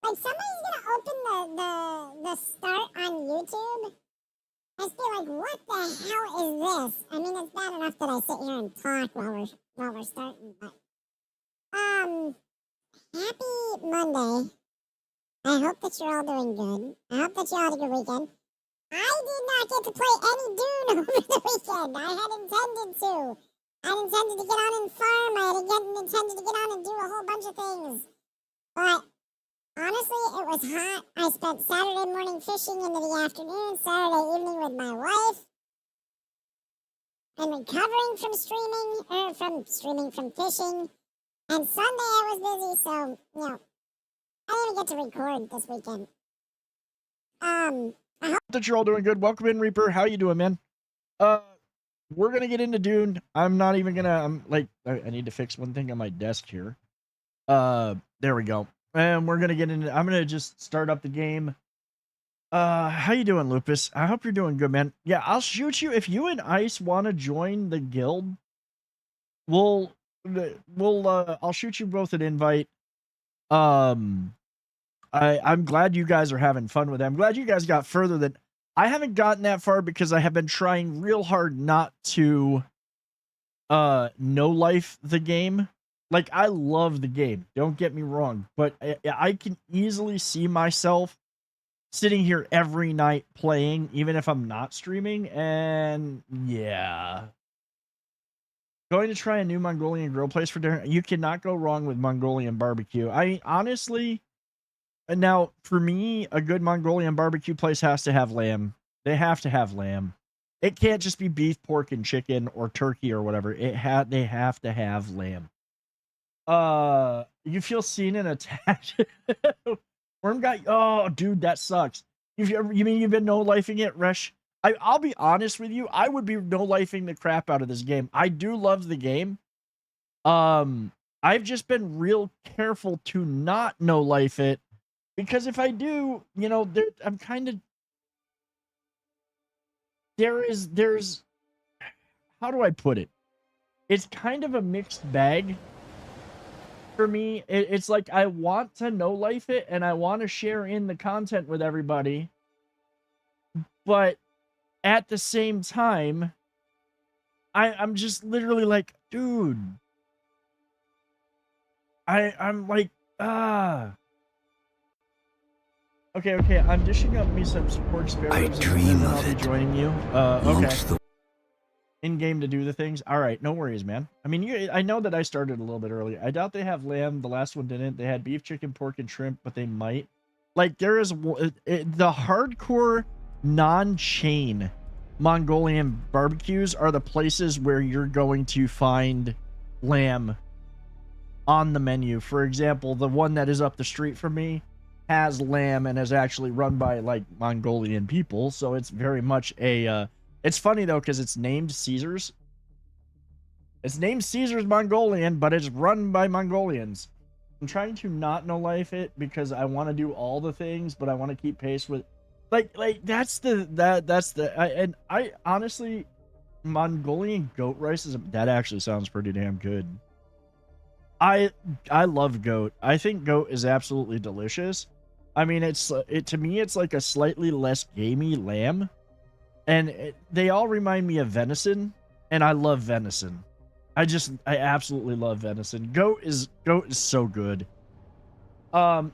Like, somebody's gonna open the start on YouTube and be like, what the hell is this? I mean, it's bad enough that I sit here and talk while we're starting, but happy Monday. I hope that you're all doing good. I hope that you all had a good weekend. I did not get to play any Dune over the weekend. I had intended to. I had intended to get on and farm. I had intended to get on and do a whole bunch of things. But honestly, it was hot. I spent Saturday morning fishing into the afternoon, Saturday evening with my wife, and recovering from fishing. And Sunday I was busy, so, I didn't even get to record this weekend. I hope that you're all doing good. Welcome in, Reaper. How you doing, man? We're gonna get into Dune. I'm not even gonna. I need to fix one thing on my desk here. There we go. And we're gonna get into. I'm gonna just start up the game. How you doing, Lupus? I hope you're doing good, man. Yeah, I'll shoot you if you and Ice want to join the guild. I'll shoot you both an invite. I'm glad you guys are having fun with it. I'm glad you guys got further than I haven't gotten that far because I have been trying real hard not to no life the game. Like, I love the game, don't get me wrong, but I can easily see myself sitting here every night playing, even if I'm not streaming, and yeah. Going to try a new Mongolian grill place for dinner. You cannot go wrong with Mongolian barbecue. I honestly, now for me, a good Mongolian barbecue place has to have lamb. They have to have lamb. It can't just be beef, pork, and chicken or turkey or whatever. They have to have lamb. You feel seen and attacked. Worm guy. Oh, dude, that sucks. You mean you've been no-lifing it, Resh? I'll be honest with you. I would be no-lifing the crap out of this game. I do love the game. I've just been real careful to not no-life it, because if I do, I'm kind of there's how do I put it? It's kind of a mixed bag for me. It's like I want to no-life it and I want to share in the content with everybody, but at the same time, I'm just literally like, dude, I'm like, Okay, I'm dishing up me some pork spare ribs, and then I'll be joining you. Okay. In game to do the things. All right, no worries, man. I mean, I know that I started a little bit earlier. I doubt they have lamb. The last one didn't. They had beef, chicken, pork, and shrimp, but they might. Like, there is the hardcore non-chain Mongolian barbecues are the places where you're going to find lamb on the menu. For example, the one that is up the street from me has lamb and is actually run by like Mongolian people, so it's very much a it's funny though because it's named Caesar's. It's named Caesar's Mongolian, but it's run by Mongolians. I'm trying to not no life it because I want to do all the things, but I want to keep pace with like and I honestly, Mongolian goat rice that actually sounds pretty damn good. I love goat. I think goat is absolutely delicious. I mean, to me it's like a slightly less gamey lamb, and they all remind me of venison, and I love venison. I absolutely love venison. Goat is so good.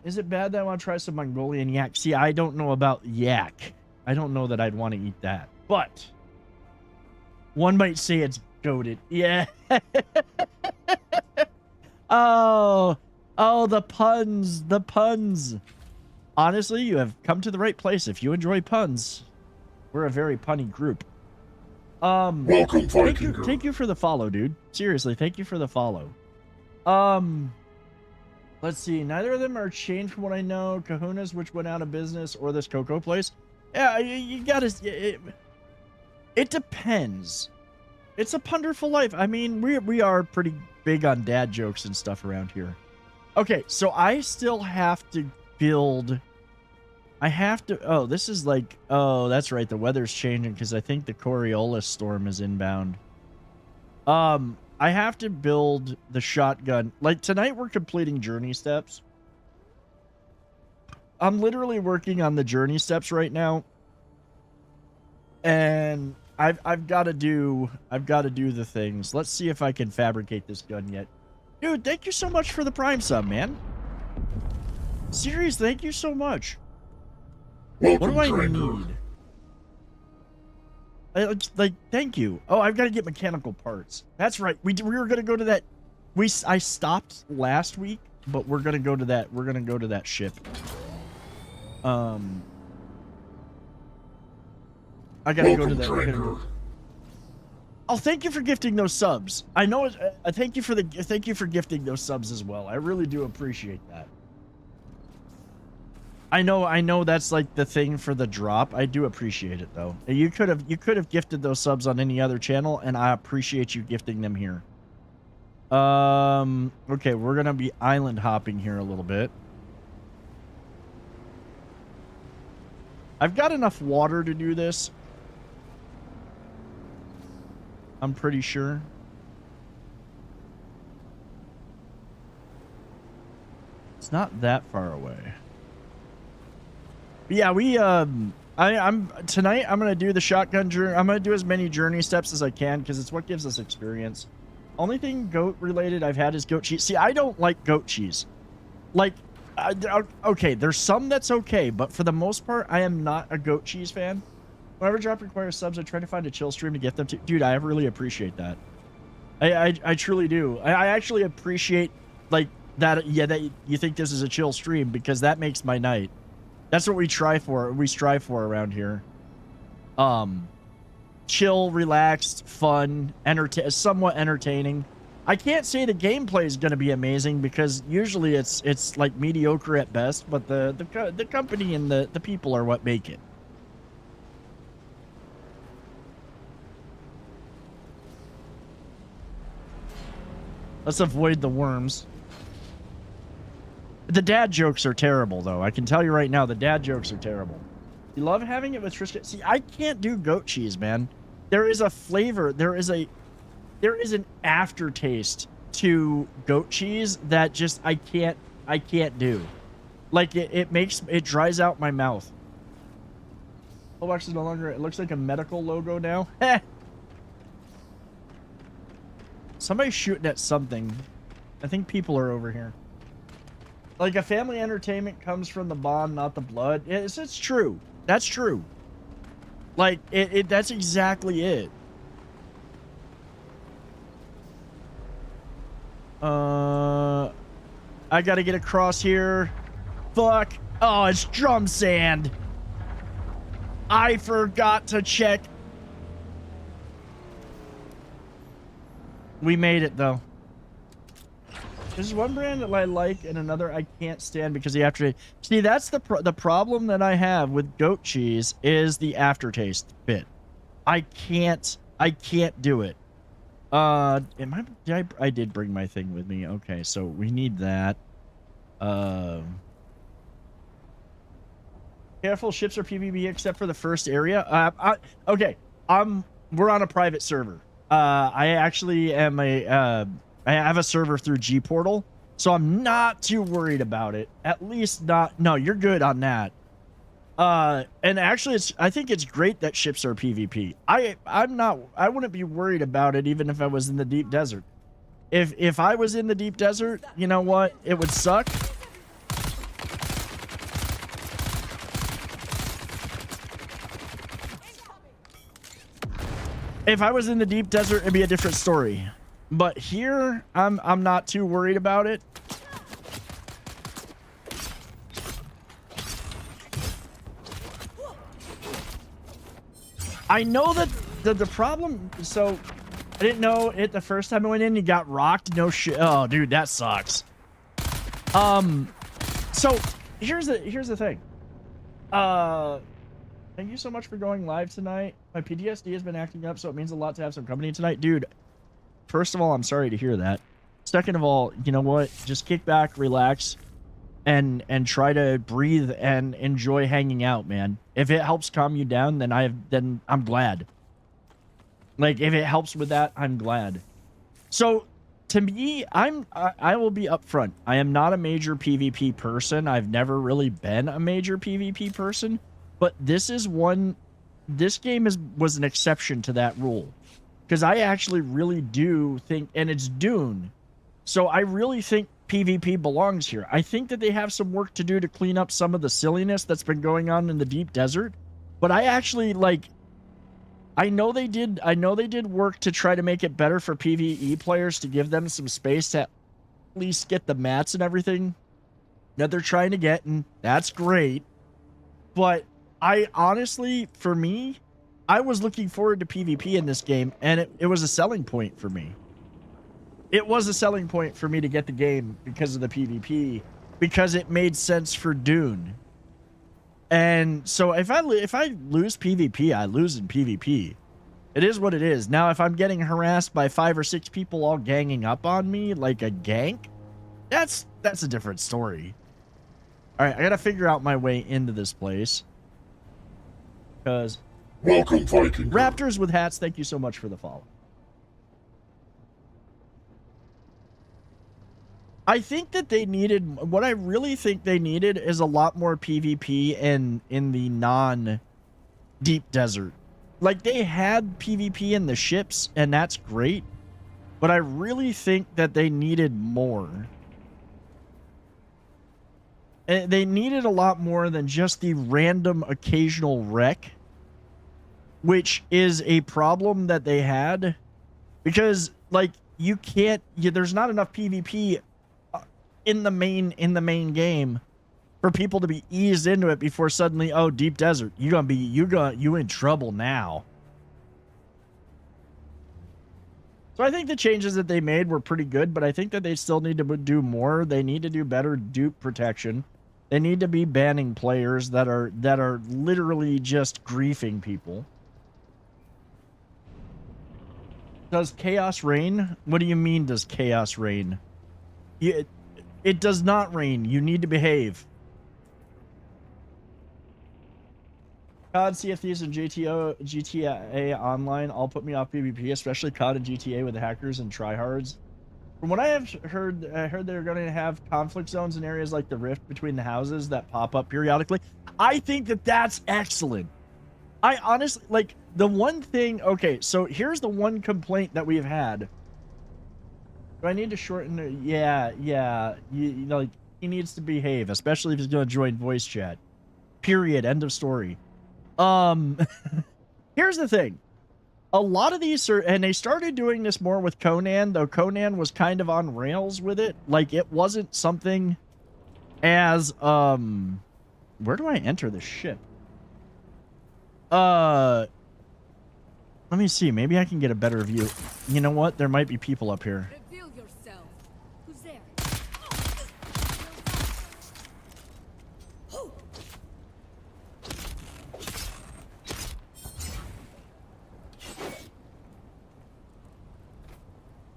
Is it bad that I want to try some Mongolian yak? See, I don't know about yak. I don't know that I'd want to eat that, but one might say it's goated. Yeah. Oh, the puns. Honestly, you have come to the right place. If you enjoy puns, we're a very punny group. Welcome, thank you for the follow, dude. Seriously, thank you for the follow. Let's see. Neither of them are changed from what I know. Kahuna's, which went out of business, or this Cocoa place. Yeah, you gotta. It depends. It's a punderful life. I mean, we are pretty big on dad jokes and stuff around here. Okay, so I still have to build. Oh, this is like, oh, that's right. The weather's changing because I think the Coriolis storm is inbound. I have to build the shotgun. Like, tonight we're completing journey steps. I'm literally working on the journey steps right now, and I've got to do the things. Let's see if I can fabricate this gun yet. Dude, thank you so much for the Prime sub, man. Serious, thank you so much. What do I need? Like, thank you. Oh, I've got to get mechanical parts. That's right. We were gonna go to that. I stopped last week, but we're gonna go to that. We're gonna go to that ship. I gotta go to that. Oh, thank you for gifting those subs. I know. Thank you for gifting those subs as well. I really do appreciate that. I know that's like the thing for the drop. I do appreciate it though. You could have gifted those subs on any other channel, and I appreciate you gifting them here. Okay, we're gonna be island hopping here a little bit. I've got enough water to do this. I'm pretty sure. It's not that far away. Yeah, tonight I'm gonna do the shotgun journey. I'm gonna do as many journey steps as I can because it's what gives us experience. Only thing goat related I've had is goat cheese. See, I don't like goat cheese. Like, okay, there's some that's okay, but for the most part, I am not a goat cheese fan. Whenever drop requires subs, I try to find a chill stream to get them to. Dude, I really appreciate that. I truly do. I actually appreciate like that. Yeah, that you think this is a chill stream because that makes my night. That's what we strive for around here. Chill, relaxed, fun, somewhat entertaining. I can't say the gameplay is going to be amazing because usually it's like mediocre at best, but the company and the people are what make it. Let's avoid the worms. The dad jokes are terrible, though. I can tell you right now, the dad jokes are terrible. You love having it with Triscuit. See, I can't do goat cheese, man. There is a flavor. There is an aftertaste to goat cheese that just I can't do. Like it dries out my mouth. Roblox is no longer. It looks like a medical logo now. Heh. Somebody's shooting at something. I think people are over here. Like, a family entertainment comes from the bond, not the blood. It's true. That's true. Like, that's exactly it. I gotta get across here. Fuck. Oh, it's drum sand. I forgot to check. We made it, though. There's one brand that I like and another I can't stand because the aftertaste. See, that's the problem that I have with goat cheese is the aftertaste bit. I can't do it. I did bring my thing with me. Okay, so we need that. Careful, ships are PvP except for the first area. Okay, we're on a private server. I actually am I have a server through G-Portal, so I'm not too worried about it. At least not. No, you're good on that. And actually, I think it's great that ships are PvP. I wouldn't be worried about it even if I was in the deep desert. If I was in the deep desert, you know what? It would suck. If I was in the deep desert, it'd be a different story. But here, I'm not too worried about it. I know that the problem. So I didn't know it the first time I went in. You got rocked. No shit. Oh, dude, that sucks. So here's the thing. Thank you so much for going live tonight. My PTSD has been acting up, so it means a lot to have some company tonight, dude. First of all, I'm sorry to hear that. Second of all, you know what? Just kick back, relax, and try to breathe and enjoy hanging out, man. If it helps calm you down, then I'm glad. Like, if it helps with that, I'm glad. So to me, I will be upfront. I am not a major PvP person. I've never really been a major PvP person, but this game was an exception to that rule. Because I actually really do think, and it's Dune, so I really think PvP belongs here. I think that they have some work to do to clean up some of the silliness that's been going on in the deep desert, but I actually like. I know they did work to try to make it better for PvE players, to give them some space to at least get the mats and everything that they're trying to get, and that's great. But I honestly, for me, I was looking forward to PvP in this game, and it was a selling point for me. It was a selling point for me to get the game because of the PvP, because it made sense for Dune. And so if I lose PvP, I lose in PvP. It is what it is. Now, if I'm getting harassed by 5 or 6 people all ganging up on me like a gank, that's a different story. All right, I gotta figure out my way into this place. Because welcome, Viking. Raptors with hats, thank you so much for the follow. I think that they needed, what I really think they needed is a lot more PvP in the non-deep desert. Like, they had PvP in the ships, and that's great, but I really think that they needed more. They needed a lot more than just the random occasional wreck, which is a problem that they had, because, like, you can't, there's not enough PvP in the main game for people to be eased into it before suddenly, oh, deep desert, you in trouble now. So I think the changes that they made were pretty good, but I think that they still need to do more. They need to do better dupe protection. They need to be banning players that are literally just griefing people. Does chaos reign? What do you mean, does chaos reign? It does not rain. You need to behave. COD, Sea of Thieves, and GTA Online all put me off PvP, especially COD and GTA with the hackers and tryhards. From what I have heard, I heard they're going to have conflict zones in areas like the rift between the houses that pop up periodically. I think that that's excellent. I honestly, like, the one thing... Okay, so here's the one complaint that we've had. Do I need to shorten it? Yeah. You know, like, he needs to behave, especially if he's going to join voice chat. Period. End of story. Here's the thing. A lot of these are, and they started doing this more with Conan, though Conan was kind of on rails with it. Like, it wasn't something as, where do I enter the ship? Let me see. Maybe I can get a better view. You know what? There might be people up here. Reveal yourself. Who's there?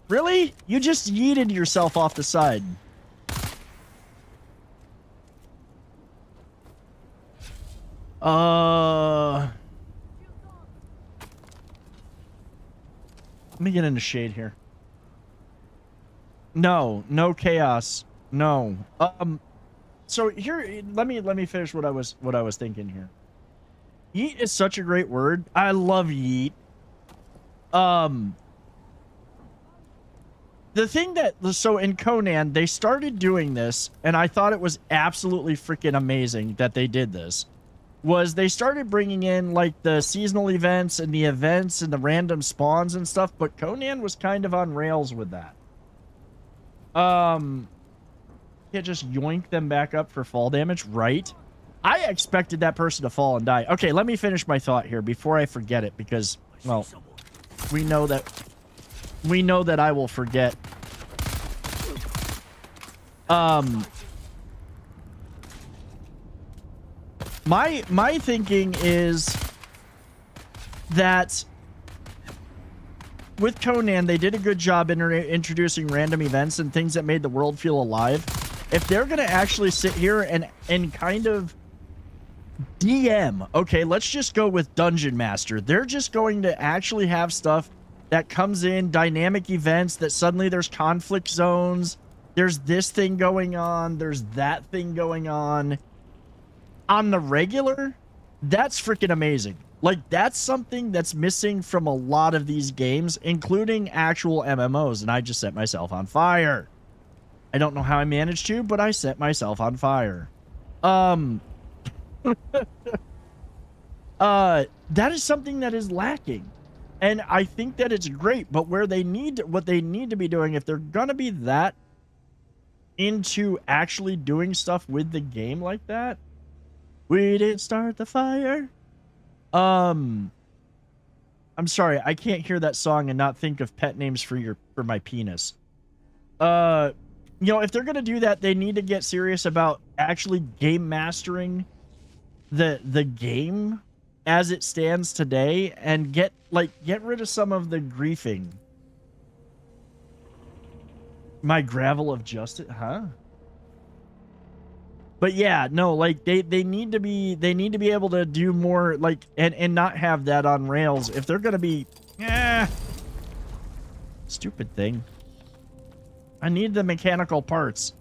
Really? You just yeeted yourself off the side. Let me get into shade here. No chaos. No. So here, let me finish what I was thinking here. Yeet is such a great word. I love yeet. The thing that, so in Conan, they started doing this, and I thought it was absolutely freaking amazing that they did this, was they started bringing in, like, the seasonal events and the random spawns and stuff, but Conan was kind of on rails with that. Can't just yoink them back up for fall damage, right? I expected that person to fall and die. Okay, let me finish my thought here before I forget it, because, well, we know that I will forget. My thinking is that with Conan, they did a good job introducing random events and things that made the world feel alive. If they're going to actually sit here and kind of DM, okay, let's just go with Dungeon Master. They're just going to actually have stuff that comes in, dynamic events, that suddenly there's conflict zones, there's this thing going on, there's that thing going on the regular, that's freaking amazing. Like, that's something that's missing from a lot of these games, including actual MMOs, and I just set myself on fire. I don't know how I managed to, but I set myself on fire. That is something that is lacking. And I think that it's great, but what they need to be doing, if they're gonna be that into actually doing stuff with the game like that, we didn't start the fire. I'm sorry, I can't hear that song and not think of pet names for my penis. You know, if they're gonna do that, they need to get serious about actually game mastering the game as it stands today, and get rid of some of the griefing. My gravel of justice, huh? But yeah, no, like they need to be able to do more, like, and not have that on rails if they're gonna be stupid thing. I need the mechanical parts.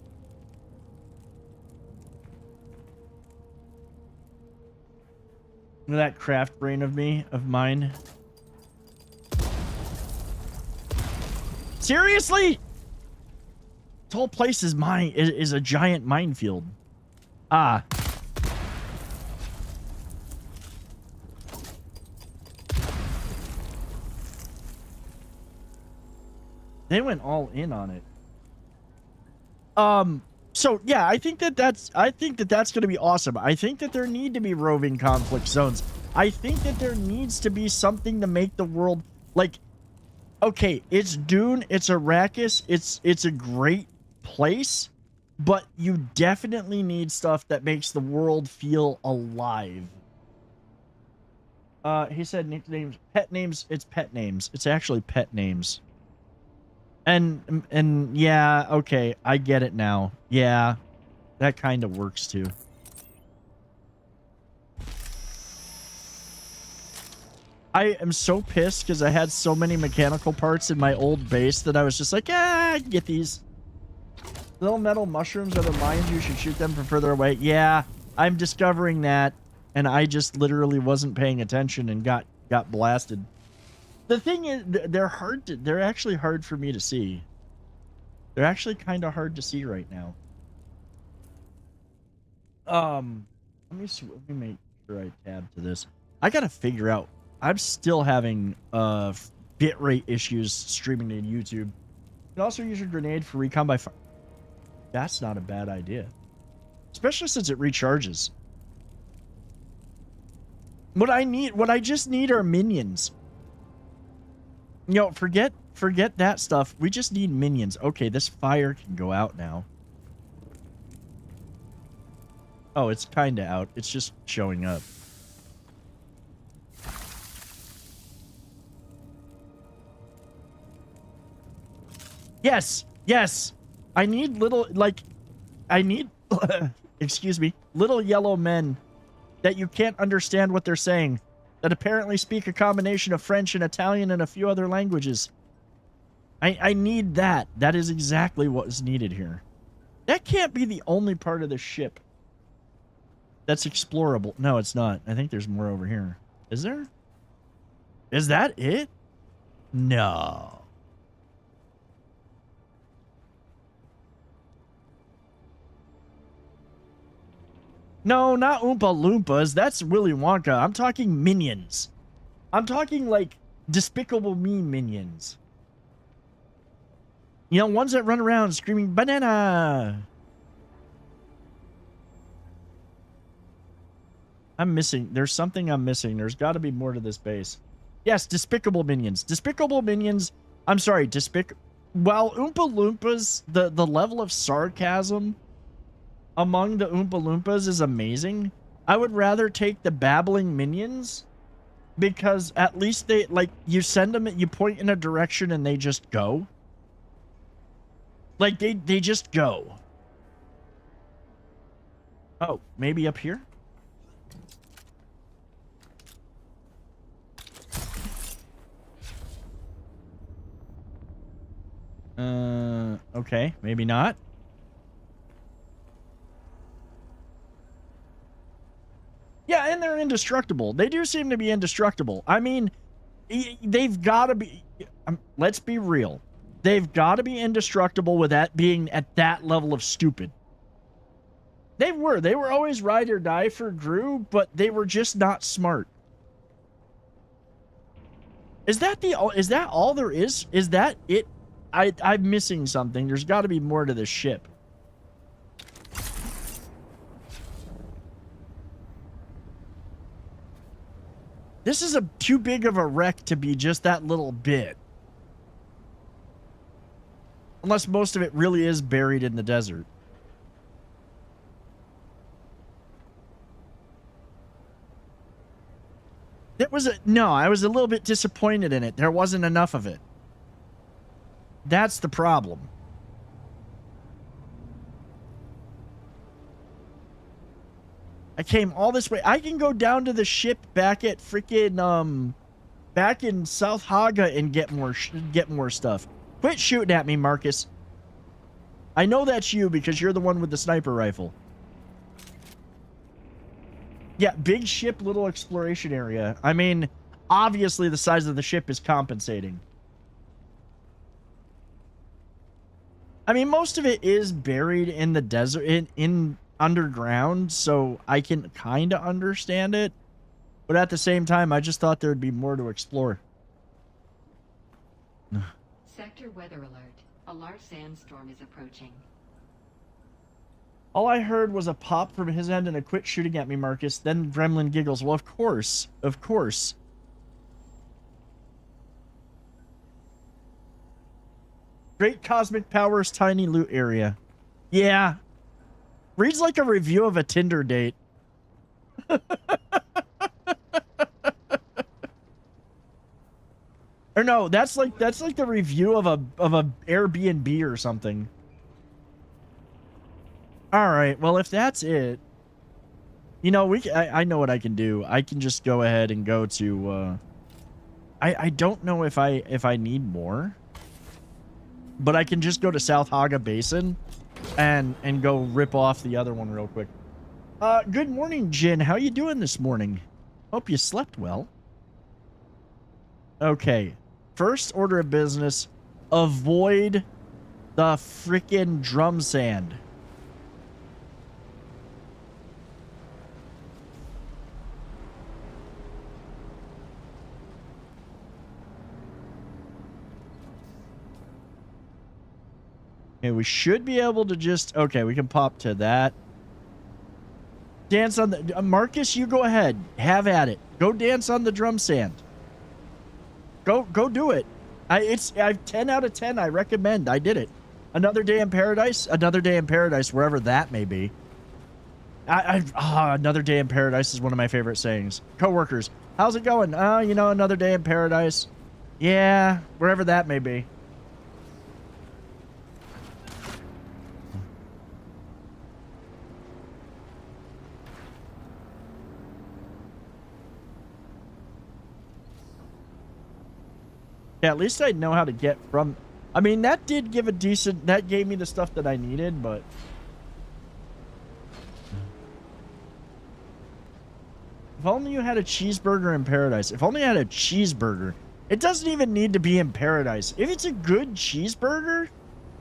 Look at that craft brain of mine. Seriously? This whole place is is a giant minefield. Ah. They went all in on it. So yeah, I think that's going to be awesome. I think that there need to be roving conflict zones. I think that there needs to be something to make the world, like, okay, it's Dune, it's Arrakis, it's a great place, but you definitely need stuff that makes the world feel alive. He said nicknames, pet names. It's pet names. It's actually pet names. And yeah, okay, I get it now. Yeah, that kind of works too. I am so pissed because I had so many mechanical parts in my old base that I was just like, I can get these. Little metal mushrooms are the mines. You should shoot them from further away. Yeah, I'm discovering that, and I just literally wasn't paying attention and got blasted. The thing is, they're actually hard for me to see. They're actually kind of hard to see right now. Let me make sure I tab to this. I gotta figure out. I'm still having bitrate issues streaming to YouTube. You can also use your grenade for recon by fire. That's not a bad idea, especially since it recharges. What I just need are minions. You know, forget that stuff. We just need minions. Okay, this fire can go out now. Oh, it's kind of out. It's just showing up. Yes, yes. I need little, like, I need, excuse me, little yellow men that you can't understand what they're saying, that apparently speak a combination of French and Italian and a few other languages. I need that. That is exactly what is needed here. That can't be the only part of the ship that's explorable. No, it's not. I think there's more over here. Is there? Is that it? No. No, not Oompa Loompas. That's Willy Wonka. I'm talking minions. I'm talking, like, Despicable Me minions. You know, ones that run around screaming, banana! I'm missing. There's something I'm missing. There's got to be more to this base. Yes, Despicable Minions. Despicable Minions. I'm sorry, Well, Oompa Loompas, the level of sarcasm among the Oompa Loompas is amazing. I would rather take the babbling minions, because at least they, like, you send them, you point in a direction and they just go. Like, they just go. Oh, maybe up here? Okay, maybe not. Yeah, and they're indestructible. They do seem to be indestructible. I mean, they've got to be... let's be real. They've got to be indestructible with that being at that level of stupid. They were always ride or die for Gru, but they were just not smart. Is that all there is? Is that it? I'm missing something. There's got to be more to this ship. This is too big of a wreck to be just that little bit. Unless most of it really is buried in the desert. I was a little bit disappointed in it. There wasn't enough of it. That's the problem. I came all this way. I can go down to the ship back at freaking back in South Haga and get more stuff. Quit shooting at me, Marcus. I know that's you because you're the one with the sniper rifle. Yeah, big ship, little exploration area. I mean, obviously the size of the ship is compensating. I mean, most of it is buried in the desert, in underground, so I can kind of understand it. But at the same time, I just thought there'd be more to explore. Sector weather alert. A large sandstorm is approaching. All I heard was a pop from his end and a quit shooting at me, Marcus. Then Gremlin giggles. Well, of course. Of course. Great cosmic powers, tiny loot area. Yeah. Reads like a review of a Tinder date. Or no, that's like the review of a Airbnb or something. All right, well, if that's it, you know, I know what I can do. I can just go ahead and go to I don't know if I need more, but I can just go to South Haga Basin and go rip off the other one real quick. Good morning, Jin. How you doing this morning? Hope you slept well. Okay. First order of business, avoid the freaking drum sand. Okay, we should be able to just... Okay, we can pop to that. Dance on the... Marcus, you go ahead. Have at it. Go dance on the drum sand. Go do it. I've 10 out of 10. I recommend. I did it. Another day in paradise. Another day in paradise, wherever that may be. Another day in paradise is one of my favorite sayings. Coworkers, how's it going? You know, another day in paradise. Yeah, wherever that may be. Yeah, at least I know how to get from... I mean, that did give a decent... That gave me the stuff that I needed, but... If only you had a cheeseburger in paradise. If only I had a cheeseburger. It doesn't even need to be in paradise. If it's a good cheeseburger,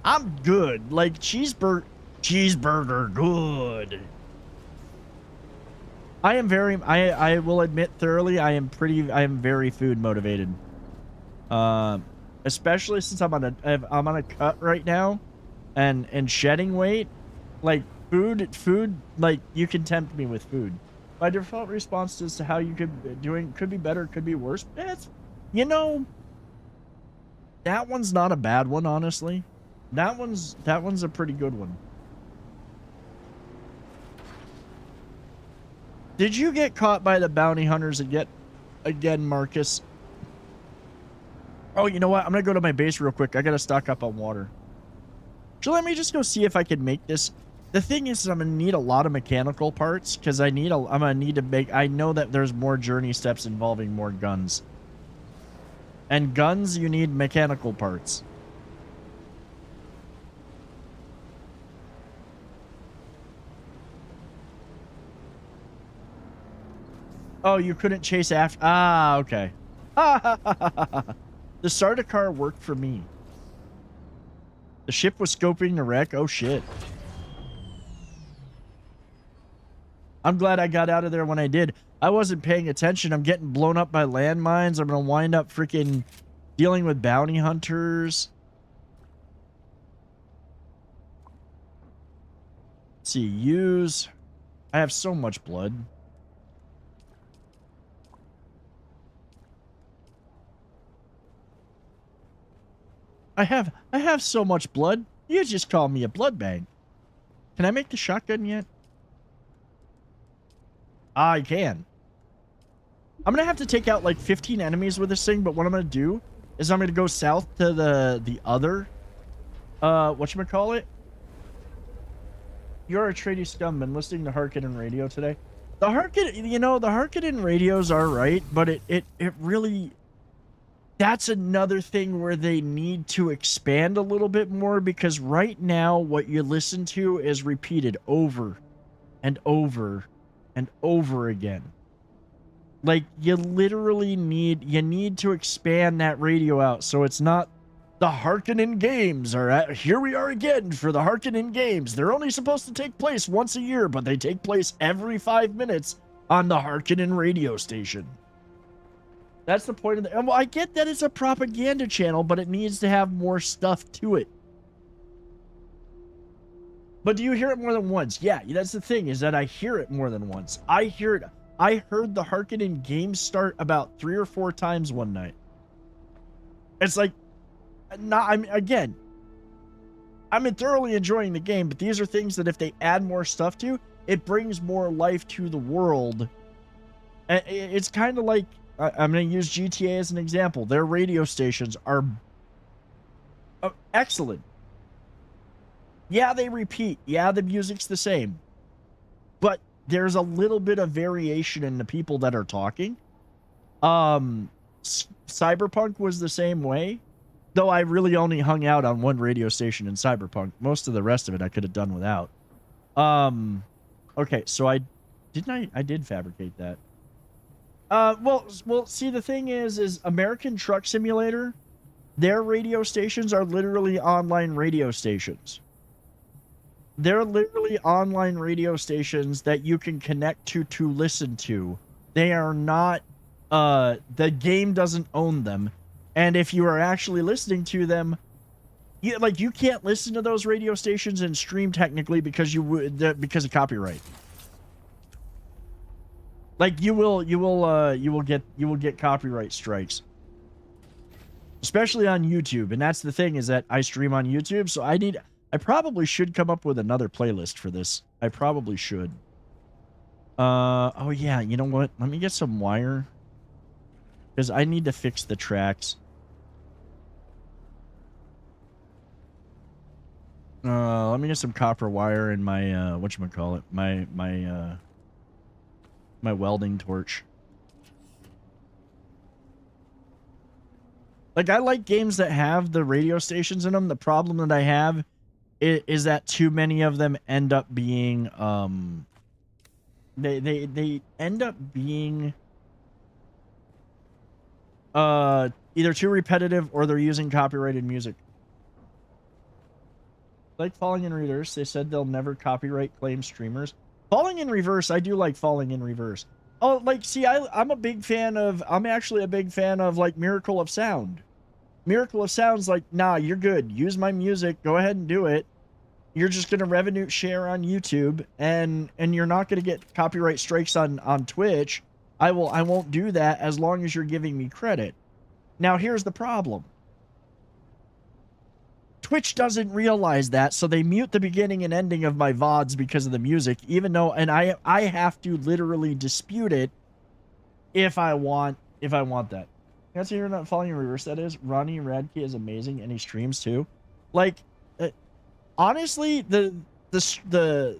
I'm good. Like, cheeseburger, good. I am very... I will admit thoroughly, I am very food motivated. Especially since I'm on a cut right now and shedding weight. Like food, like you can tempt me with food. My default response as to how you could be better, could be worse. It's, you know, that one's not a bad one, honestly. That one's a pretty good one. Did you get caught by the bounty hunters again, Marcus? Oh, you know what? I'm going to go to my base real quick. I got to stock up on water. So let me just go see if I can make this. The thing is, I'm going to need a lot of mechanical parts because I'm going to need to make... I know that there's more journey steps involving more guns. And guns, you need mechanical parts. Oh, you couldn't chase after. Ah, okay. The Sardaukar worked for me. The ship was scoping the wreck. Oh, shit. I'm glad I got out of there when I did. I wasn't paying attention. I'm getting blown up by landmines. I'm going to wind up freaking dealing with bounty hunters. Let's see, use. I have so much blood. I have so much blood. You just call me a blood bank. Can I make the shotgun yet? I can. I'm gonna have to take out like 15 enemies with this thing, but what I'm gonna do is I'm gonna go south to the other whatchamacallit? You're a tradie scum, been listening to Harkonnen radio today. The Harkonnen, you know, the Harkonnen radios are right, but it really, that's another thing where they need to expand a little bit more, because right now what you listen to is repeated over and over and over again. Like, you literally need to expand that radio out so it's not the Harkonnen games are here we are again for the Harkonnen games. They're only supposed to take place once a year, but they take place every 5 minutes on the Harkonnen radio station. That's the point of the... Well, I get that it's a propaganda channel, but it needs to have more stuff to it. But do you hear it more than once? Yeah, that's the thing, is that I hear it more than once. I heard the Harkonnen games start about 3 or 4 times one night. It's like, I'm thoroughly enjoying the game, but these are things that if they add more stuff to, it brings more life to the world. It's kind of like, I'm going to use GTA as an example. Their radio stations are excellent. Yeah, they repeat. Yeah, the music's the same. But there's a little bit of variation in the people that are talking. Cyberpunk was the same way. Though I really only hung out on one radio station in Cyberpunk. Most of the rest of it I could have done without. Okay, so I did fabricate that. Well, see, the thing is American Truck Simulator, their radio stations are literally online radio stations. They're literally online radio stations that you can connect to listen to. They are not, the game doesn't own them. And if you are actually listening to them, you can't listen to those radio stations and stream technically because because of copyright. Like you will get copyright strikes, especially on YouTube. And that's the thing, is that I stream on YouTube, so I probably should come up with another playlist for this. I probably should. Oh yeah, you know what? Let me get some wire, because I need to fix the tracks. Let me get some copper wire in my whatchamacallit, my welding torch. Like, I like games that have the radio stations in them. The problem that I have is that too many of them end up being they end up being either too repetitive or they're using copyrighted music. Like Falling in Reverse, they said they'll never copyright claim streamers. Falling in Reverse, I do like Falling in Reverse. Oh, like, see, I'm actually a big fan of, like, Miracle of Sound. Miracle of Sound's like, nah, you're good. Use my music. Go ahead and do it. You're just going to revenue share on YouTube, and you're not going to get copyright strikes on Twitch. I won't do that as long as you're giving me credit. Now, here's the problem. Twitch doesn't realize that, so they mute the beginning and ending of my VODs because of the music, even though, and I have to literally dispute it if I want that. That's you're not Falling in Reverse, that is. Ronnie Radke is amazing, and he streams too. Like, honestly, the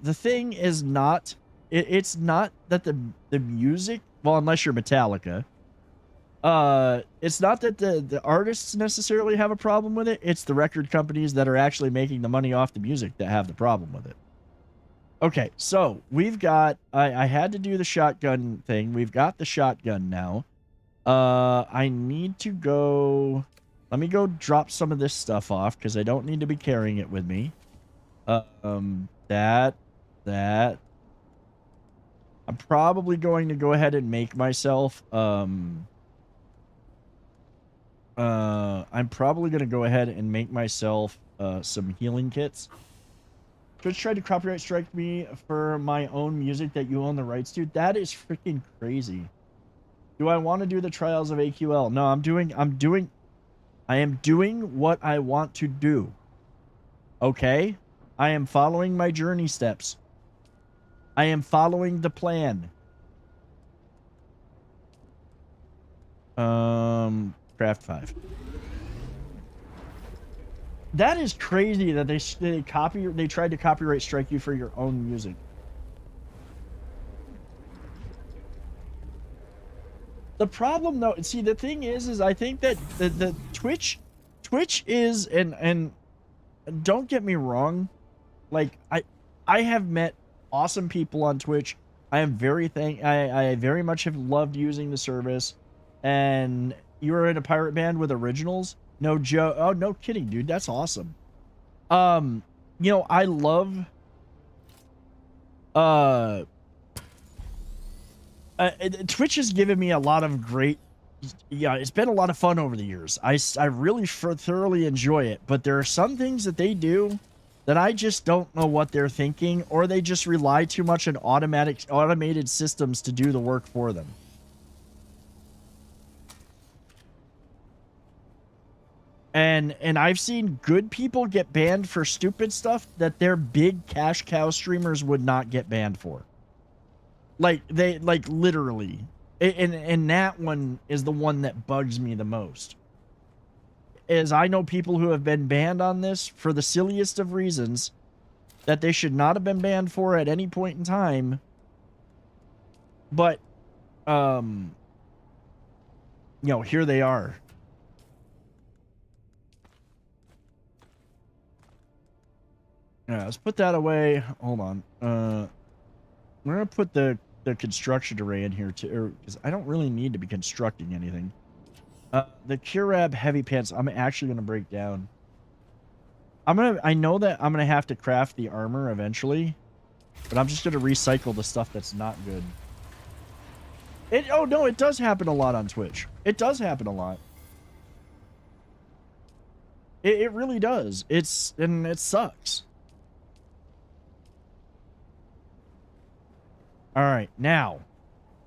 thing is not, it's not that the music, well, unless you're Metallica, it's not that the artists necessarily have a problem with it. It's the record companies that are actually making the money off the music that have the problem with it. Okay, so we've got... I had to do the shotgun thing. We've got the shotgun now. I need to go... Let me go drop some of this stuff off, because I don't need to be carrying it with me. That. I'm probably going to go ahead and make myself, I'm probably going to go ahead and make myself, some healing kits. Twitch tried to copyright strike me for my own music that you own the rights to. That is freaking crazy. Do I want to do the trials of AQL? No, I am doing what I want to do. Okay? I am following my journey steps. I am following the plan. Craft 5. That is crazy that they tried to copyright strike you for your own music. The problem though, see the thing is I think that the Twitch is and don't get me wrong, like I have met awesome people on Twitch. I am I very much have loved using the service. And you were in a pirate band with originals? No joke. Oh, no kidding, dude. That's awesome. You know, I love Twitch has given me a lot of great, yeah, it's been a lot of fun over the years. I really thoroughly enjoy it, but there are some things that they do that I just don't know what they're thinking, or they just rely too much on automated systems to do the work for them. And I've seen good people get banned for stupid stuff that their big cash cow streamers would not get banned for. Like literally. And that one is the one that bugs me the most. As I know people who have been banned on this for the silliest of reasons that they should not have been banned for at any point in time. But you know, here they are. Yeah, let's put that away. Hold on. We're gonna put the construction array in here too, because I don't really need to be constructing anything. The Curab heavy pants, I'm actually gonna break down. I know that I'm gonna have to craft the armor eventually, but I'm just gonna recycle the stuff that's not good. Oh no, it does happen a lot on Twitch. It does happen a lot. It really does. And it sucks. All right, now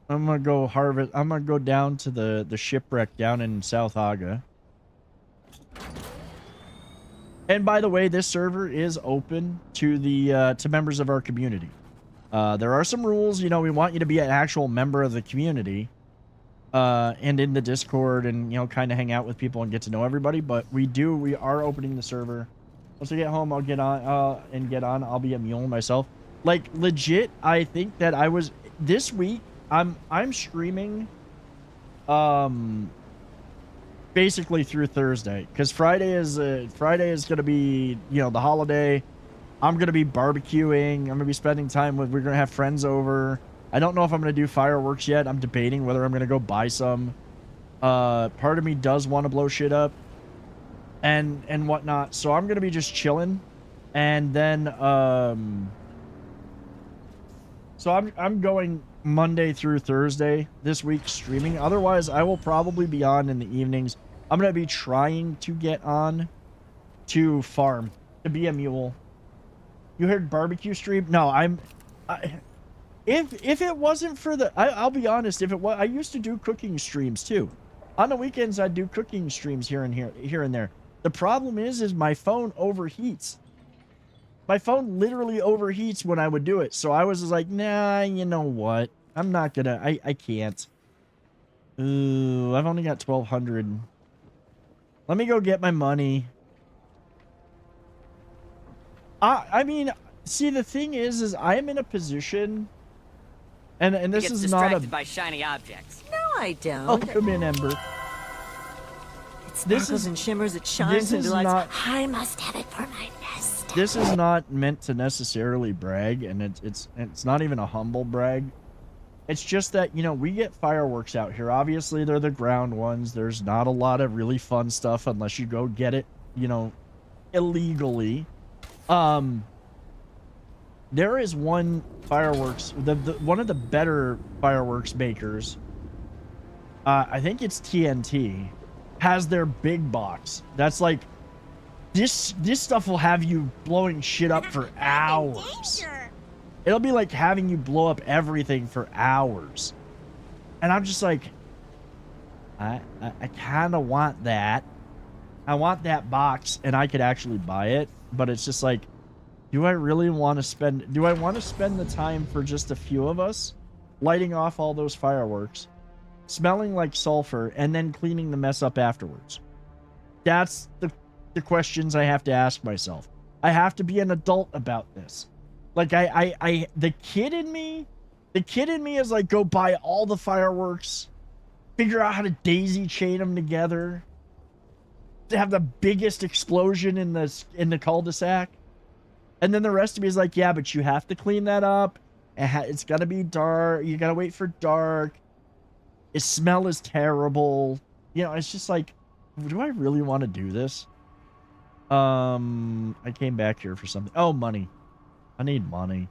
I'm gonna go harvest. I'm gonna go down to the shipwreck down in South Aga. And by the way, this server is open to the to members of our community. There are some rules. You know, we want you to be an actual member of the community, and in the Discord, and you know, kind of hang out with people and get to know everybody. But we are opening the server. Once I get home, I'll get on. I'll be a mule myself. Like legit, I think that this week I'm streaming basically through Thursday, because Friday is gonna be, you know, the holiday. I'm gonna be barbecuing. I'm gonna be spending time we're gonna have friends over. I don't know if I'm gonna do fireworks yet. I'm debating whether I'm gonna go buy some. Part of me does want to blow shit up and whatnot, so I'm gonna be just chilling. And then so I'm going Monday through Thursday this week streaming. Otherwise, I will probably be on in the evenings. I'm going to be trying to get on to farm, to be a mule. You heard barbecue stream? No, if it wasn't for I'll be honest, if it was, I used to do cooking streams too. On the weekends, I'd do cooking streams here and there. The problem is my phone overheats. My phone literally overheats when I would do it. So I was just like, nah, you know what? I'm not gonna, I can't. Ooh, I've only got 1,200. Let me go get my money. I mean, see, the thing is I'm in a position, and this is not distracted by shiny objects. No, I don't. Oh, come in, Ember. It sparkles and shimmers, it shines and delights. I must have it for my nest. this is not meant to necessarily brag, and it's not even a humble brag. It's just that, you know, we get fireworks out here. Obviously, they're the ground ones. There's not a lot of really fun stuff unless you go get it, you know, illegally. There is one fireworks, one of the better fireworks makers, I think it's TNT, has their big box. That's like, this stuff will have you blowing shit up for hours. It'll be like having you blow up everything for hours. And I'm just like, I kind of want that. I want that box, and I could actually buy it. But it's just like, do I really want to spend... Do I want to spend the time for just a few of us lighting off all those fireworks, smelling like sulfur, and then cleaning the mess up afterwards? That's the questions I have to ask myself. I have to be an adult about this. Like, the kid in me is like, go buy all the fireworks, figure out how to daisy chain them together, to have the biggest explosion in the cul-de-sac. And then the rest of me is like, yeah, but you have to clean that up. It's got to be dark. You got to wait for dark. Its smell is terrible. You know, it's just like, do I really want to do this? I came back here for something. Oh, money. I need money.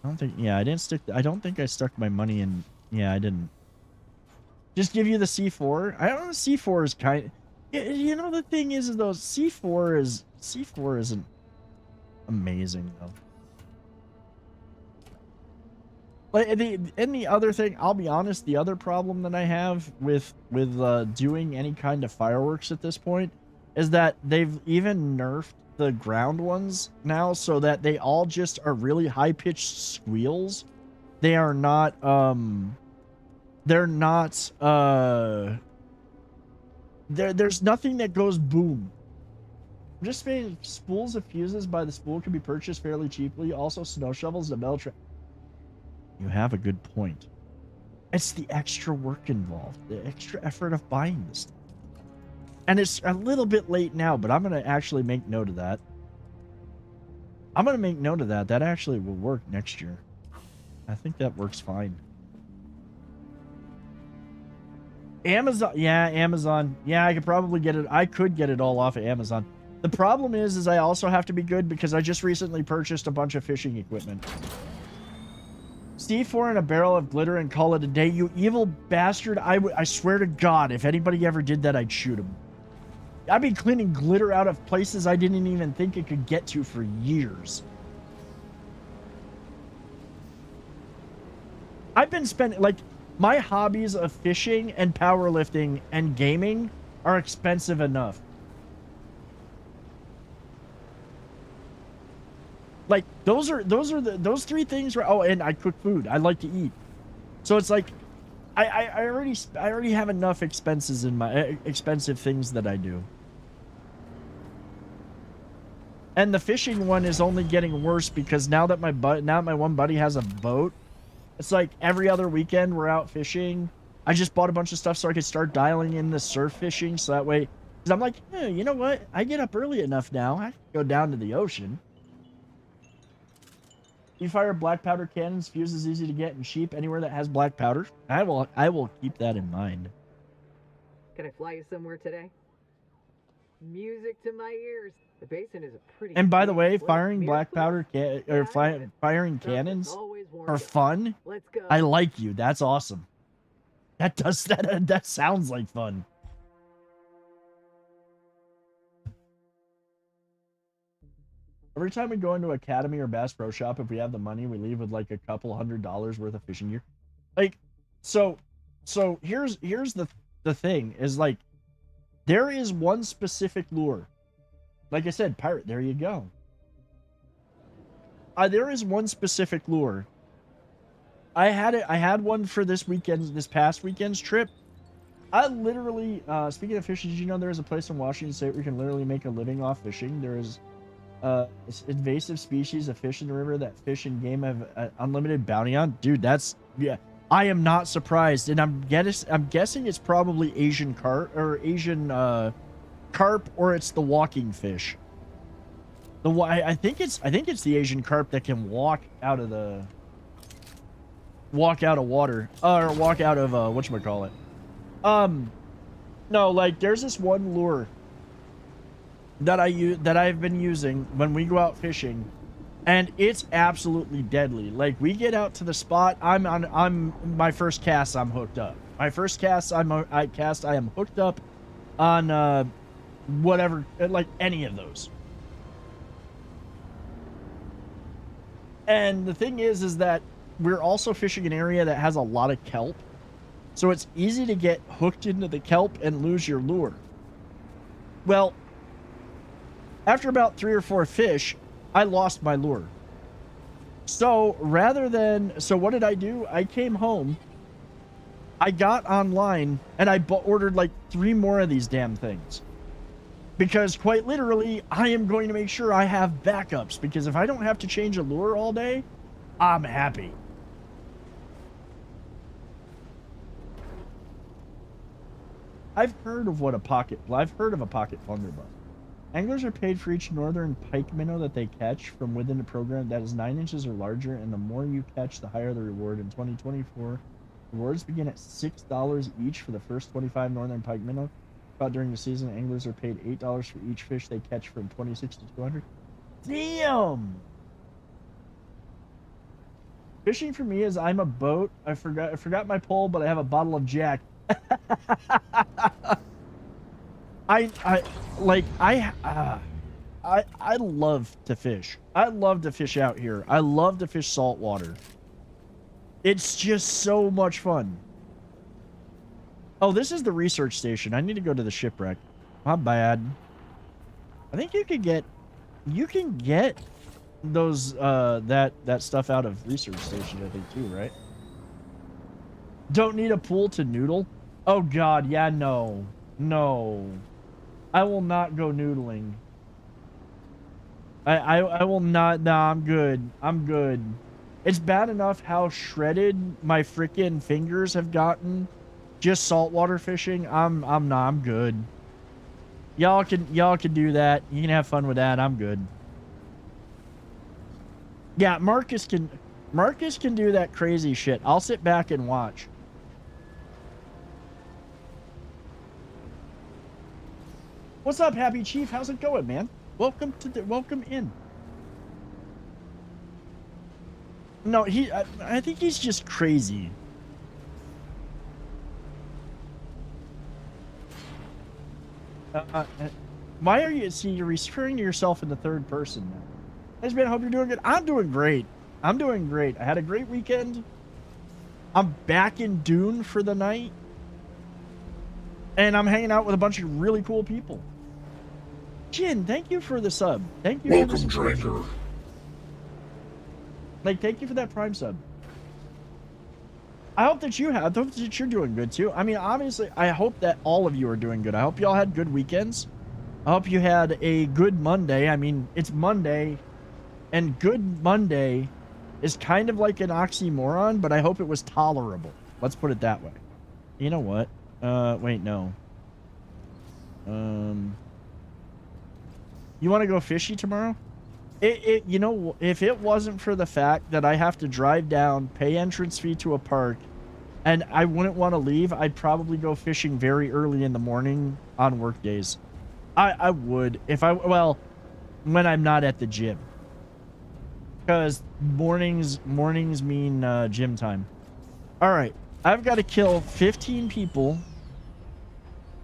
I don't think, yeah, I don't think I stuck my money in. Yeah, I didn't. Just give you the C4. I don't know, C4 is kind of, you know, the thing is though, C4 isn't amazing though. Like, and the other thing, I'll be honest, the other problem that I have with doing any kind of fireworks at this point is that they've even nerfed the ground ones now, so that they all just are really high-pitched squeals. They are not they're not there's nothing that goes boom. I'm just saying, spools of fuses by the spool can be purchased fairly cheaply. Also, snow shovels and metal trap. You have a good point. It's the extra work involved, the extra effort of buying this stuff. And it's a little bit late now, but I'm going to actually make note of that. I'm going to make note of that. That actually will work next year. I think that works fine. Amazon. Yeah, Amazon. Yeah, I could probably get it. I could get it all off of Amazon. The problem is I also have to be good because I just recently purchased a bunch of fishing equipment. C4 and a barrel of glitter and call it a day, you evil bastard. I swear to God, if anybody ever did that, I'd shoot him. I've been cleaning glitter out of places I didn't even think it could get to for years. I've been spending, like, my hobbies of fishing and powerlifting and gaming are expensive enough. Like, those three things. Oh, and I cook food. I like to eat. So it's like, I already have enough expenses in my expensive things that I do. And the fishing one is only getting worse because now that my one buddy has a boat, it's like every other weekend we're out fishing. I just bought a bunch of stuff so I could start dialing in the surf fishing, so that way, because I'm like, you know what? I get up early enough now. I can go down to the ocean. You fire black powder cannons. Fuse is easy to get and cheap anywhere that has black powder. I will keep that in mind. Can I fly you somewhere today? Music to my ears. The basin is a pretty. And by the way, firing black powder firing cannons are fun. Let's go. I like you. That's awesome. That sounds like fun. Every time we go into Academy or Bass Pro Shop, if we have the money, we leave with like a couple $100 worth of fishing gear. Like, so here's the thing is, like, there is one specific lure. Like I said, pirate, there you go. There is one specific lure. I had one for this past weekend's trip. I literally, speaking of fishing, did you know there is a place in Washington State where you can literally make a living off fishing? There is invasive species of fish in the river that Fish and Game have unlimited bounty on. Dude, that's, yeah. I am not surprised, and I'm guessing it's probably Asian carp, or it's the walking fish. I think it's the Asian carp that can walk out of water, or walk out of whatchamacallit. No, like there's this one lure that I've been using when we go out fishing, and it's absolutely deadly. Like we get out to the spot, I'm my first cast, I'm hooked up. My first cast, I am hooked up on whatever, like any of those. And the thing is that we're also fishing an area that has a lot of kelp. So it's easy to get hooked into the kelp and lose your lure. Well, after about 3 or 4 fish, I lost my lure. So what did I do? I came home, I got online, and I ordered like 3 more of these damn things. Because quite literally, I am going to make sure I have backups, because if I don't have to change a lure all day, I'm happy. I've heard of a pocket blunderbuss. Anglers are paid for each northern pike minnow that they catch from within the program that is 9 inches or larger, and the more you catch, the higher the reward. In 2024, rewards begin at $6 each for the first 25 northern pike minnow. About during the season, anglers are paid $8 for each fish they catch from 26 to 200. Damn! Fishing for me is I'm a boat. I forgot my pole, but I have a bottle of Jack. I love to fish. I love to fish out here. I love to fish saltwater. It's just so much fun. Oh, this is the research station. I need to go to the shipwreck. My bad. I think you can get those that stuff out of research stations, I think too, right? Don't need a pool to noodle? Oh god, yeah, no. No. I will not go noodling. I will not. Nah, I'm good. I'm good. It's bad enough how shredded my freaking fingers have gotten just saltwater fishing. I'm good. Y'all can do that. You can have fun with that. I'm good. Yeah, Marcus can do that crazy shit. I'll sit back and watch. What's up, Happy Chief? How's it going, man? Welcome in. No, I think he's just crazy. Why are you? See, you're referring to yourself in the third person now. Hey, man, I hope you're doing good. I'm doing great. I'm doing great. I had a great weekend. I'm back in Dune for the night. And I'm hanging out with a bunch of really cool people. Jin, thank you for the sub. Thank you. Welcome, Dranger. Like, thank you for that Prime sub. I hope that you're doing good too. I mean, obviously, I hope that all of you are doing good. I hope y'all had good weekends. I hope you had a good Monday. I mean, it's Monday, and good Monday is kind of like an oxymoron, but I hope it was tolerable. Let's put it that way. You know what? Wait, no. You want to go fishy tomorrow? You know, if it wasn't for the fact that I have to drive down, pay entrance fee to a park, and I wouldn't want to leave, I'd probably go fishing very early in the morning on work days. I would, well, when I'm not at the gym. Because mornings mean gym time. Alright, I've got to kill 15 people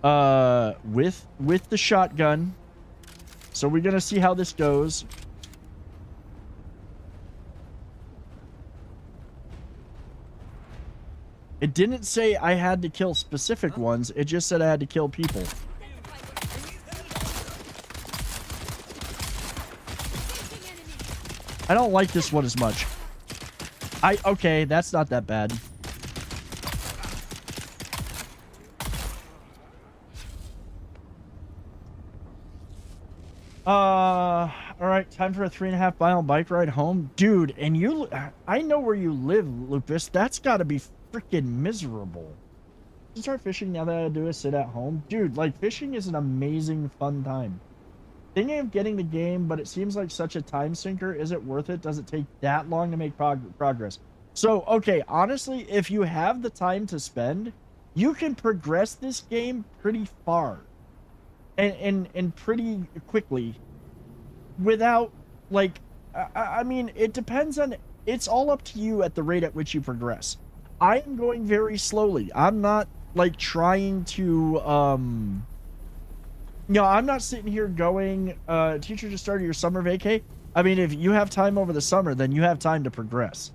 with the shotgun. So we're going to see how this goes. It didn't say I had to kill specific ones. It just said I had to kill people. I don't like this one as much. Okay, that's not that bad. Alright, time for a 3.5 mile bike ride home. Dude, and I know where you live, Lupus. That's gotta be freaking miserable. You start fishing now that I do is sit at home. Dude, like, fishing is an amazing, fun time. Thinking of getting the game, but it seems like such a time sinker. Is it worth it? Does it take that long to make progress? So, okay, honestly, if you have the time to spend, you can progress this game pretty far and pretty quickly without, like, I mean, it depends on, it's all up to you at the rate at which you progress. I am going very slowly. I'm not, like, trying to, no, I'm not sitting here going, teacher just started your summer vacay. I mean, if you have time over the summer, then you have time to progress.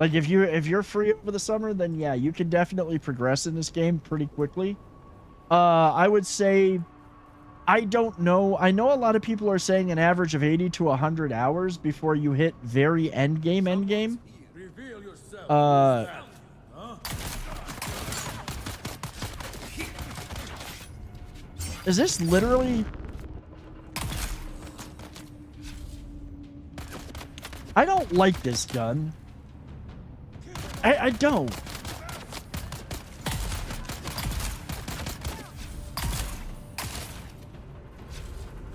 Like, if you're free over the summer, then yeah, you can definitely progress in this game pretty quickly. I would say, I don't know. I know a lot of people are saying an average of 80 to 100 hours before you hit very end game. Is this literally... I don't like this gun. I don't.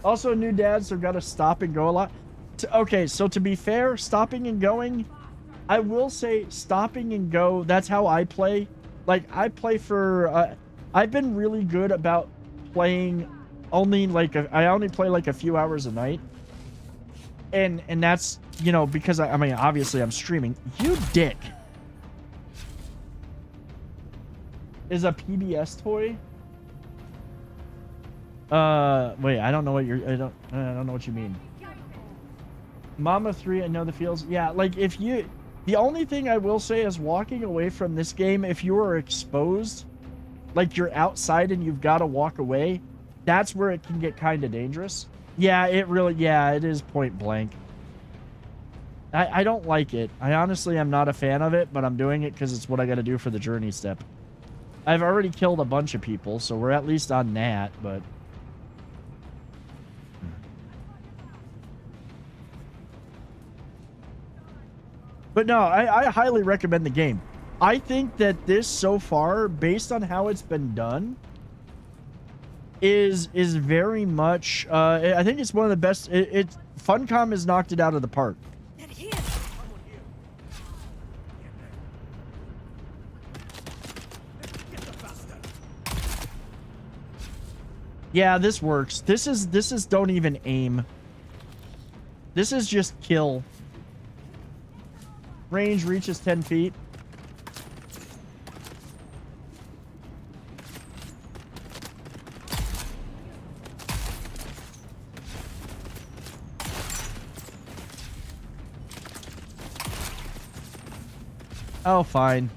Also, new dads have got to stop and go a lot. Okay, so to be fair, stopping and going, I will say stopping and go, that's how I play. Like, I play for... I've been really good about playing only, like, I only play, like, a few hours a night. And that's, you know, because, I mean, obviously I'm streaming. You dick. Is a PBS toy? Wait, I don't know what you're, I don't know what you mean. Mama 3, I know the feels. Yeah, like, if you, the only thing I will say is walking away from this game, if you are exposed, like you're outside and you've got to walk away, that's where it can get kind of dangerous. Yeah, it really, yeah, it is point blank. I don't like it. I honestly am not a fan of it, but I'm doing it because it's what I got to do for the journey step. I've already killed a bunch of people, so we're at least on that, but... But no, I highly recommend the game. I think that this, so far, based on how it's been done, is very much... I think it's one of the best... Funcom has knocked it out of the park. Yeah, this works. This is don't even aim. This is just kill. Range reaches 10 feet. Oh, fine.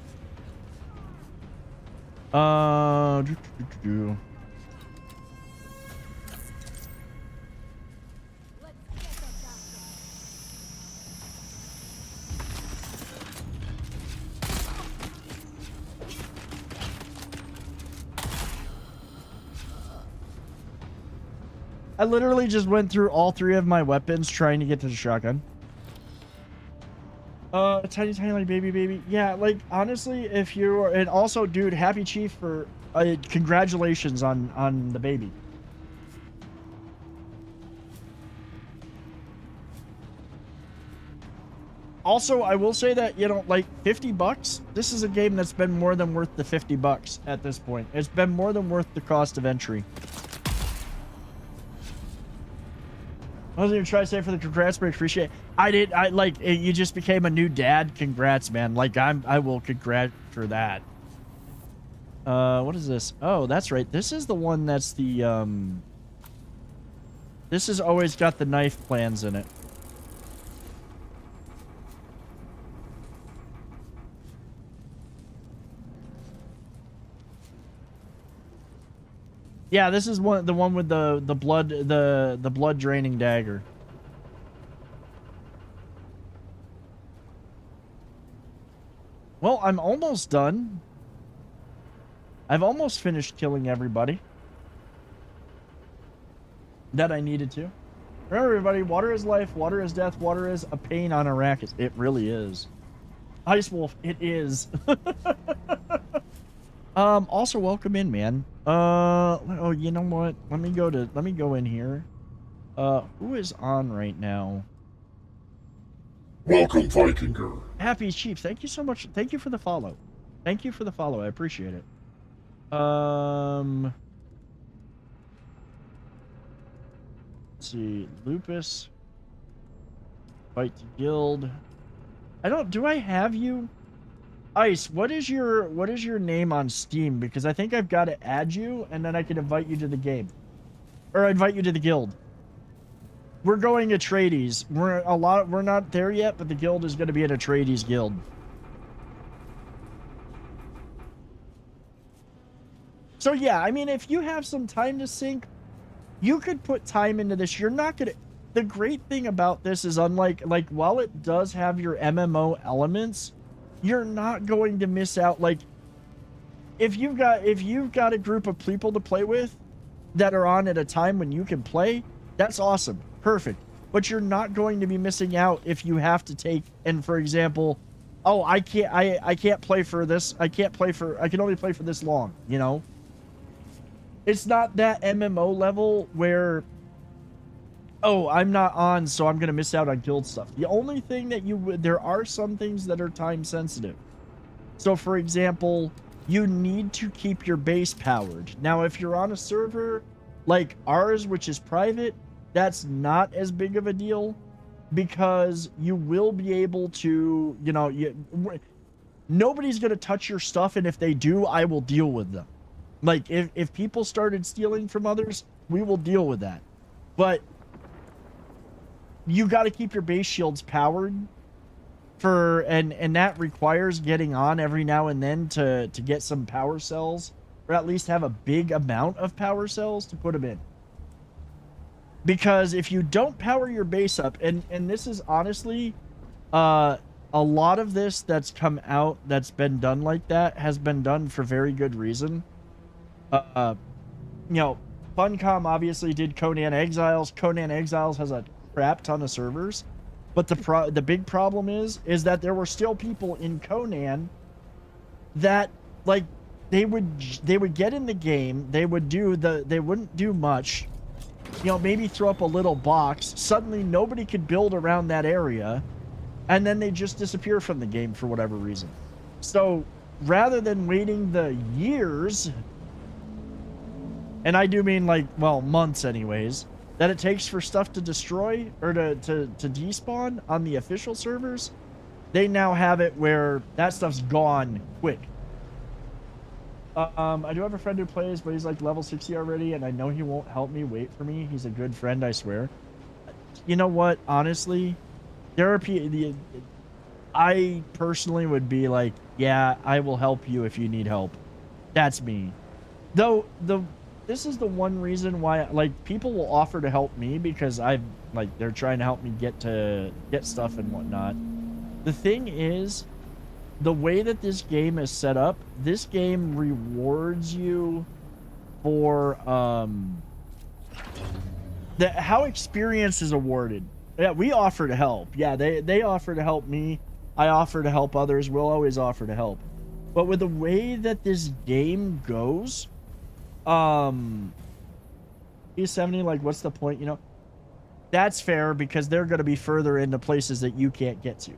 I literally just went through all 3 of my weapons trying to get to the shotgun. Tiny like baby. Yeah, like, honestly, if you're... And also, dude, happy Chief for... congratulations on the baby. Also, I will say that, you know, like, $50, this is a game that's been more than worth the $50 at this point. It's been more than worth the cost of entry. I was gonna try to say for the congrats, but I appreciate it. I like, you just became a new dad. Congrats, man. Like, I will congrat for that. What is this? Oh, that's right. This is the one that's the, this has always got the knife plans in it. Yeah, this is the one with the blood draining dagger. Well, I'm almost done. I've almost finished killing everybody that I needed to. Remember, everybody, water is life, water is death, water is a pain on Arrakis. It really is. Ice Wolf, it is. Also, welcome in, man. Oh, you know what? Let me go in here. Who is on right now? Welcome, Vikinger. Happy Chief, thank you so much. Thank you for the follow. Thank you for the follow. I appreciate it. Let's see. Lupus. Fight to guild. Do I have you? Ice, what is your name on Steam? Because I think I've got to add you, and then I can invite you to the game. Or invite you to the guild. We're going Atreides. We're not there yet, but the guild is going to be an Atreides guild. So yeah, I mean, if you have some time to sink, you could put time into this. You're not going to... The great thing about this is, unlike, like, while it does have your MMO elements, you're not going to miss out. Like, if you've got a group of people to play with that are on at a time when you can play, that's awesome. Perfect. But you're not going to be missing out if you have to take, and for example, oh, I can't play for this. I can only play for this long, you know? It's not that MMO level where, oh, I'm not on, so I'm going to miss out on guild stuff. The only thing that there are some things that are time sensitive. So for example, you need to keep your base powered. Now, if you're on a server like ours, which is private, that's not as big of a deal because you will be able to, you know, nobody's going to touch your stuff. And if they do, I will deal with them. Like if people started stealing from others, we will deal with that. But you got to keep your base shields powered and that requires getting on every now and then to get some power cells, or at least have a big amount of power cells to put them in. Because if you don't power your base up, and this is honestly, a lot of this that's come out that's been done like that has been done for very good reason. You know, Funcom obviously did Conan Exiles. Conan Exiles has a crap ton of servers, but the big problem is that there were still people in Conan that, like, they would get in the game, they wouldn't do much, you know, maybe throw up a little box, suddenly nobody could build around that area, and then they just disappear from the game for whatever reason. So rather than waiting the years, and I do mean, like, well, months anyways, that it takes for stuff to destroy or to despawn on the official servers, they now have it where that stuff's gone quick. I do have a friend who plays, but he's like level 60 already, and I know he won't help me. Wait for me. He's a good friend, I swear. You know what? Honestly, I personally would be like, yeah, I will help you if you need help. That's me. Though this is the one reason why, like, people will offer to help me because they're trying to help me get stuff and whatnot. The thing is, the way that this game is set up, this game rewards you for how experience is awarded. Yeah, we offer to help. Yeah, they offer to help me. I offer to help others. We'll always offer to help. But with the way that this game goes, E70, like, what's the point, you know? That's fair because they're going to be further into places that you can't get to.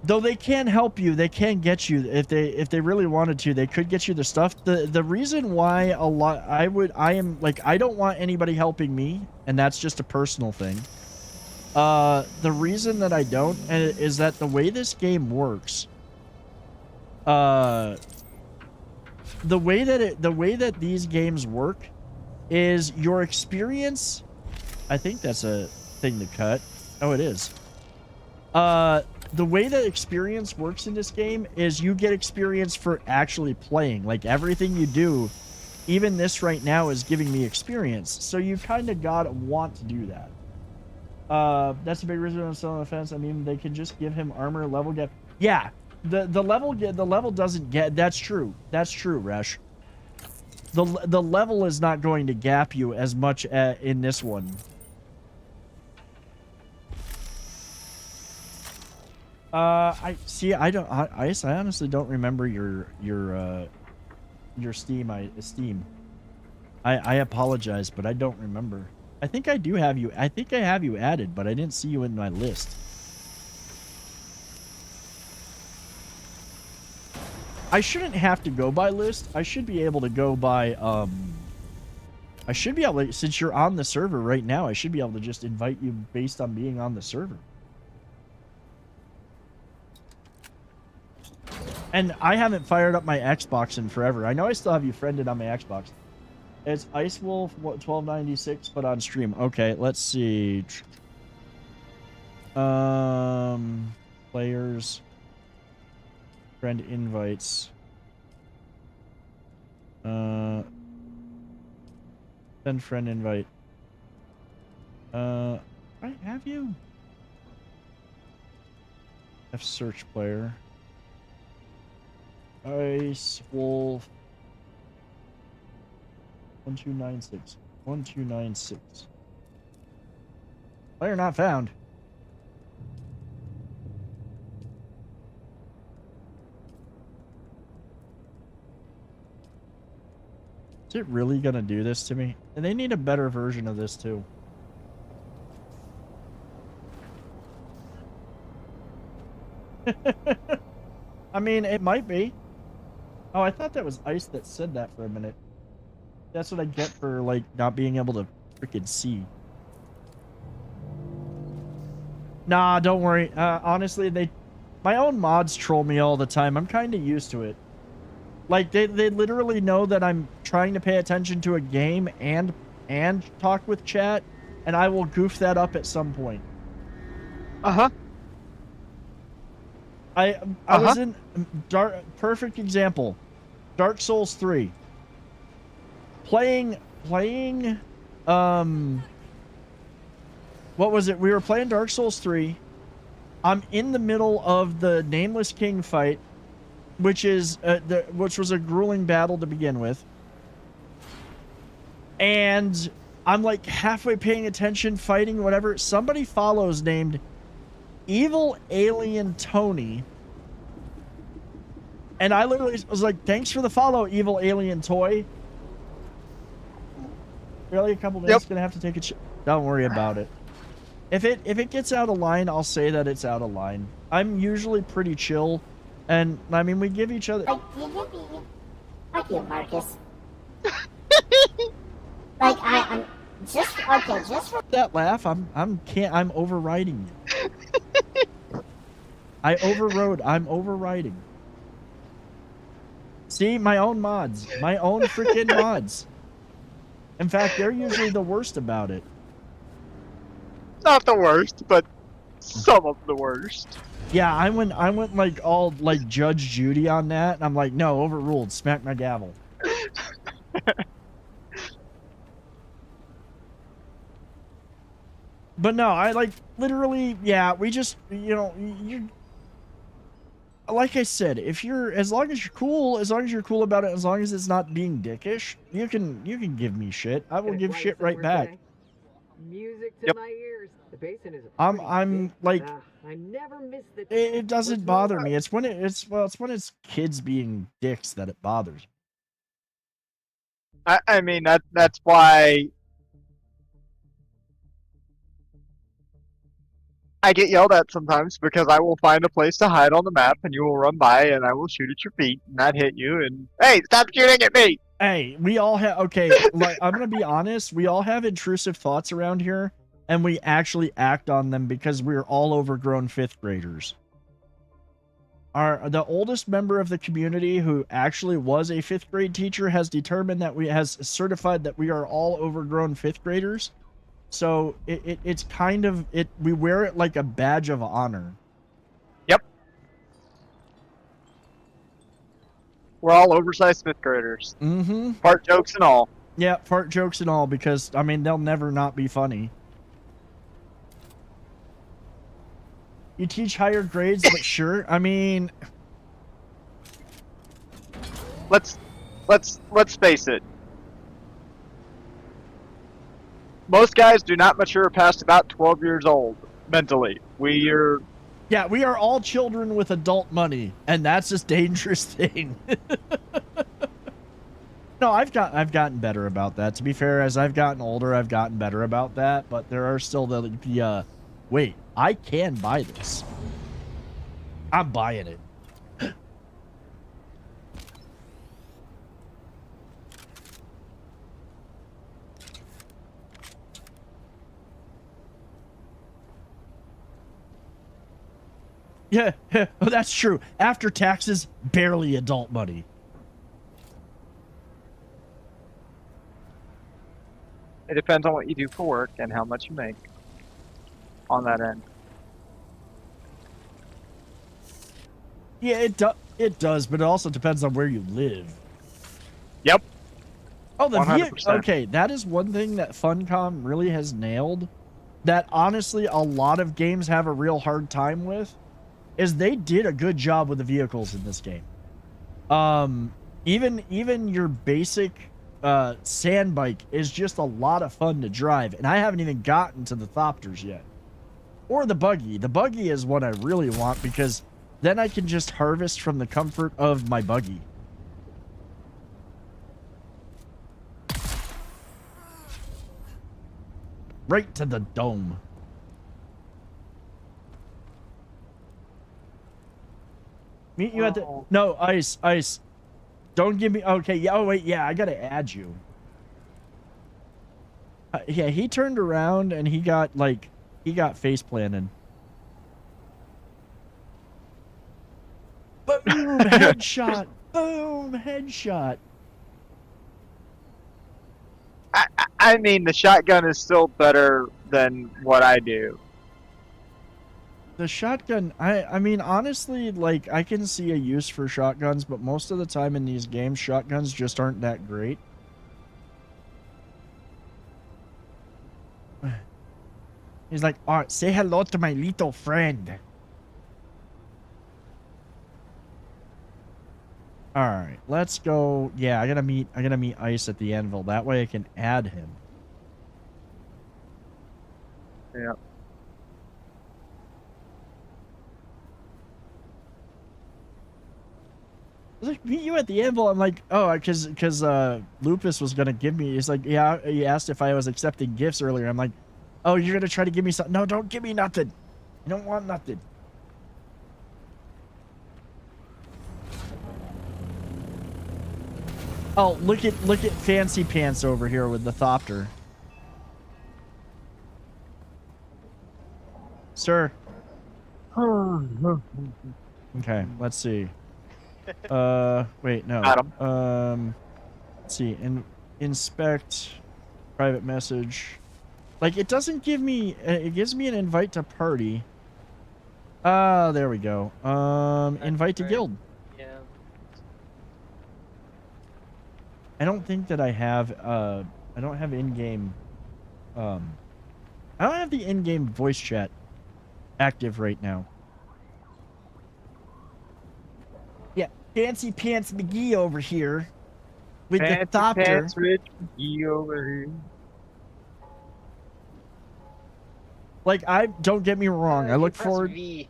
Though they can help you, they can get you if they really wanted to. They could get you the stuff. The reason why I don't want anybody helping me, and that's just a personal thing. The reason that I don't is that the way this game works, the way that these games work is your experience. I think that's a thing to cut. Oh, it is. The way that experience works in this game is you get experience for actually playing. Like, everything you do, even this right now, is giving me experience. So you kind of gotta want to do that. That's a big reason I'm still on the fence. I mean, they could just give him armor level gap. Yeah, the level doesn't get. That's true. That's true, Resh. The level is not going to gap you as much in this one. I honestly don't remember your Steam. I apologize, but I don't remember. I think I do have you. I think I have you added, but I didn't see you in my list. I shouldn't have to go by list. I should be able to go by, I should be able to, since you're on the server right now, I should be able to just invite you based on being on the server. And I haven't fired up my Xbox in forever. I know I still have you friended on my Xbox. It's Ice Wolf 1296, but on stream. Okay, let's see. Players. Friend invites. Send friend invite. I have you. F search player. Ice Wolf 1296. 1296. Player not found. Is it really gonna do this to me? And they need a better version of this too. I mean, it might be. Oh, I thought that was Ice that said that for a minute. That's what I get for, like, not being able to freaking see. Nah, don't worry. Honestly, my own mods troll me all the time. I'm kind of used to it. Like, they literally know that I'm trying to pay attention to a game and talk with chat, and I will goof that up at some point. Uh-huh. I was in perfect example. Dark Souls 3. Playing what was it? We were playing Dark Souls 3. I'm in the middle of the Nameless King fight, which was a grueling battle to begin with. And I'm like halfway paying attention, fighting, whatever. Somebody follows named Evil Alien Tony. And I literally was like, thanks for the follow, Evil Alien Toy. Really, a couple minutes, gonna have to take a don't worry about it. If it gets out of line, I'll say that it's out of line. I'm usually pretty chill, and I mean we give each other. Fuck you, Marcus. Like I'm just okay, just for That laugh, I'm overriding you. I'm overriding. See, my own mods, my own freaking mods. In fact, they're usually the worst about it. Not the worst, but some of the worst. Yeah, I went like all like Judge Judy on that, and I'm like, no, overruled. Smack my gavel. But no, I like literally, yeah, we just, you know, you. Like I said, as long as you're cool about it, as long as it's not being dickish, you can give me shit. I will give shit right back. Music to my ears. The basin is I'm like, I never miss the it doesn't bother me. It's when it's when kids being dicks that it bothers me. I mean that's why I get yelled at sometimes, because I will find a place to hide on the map and you will run by and I will shoot at your feet and not hit you and hey, stop shooting at me. Hey, we all have like I'm gonna be honest, we all have intrusive thoughts around here and we actually act on them because we're all overgrown 5th graders. The oldest member of the community who actually was a 5th grade teacher has determined that has certified that we are all overgrown 5th graders. So it's kind of we wear it like a badge of honor. Yep. We're all oversized 5th graders. Mm-hmm. Part jokes and all. Yeah, part jokes and all, because I mean they'll never not be funny. You teach higher grades, but sure. I mean, let's face it. Most guys do not mature past about 12 years old mentally. We are all children with adult money, and that's a dangerous thing. No, I've gotten better about that. To be fair, as I've gotten older, I've gotten better about that. But there are still the wait, I can buy this. I'm buying it. Yeah, oh, that's true. After taxes, barely adult money. It depends on what you do for work and how much you make on that end. Yeah, it does, but it also depends on where you live. Yep. Oh, the 100%. okay, that is one thing that Funcom really has nailed. That honestly, a lot of games have a real hard time with. Is they did a good job with the vehicles in this game. Even your basic sand bike is just a lot of fun to drive, and I haven't even gotten to the Thopters yet, or the buggy. The buggy is what I really want because then I can just harvest from the comfort of my buggy. Right to the dome. Meet you at the... No, Ice. Don't give me... Okay, yeah, oh, wait, yeah, I gotta add you. Yeah, he turned around and he got, like... He got face planted. Boom! Headshot! Boom! Headshot! I mean, the shotgun is still better than what I do. The shotgun, I mean, honestly, like, I can see a use for shotguns, but most of the time in these games, shotguns just aren't that great. He's like, all right, say hello to my little friend. All right, let's go. Yeah, I gotta meet Ice at the anvil. That way I can add him. Yeah. Like, meet you at the anvil. I'm like, oh, because Lupus was gonna give me. He's like, yeah. He asked if I was accepting gifts earlier. I'm like, oh, you're gonna try to give me something? No, don't give me nothing. I don't want nothing. Oh, look at Fancy Pants over here with the Thopter. Sir. Okay, let's see. Wait, no. Adam. Let's see. Inspect private message. Like, it doesn't give me, it gives me an invite to party. There we go. Invite to guild. Yeah. I don't think that I have, I don't have in-game, I don't have the in-game voice chat active right now. Yeah, Fancy Pants McGee over here with Fancy the Thopter. Pants Rich McGee over here. Like, don't get me wrong, I look press forward. V,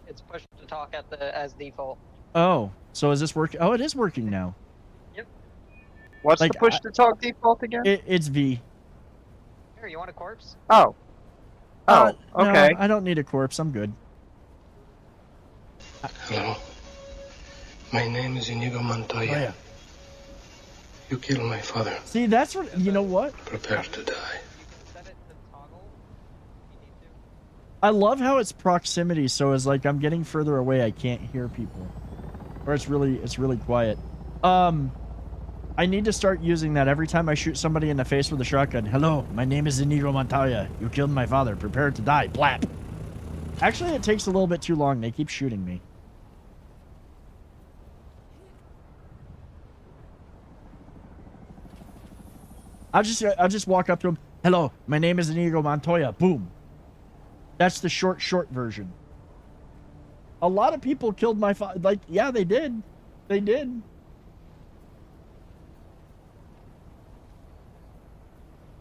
it's push to talk as default. Oh, so is this working? Oh, it is working now. What's Like, the push to talk default again? It's V. Here, you want a corpse? Oh. Oh, okay. No, I don't need a corpse. I'm good. Hello. My name is Inigo Montoya. Oh, yeah. You killed my father. See, that's what, you know what? Prepare to die. Set it to toggle if you need to. I love how it's proximity, so it's like I'm getting further away, I can't hear people. Or it's really quiet. I need to start using that every time I shoot somebody in the face with a shotgun. Hello, my name is Inigo Montoya. You killed my father. Prepare to die. Blap. Actually, it takes a little bit too long. They keep shooting me. I'll just walk up to him. Hello, my name is Inigo Montoya. Boom. That's the short version. A lot of people killed my father. Like, yeah, they did. They did.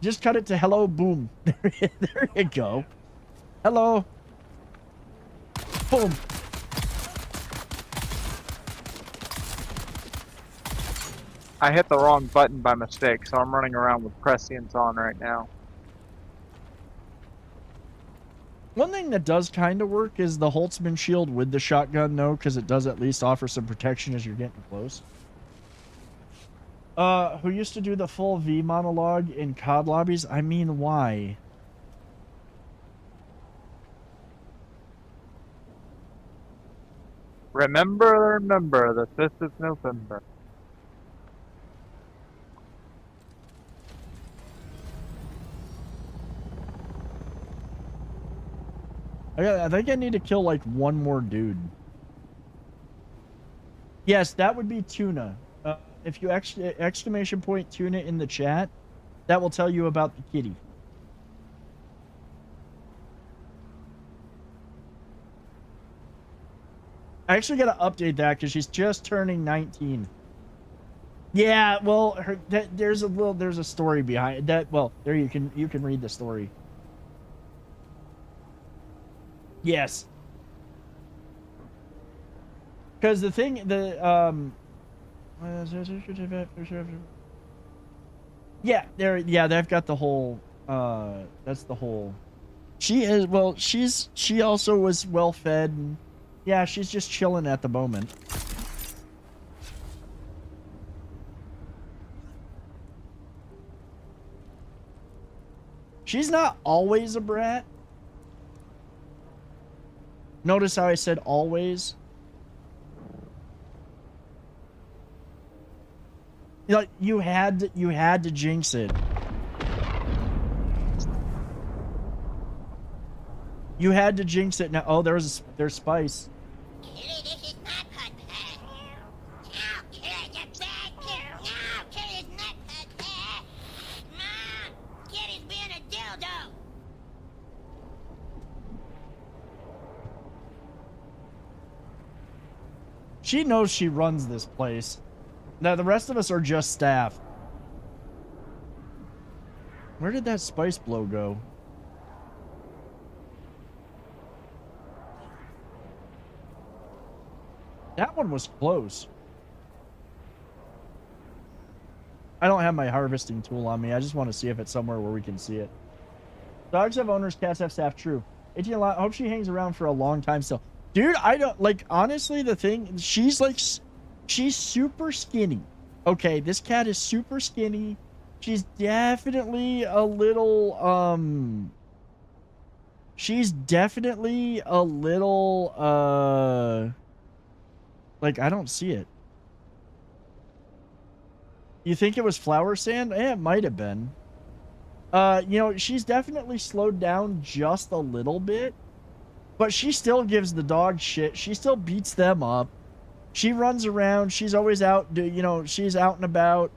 Just cut it to hello, boom. There you go. Hello. Boom. I hit the wrong button by mistake, so I'm running around with prescience on right now. One thing that does kind of work is the Holtzman shield with the shotgun, though, because it does at least offer some protection as you're getting close. Who used to do the full V monologue in COD lobbies? I mean, why? Remember that this is November. I think I need to kill like one more dude. Yes, that would be Tuna. If you exclamation point Tuna in the chat, that will tell you about the kitty. I actually got to update that because she's just turning 19. Yeah, well, there's a story behind that. Well, there you can read the story. Yes. Because the thing, yeah, they've got the whole, that's the whole, she also was well fed, and yeah, she's just chilling at the moment. She's not always a brat. Notice how I said always? You had to jinx it. You had to jinx it. Now, oh, there's Spice. She knows she runs this place. Now, the rest of us are just staff. Where did that spice blow go? That one was close. I don't have my harvesting tool on me. I just want to see if it's somewhere where we can see it. Dogs have owners, cats have staff. True. 18 a lot. I hope she hangs around for a long time still. Dude, I don't, like, honestly, the thing, she's super skinny. Okay, this cat is super skinny. She's definitely a little, like, I don't see it. You think it was flower sand? Eh, it might have been. You know, she's definitely slowed down just a little bit. But she still gives the dog shit. She still beats them up. She runs around. She's always out, you know, she's out and about.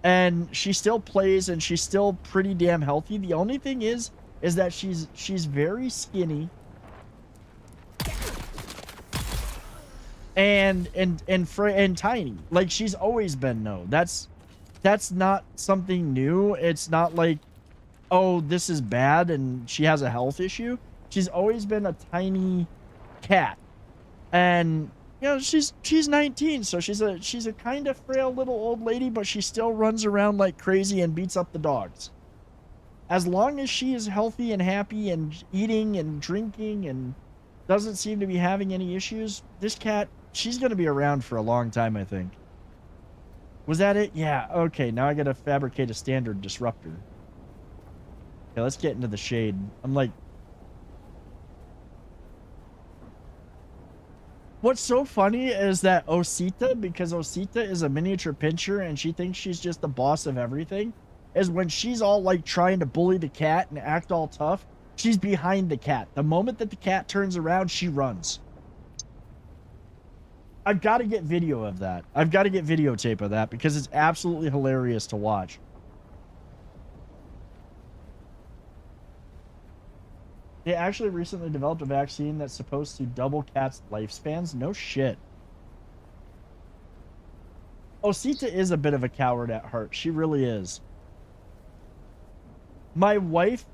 And she still plays, and she's still pretty damn healthy. The only thing is that she's very skinny. And tiny. Like, she's always been, no. That's not something new. It's not like, oh, this is bad and she has a health issue. She's always been a tiny cat. And, you know, she's 19, so she's a kind of frail little old lady, but she still runs around like crazy and beats up the dogs. As long as she is healthy and happy and eating and drinking and doesn't seem to be having any issues, this cat, she's going to be around for a long time, I think. Was that it? Yeah, okay, now I got to fabricate a standard disruptor. Okay, let's get into the shade. I'm like, what's so funny is that Osita, because Osita is a miniature pincher and she thinks she's just the boss of everything, is when she's all like trying to bully the cat and act all tough, she's behind the cat. The moment that the cat turns around, she runs. I've got to get video of that. I've got to get videotape of that because it's absolutely hilarious to watch. They actually recently developed a vaccine that's supposed to double cats' lifespans. No shit. Osita is a bit of a coward at heart. She really is. My wife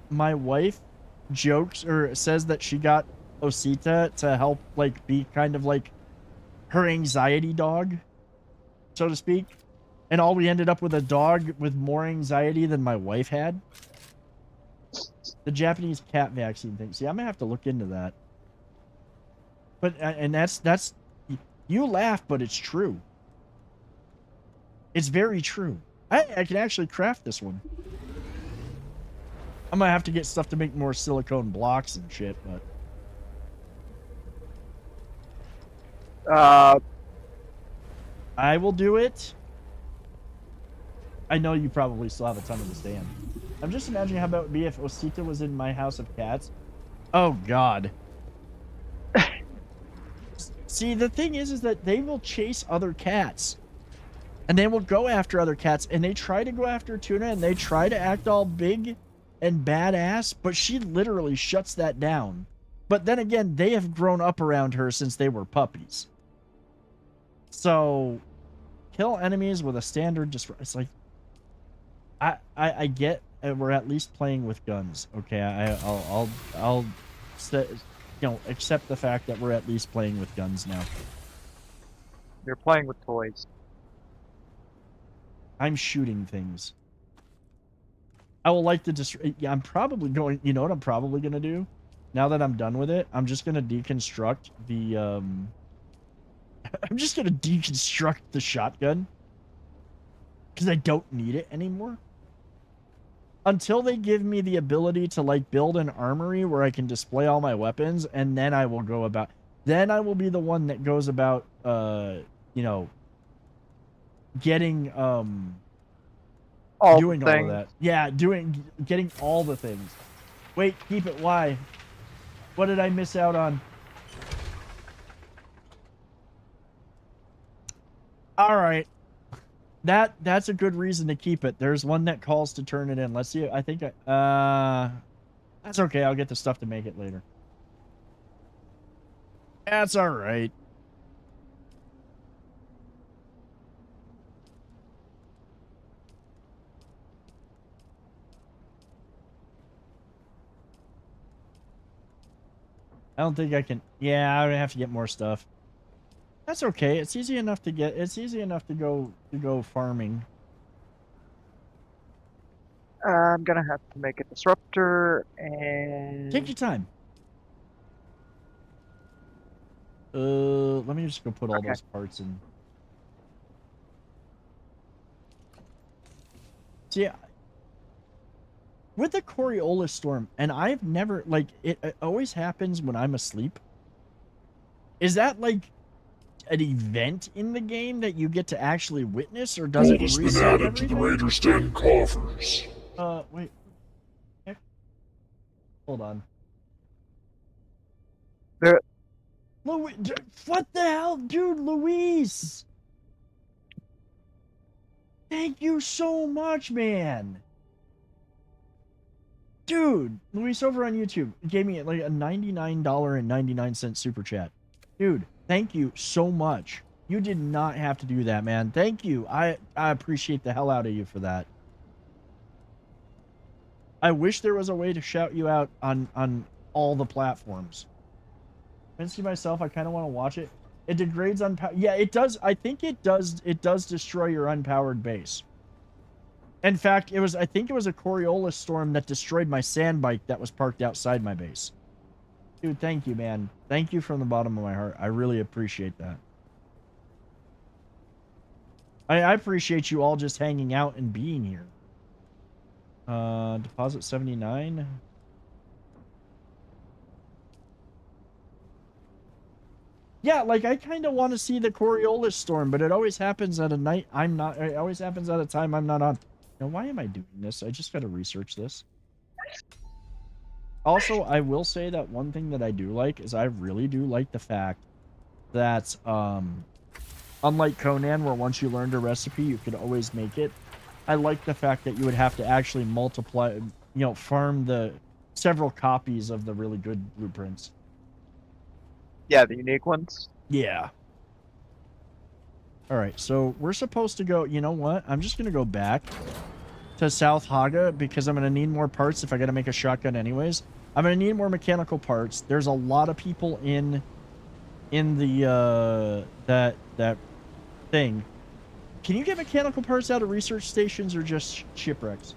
jokes or says that she got Osita to help, like, be kind of like her anxiety dog, so to speak. And all we ended up with a dog with more anxiety than my wife had. The Japanese cat vaccine thing. See, I'm gonna have to look into that. But and that's you laugh, but it's true. It's very true. I can actually craft this one. I'm gonna have to get stuff to make more silicone blocks and shit, but I will do it. I know you probably still have a ton of the stand. I'm just imagining how about it would be if Osita was in my house of cats. Oh God. See, the thing is that they will chase other cats. And they will go after other cats. And they try to go after Tuna. And they try to act all big and badass. But she literally shuts that down. But then again, they have grown up around her since they were puppies. So, kill enemies with a standard... It's like... I get we're at least playing with guns. Okay, I'll accept the fact that we're at least playing with guns now. You're playing with toys. I'm shooting things. I will like to I'm probably going... You know what I'm probably going to do? Now that I'm done with it, I'm just going to deconstruct the... I'm just going to deconstruct the shotgun. Because I don't need it anymore. Until they give me the ability to, like, build an armory where I can display all my weapons, and then I will go about... Then I will be the one that goes about, you know... Getting, doing all of that. Yeah, getting all the things. Wait, keep it. Why? What did I miss out on? Alright. That's a good reason to keep it. There's one that calls to turn it in. Let's see. I think that's okay. I'll get the stuff to make it later. That's alright. I don't think I can... Yeah, I would have to get more stuff. That's okay. It's easy enough to get... It's easy enough to go farming. I'm gonna have to make a disruptor and... Take your time. Let me just go put all those parts in. See, with the Coriolis storm, and I've never, like, it always happens when I'm asleep. Is that, like, an event in the game that you get to actually witness, or does it reset everything? To the Raiders Den coffers. Wait. Hold on. What the hell? Dude, Luis! Thank you so much, man! Dude, Luis over on YouTube gave me like a $99.99 super chat. Dude, thank you so much. You did not have to do that, man. Thank you. I appreciate the hell out of you for that. I wish there was a way to shout you out on all the platforms. I see myself. I kind of want to watch it. It degrades unpowered. Yeah, it does. I think it does. It does destroy your unpowered base. In fact, I think it was a Coriolis storm that destroyed my sand bike that was parked outside my base. Dude, thank you, man. Thank you from the bottom of my heart. I really appreciate that. I appreciate you all just hanging out and being here. Deposit 79. Yeah, like, I kind of want to see the Coriolis storm, but it always happens at a night it always happens at a time I'm not on. Now, why am I doing this? I just got to research this. Also, I will say that one thing that I do like is I really do like the fact that, unlike Conan, where once you learned a recipe, you could always make it, I like the fact that you would have to actually multiply, farm the several copies of the really good blueprints. Yeah, the unique ones. Yeah. Alright, so we're supposed to go... You know what? I'm just going to go back to South Haga because I'm going to need more parts if I got to make a shotgun anyways. I'm going to need more mechanical parts. There's a lot of people in the, that thing. Can you get mechanical parts out of research stations or just shipwrecks?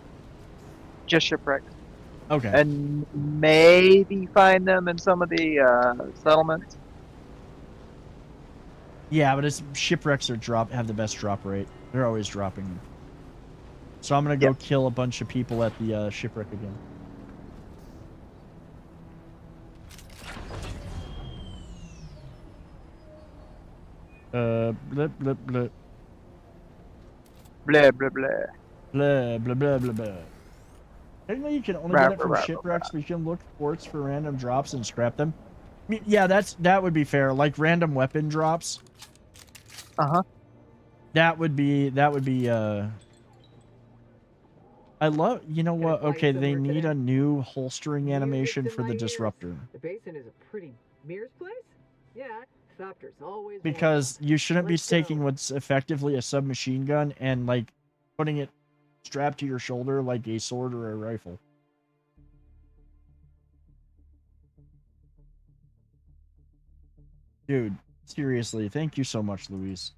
Just shipwrecks. Okay. And maybe find them in some of the settlements. Yeah, but it's shipwrecks have the best drop rate. They're always dropping. So I'm gonna go kill a bunch of people at the shipwreck again. Blip blip blip. Blah blah blah. Blah blah blah blah blah. Technically, you can only get it from shipwrecks, but you can look ports for random drops and scrap them. I mean, yeah, that would be fair. Like random weapon drops. That would be. I love. You know what? Okay, they need a new holstering animation for the disruptor. The basin is a pretty Mir's place? Yeah, Thopter's always. Because you shouldn't be taking what's effectively a submachine gun and like putting it strapped to your shoulder like a sword or a rifle. Dude, seriously, thank you so much, Luis.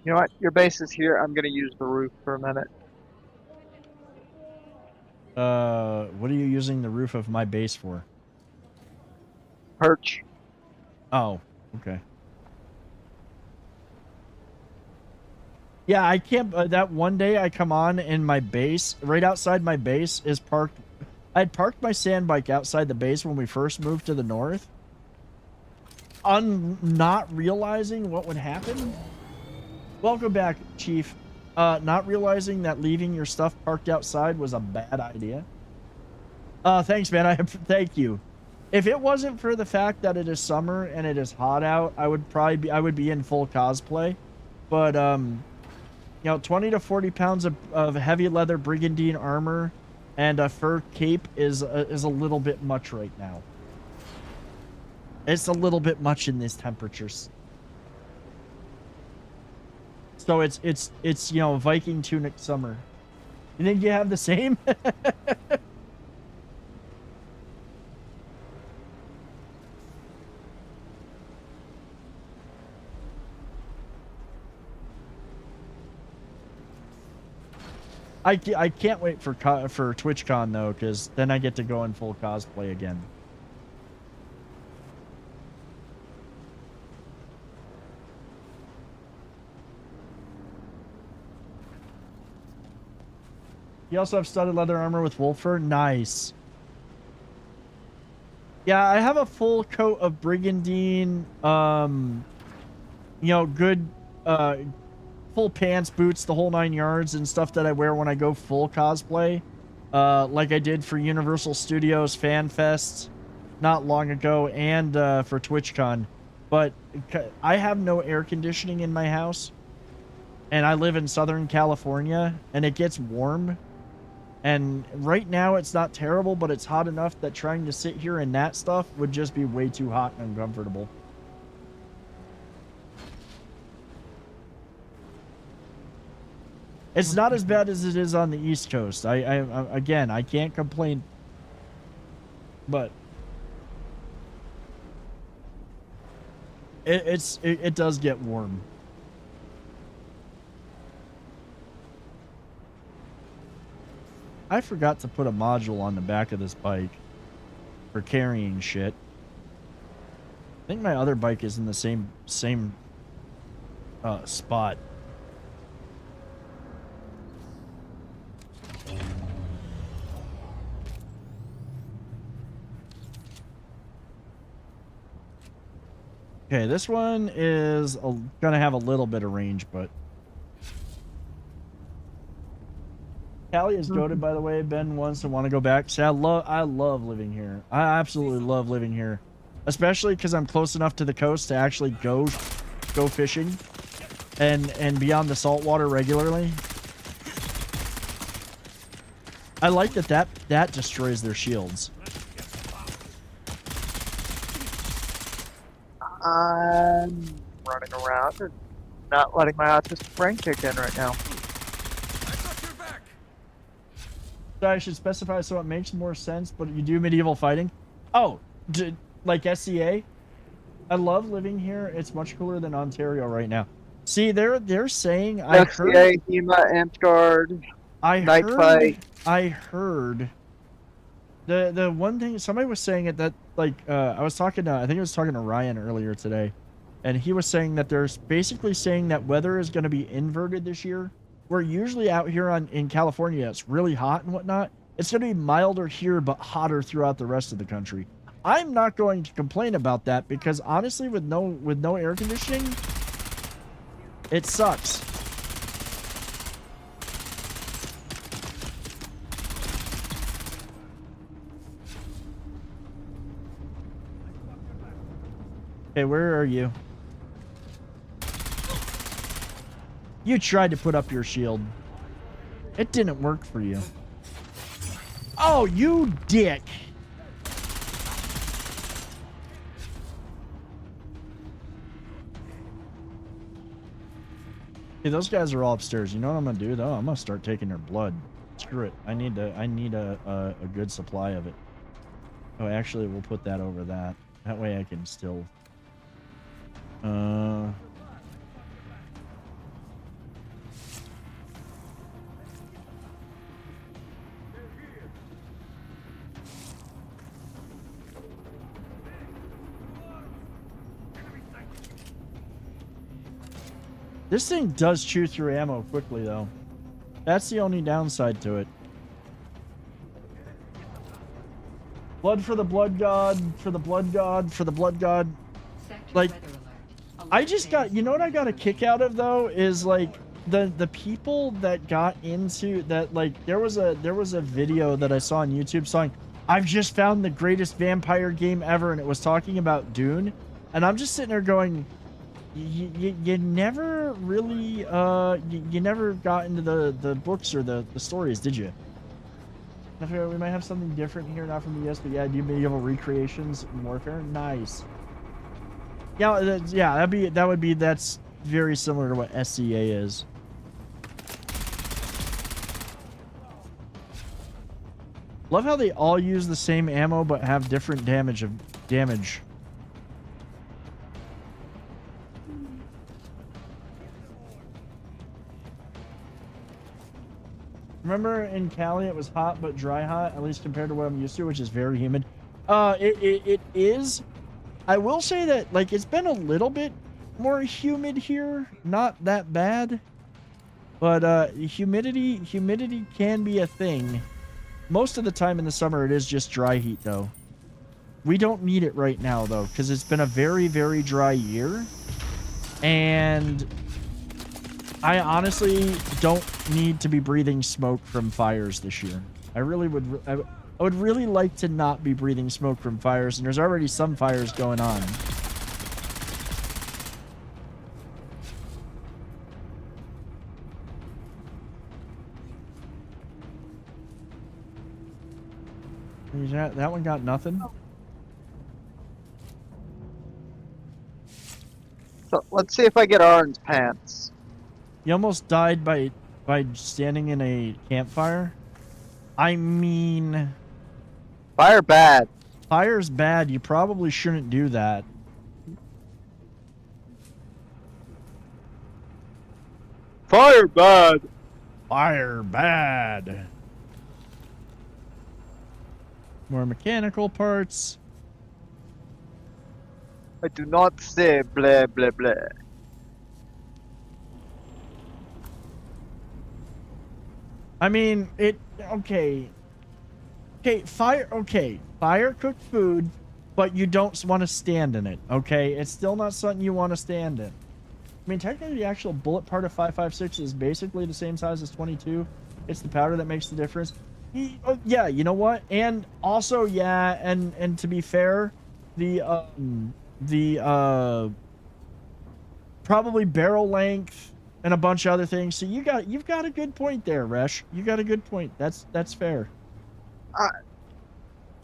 You know what? Your base is here. I'm gonna use the roof for a minute. What are you using the roof of my base for? Perch. Oh, okay. Yeah, I can't. That one day I come on and my base, right outside my base, is parked. I'd parked my sand bike outside the base when we first moved to the north. Not realizing what would happen. Welcome back, Chief. Not realizing that leaving your stuff parked outside was a bad idea. Thanks, man. Thank you. If it wasn't for the fact that it is summer and it is hot out, I would be in full cosplay. But you know, 20 to 40 pounds of heavy leather brigandine armor and a fur cape is a little bit much right now. It's a little bit much in these temperatures. So it's you know, Viking tunic summer. You think you have the same? I can't wait for TwitchCon though, because then I get to go in full cosplay again. You also have studded leather armor with wolf fur. Nice. Yeah, I have a full coat of brigandine. You know, good full pants, boots, the whole 9 yards, and stuff that I wear when I go full cosplay. Like I did for Universal Studios Fan Fest not long ago, and for TwitchCon. But I have no air conditioning in my house, and I live in Southern California, and it gets warm. And right now it's not terrible, but it's hot enough that trying to sit here in that stuff would just be way too hot and uncomfortable. It's not as bad as it is on the East Coast. Again, I can't complain, but it does get warm. I forgot to put a module on the back of this bike for carrying shit. I think my other bike is in the same spot. Okay, this one is gonna have a little bit of range, but Callie is goated, by the way. Ben wants to want to go back. See, I love living here. I absolutely love living here, especially because I'm close enough to the coast to actually go fishing and be on the saltwater regularly. I like that destroys their shields. I'm running around and not letting my autistic brain kick in right now. So I should specify so it makes more sense, but you do medieval fighting? Oh, like SCA? I love living here. It's much cooler than Ontario right now. See, they're saying I heard SCA, HEMA, Amtgard, Night Fight. I heard the one thing somebody was saying it that like I was talking to I think I was talking to Ryan earlier today, and he was saying that there's basically saying that weather is going to be inverted this year. We're usually out here in California, it's really hot and whatnot. It's going to be milder here, but hotter throughout the rest of the country. I'm not going to complain about that because honestly, with no air conditioning, it sucks. Okay, where are you? You tried to put up your shield. It didn't work for you. Oh, you dick! Hey, those guys are all upstairs. You know what I'm gonna do though? I'm gonna start taking their blood. Screw it. I need a good supply of it. Oh, actually, we'll put that over that. That way I can still. This thing does chew through ammo quickly, though. That's the only downside to it. Blood for the blood god, for the blood god, for the blood god. Like, I just got, you know what I got a kick out of, though, is, like, the people that got into that, like, there was a video that I saw on YouTube saying, I've just found the greatest vampire game ever, and it was talking about Dune. And I'm just sitting there going, you never really you never got into the books or the stories, did you? We might have something different here, not from the US, but yeah, do medieval recreations in Warfare. Nice. Yeah, yeah, that's very similar to what SCA is. Love how they all use the same ammo but have different damage. Remember in Cali it was hot but dry hot, at least compared to what I'm used to, which is very humid. It is. I will say that, like, it's been a little bit more humid here, not that bad, but humidity can be a thing. Most of the time in the summer it is just dry heat though. We don't need it right now though, because it's been a very, very dry year, and I honestly don't need to be breathing smoke from fires this year. I really would. I would really like to not be breathing smoke from fires, and there's already some fires going on. That one got nothing. So let's see if I get orange pants. You almost died by standing in a campfire? I mean, fire bad. Fire's bad. You probably shouldn't do that. Fire bad. Fire bad. More mechanical parts. I do not say blah blah blah. I mean, okay, fire cooked food, but you don't want to stand in it, okay? It's still not something you want to stand in. I mean, technically, the actual bullet part of 5.56 is basically the same size as 22. It's the powder that makes the difference. Yeah, you know what? And also, yeah, and to be fair, the probably barrel length and a bunch of other things. So you've got a good point there, Resh. You got a good point. That's fair.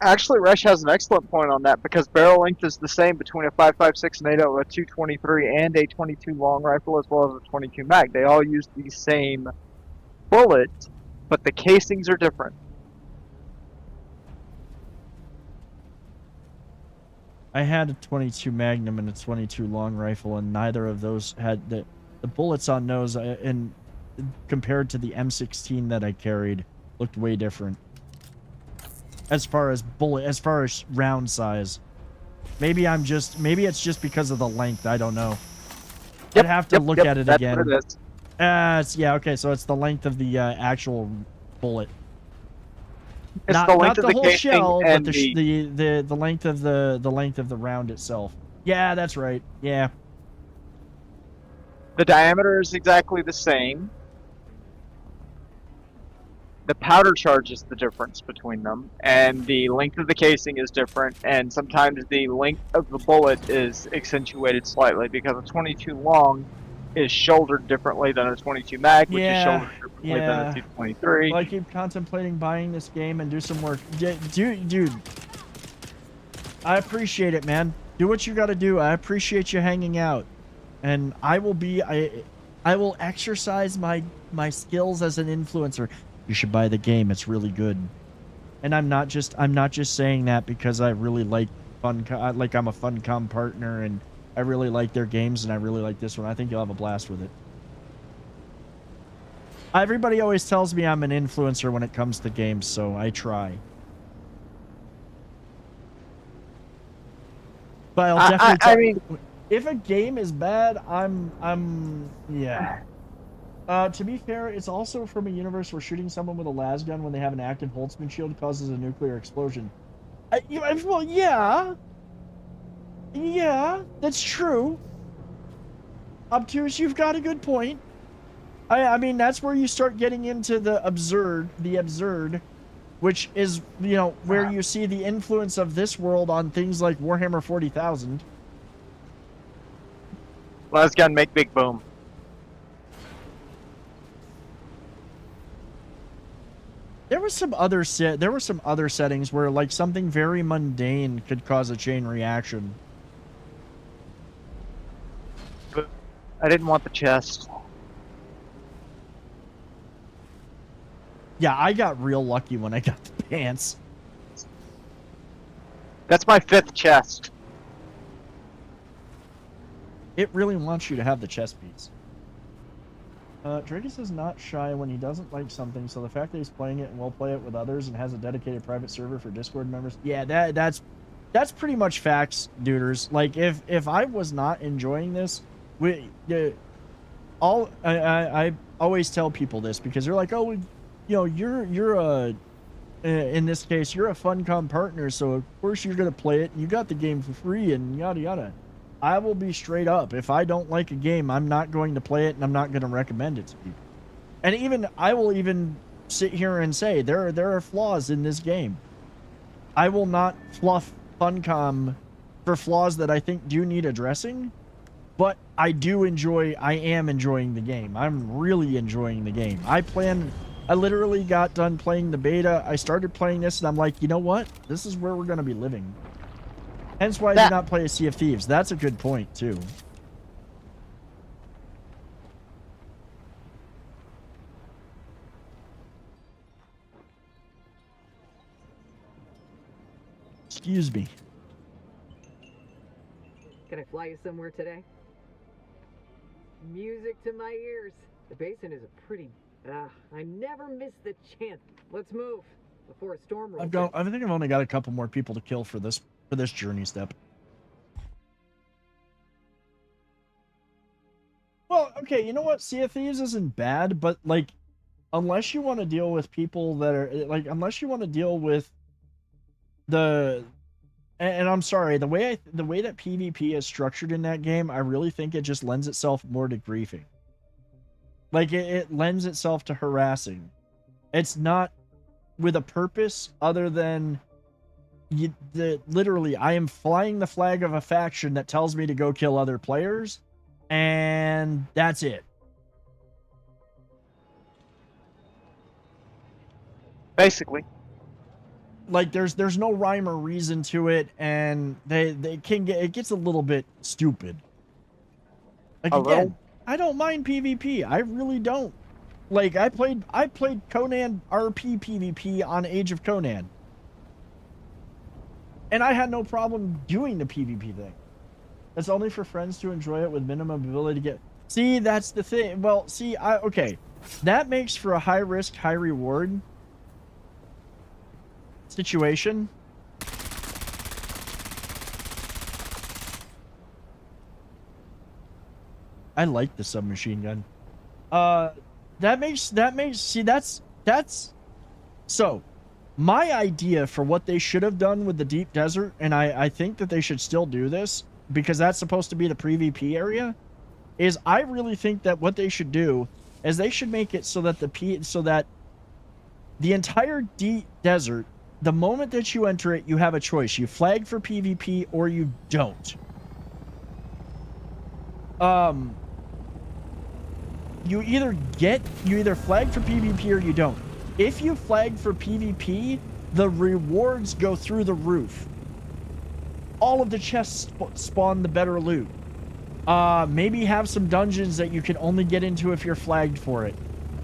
Actually, Resh has an excellent point on that, because barrel length is the same between a 5.56 NATO, a 223, and a 22 long rifle, as well as a 22 mag. They all use the same bullet, but the casings are different. I had a 22 Magnum and a 22 long rifle, and neither of those had the bullets on those, and compared to the M16 that I carried, looked way different. As far as round size. Maybe it's just because of the length. I don't know. I'd have to look at it that's again. What it is. Yeah, okay, so it's the length of the actual bullet. It's not, the length not of the the whole casing shell, but and the length of the length of the round itself. Yeah, that's right. Yeah. the diameter is exactly the same. The powder charge is the difference between them, and the length of the casing is different, and sometimes the length of the bullet is accentuated slightly because a 22 long is shouldered differently than a 22 mag, which is shouldered differently than a 223. Well, I keep contemplating buying this game and do some work. Dude, I appreciate it, man. Do what you got to do. I appreciate you hanging out, and I will exercise my skills as an influencer. You should buy the game. It's really good. And I'm not just saying that because I really like I'm a Funcom partner and I really like their games and I really like this one. I think you'll have a blast with it. Everybody always tells me I'm an influencer when it comes to games, so I try. But I'll definitely I mean, if a game is bad, yeah. To be fair, it's also from a universe where shooting someone with a las gun when they have an active Holtzman shield causes a nuclear explosion. Well, yeah. Yeah, that's true. Obtuse, you've got a good point. I mean, that's where you start getting into the absurd, which is, where you see the influence of this world on things like Warhammer 40,000. las gun make big boom. There were some other settings where like something very mundane could cause a chain reaction. But I didn't want the chest. Yeah, I got real lucky when I got the pants. That's my 5th chest. It really wants you to have the chest piece. Drakus is not shy when he doesn't like something, so the fact that he's playing it and will play it with others and has a dedicated private server for Discord members, yeah, that's pretty much facts, duders. Like, if I was not enjoying this, I always tell people this because they're like, oh, you're a, in this case, you're a Funcom partner, so of course you're gonna play it and you got the game for free and yada yada. I will be straight up. If I don't like a game, I'm not going to play it and I'm not going to recommend it to people. And I will even sit here and say there are flaws in this game. I will not fluff Funcom for flaws that I think do need addressing, but I am enjoying the game. I'm really enjoying the game. I literally got done playing the beta. I started playing this and I'm like, you know what? This is where we're going to be living. Hence why I did not play a Sea of Thieves. That's a good point, too. Excuse me. Can I fly you somewhere today? Music to my ears. The basin is a pretty... I never miss the chance. Let's move before a storm rolls in. I think I've only got a couple more people to kill for this journey step. Well, okay, you know what? Sea of Thieves isn't bad, but like, unless you want to deal with people that are like, unless you want to deal with and I'm sorry, the way that PvP is structured in that game, I really think it just lends itself more to griefing. Like it lends itself to harassing. It's not with a purpose other than literally I am flying the flag of a faction that tells me to go kill other players, and that's it. Basically. Like there's no rhyme or reason to it, and it gets a little bit stupid. Like again, I don't mind PvP. I really don't. Like I played Conan RP PvP on Age of Conan. And I had no problem doing the PvP thing. It's only for friends to enjoy it with minimum ability to get... See, that's the thing. Well, see, okay. That makes for a high risk, high reward situation. I like the submachine gun. That makes, see, that's, so, my idea for what they should have done with the deep desert, and I think that they should still do this, because that's supposed to be the PvP area, is I really think that what they should do is they should make it so that the entire deep desert, the moment that you enter it, you have a choice. You flag for PvP or you don't. You either flag for PvP or you don't. If you flag for PvP, the rewards go through the roof. All of the chests spawn the better loot. Maybe have some dungeons that you can only get into if you're flagged for it.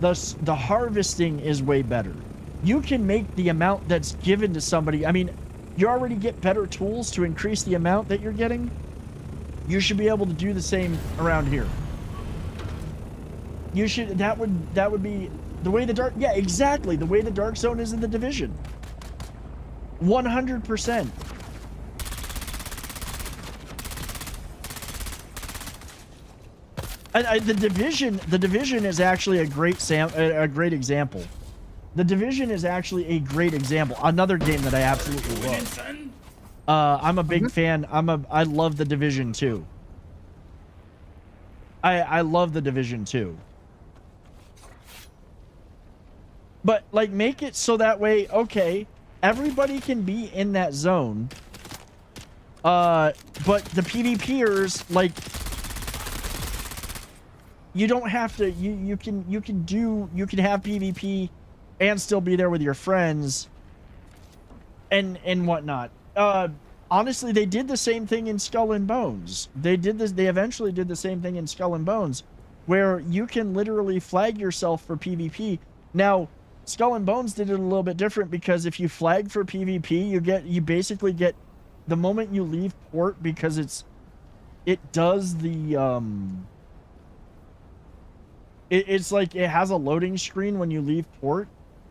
The harvesting is way better. You can make the amount that's given to somebody. I mean, you already get better tools to increase the amount that you're getting. You should be able to do the same around here. You should, that would be the way the dark, yeah, exactly. The way the Dark Zone is in the Division. 100%. The Division is actually a great example. The Division is actually a great example. Another game that I absolutely love. I'm a big fan. I love the Division 2. I love the Division 2. But, like, make it so that way, okay, everybody can be in that zone. But the PvPers, like, you don't have to, you can have PvP and still be there with your friends and whatnot. Honestly, they did the same thing in Skull and Bones. They eventually did the same thing in Skull and Bones, where you can literally flag yourself for PvP. Now, Skull and Bones did it a little bit different, because if you flag for PvP, you basically get, the moment you leave port, because it does the it's like it has a loading screen when you leave port.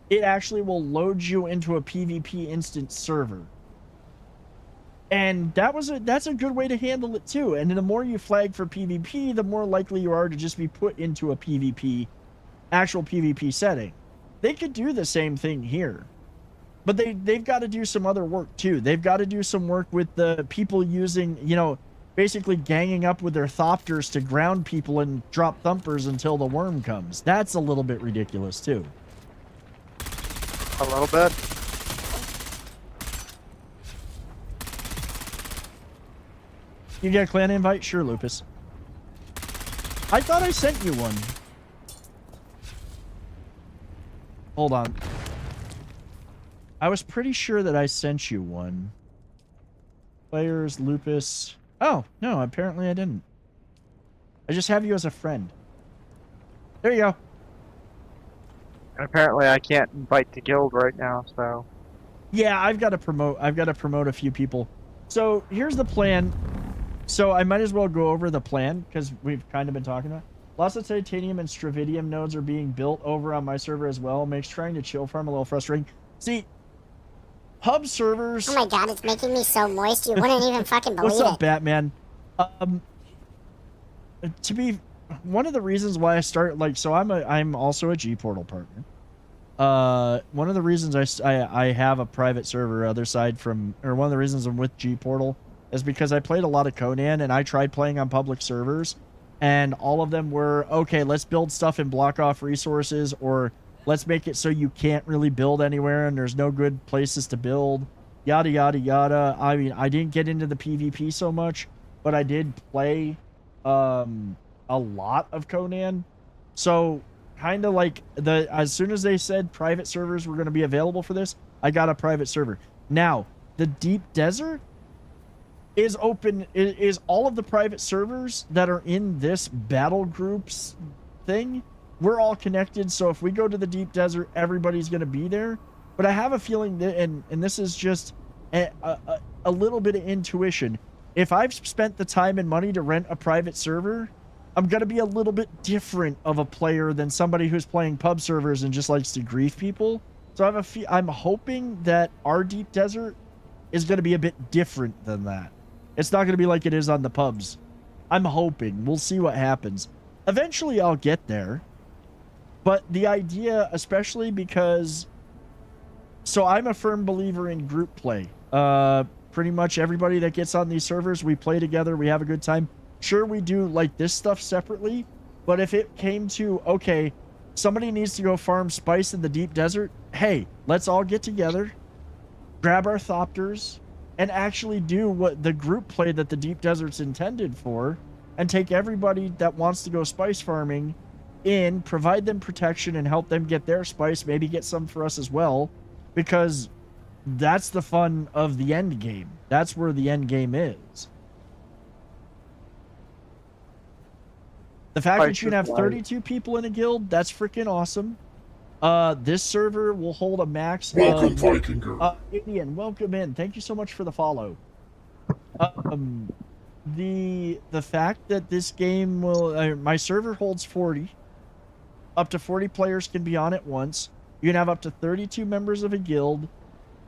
It actually will load you into a PvP instance server. And that's a good way to handle it too. And the more you flag for PvP, the more likely you are to just be put into a actual PvP setting. They could do the same thing here. But they've got to do some other work too. They've got to do some work with the people using, basically ganging up with their thopters to ground people and drop thumpers until the worm comes. That's a little bit ridiculous too. A little bit. You get a clan invite? Sure, Lupus. I thought I sent you one. Hold on. I was pretty sure that I sent you one. Players, Lupus. Oh, no, apparently I didn't. I just have you as a friend. There you go. And apparently I can't invite the guild right now, so. Yeah, I've got to promote a few people. So here's the plan. So I might as well go over the plan, because we've kind of been talking about it. Lots of titanium and stravidium nodes are being built over on my server as well. Makes trying to chill farm a little frustrating. See, hub servers. Oh my god, it's making me so moist. You wouldn't even fucking believe it. What's up, Batman? To be one of the reasons why I start, like, so I'm also a G Portal partner. One of the reasons I have a private server other side from, or one of the reasons I'm with G Portal is because I played a lot of Conan and I tried playing on public servers, and all of them were, okay, let's build stuff and block off resources, or let's make it so you can't really build anywhere and there's no good places to build, yada, yada, yada. I mean, I didn't get into the PvP so much, but I did play a lot of Conan. So kind of like as soon as they said private servers were going to be available for this, I got a private server. Now, the Deep Desert is open, is all of the private servers that are in this battle groups thing. We're all connected, so if we go to the Deep Desert, everybody's going to be there. But I have a feeling that, and this is just a little bit of intuition. If I've spent the time and money to rent a private server, I'm going to be a little bit different of a player than somebody who's playing pub servers and just likes to grief people. So I'm hoping that our Deep Desert is going to be a bit different than that. It's not going to be like it is on the pubs. I'm hoping. We'll see what happens. Eventually I'll get there. But the idea, especially because... So I'm a firm believer in group play. Pretty much everybody that gets on these servers, we play together, we have a good time. Sure, we do like this stuff separately, but if it came to, okay, somebody needs to go farm spice in the Deep Desert, hey, let's all get together, grab our thopters, and actually do what the group play that the Deep Desert's intended for, and take everybody that wants to go spice farming in, provide them protection, and help them get their spice, maybe get some for us as well, because that's the fun of the end game. That's where the end game is. The fact that you can have 32 people in a guild, that's freaking awesome. This server will hold a max Welcome, Vikinger. Indian, welcome in. Thank you so much for the follow. The fact that this game will... my server holds 40. Up to 40 players can be on at once. You can have up to 32 members of a guild.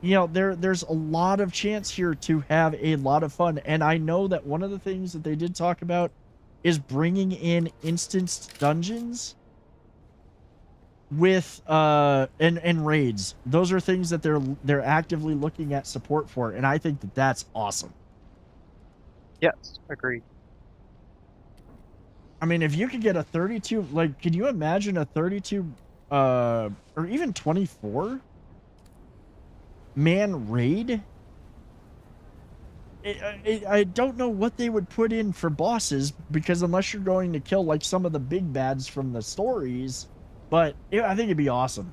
You know, there's a lot of chance here to have a lot of fun. And I know that one of the things that they did talk about is bringing in instanced dungeons with and raids. Those are things that they're actively looking at support for, and I think that that's awesome. Yes, agreed. I mean, if you could get a 32, like, can you imagine a 32 or even 24 man raid? I don't know what they would put in for bosses, because unless you're going to kill like some of the big bads from the stories, but I think it'd be awesome.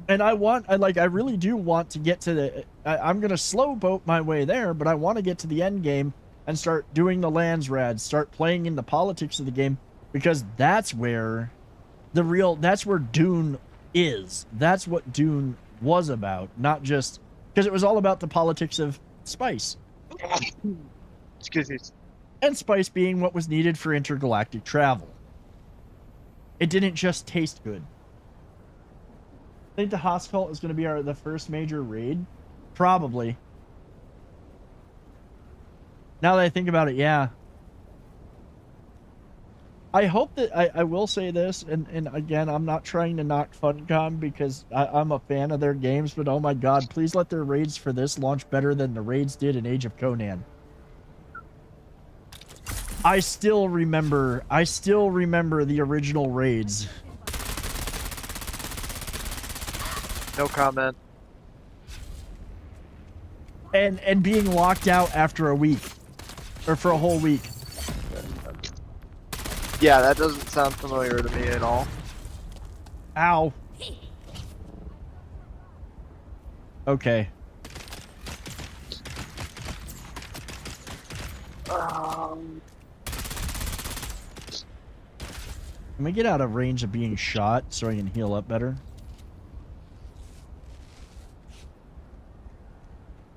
And I really do want to get to the... I'm going to slow boat my way there, but I want to get to the end game and start doing the lands rads, start playing in the politics of the game, because that's where that's where Dune is. That's what Dune was about, not just... Because it was all about the politics of spice. Excuse me. And spice being what was needed for intergalactic travel. It didn't just taste good. I think the Haas cult is going to be the first major raid. Probably. Now that I think about it, yeah. I hope that... I will say this, and again, I'm not trying to knock Funcom, because I'm a fan of their games, but oh my god, please let their raids for this launch better than the raids did in Age of Conan. I still remember the original raids. No comment. And being locked out after a week. Or for a whole week. Yeah, that doesn't sound familiar to me at all. Ow. Okay. Can we get out of range of being shot so I can heal up better?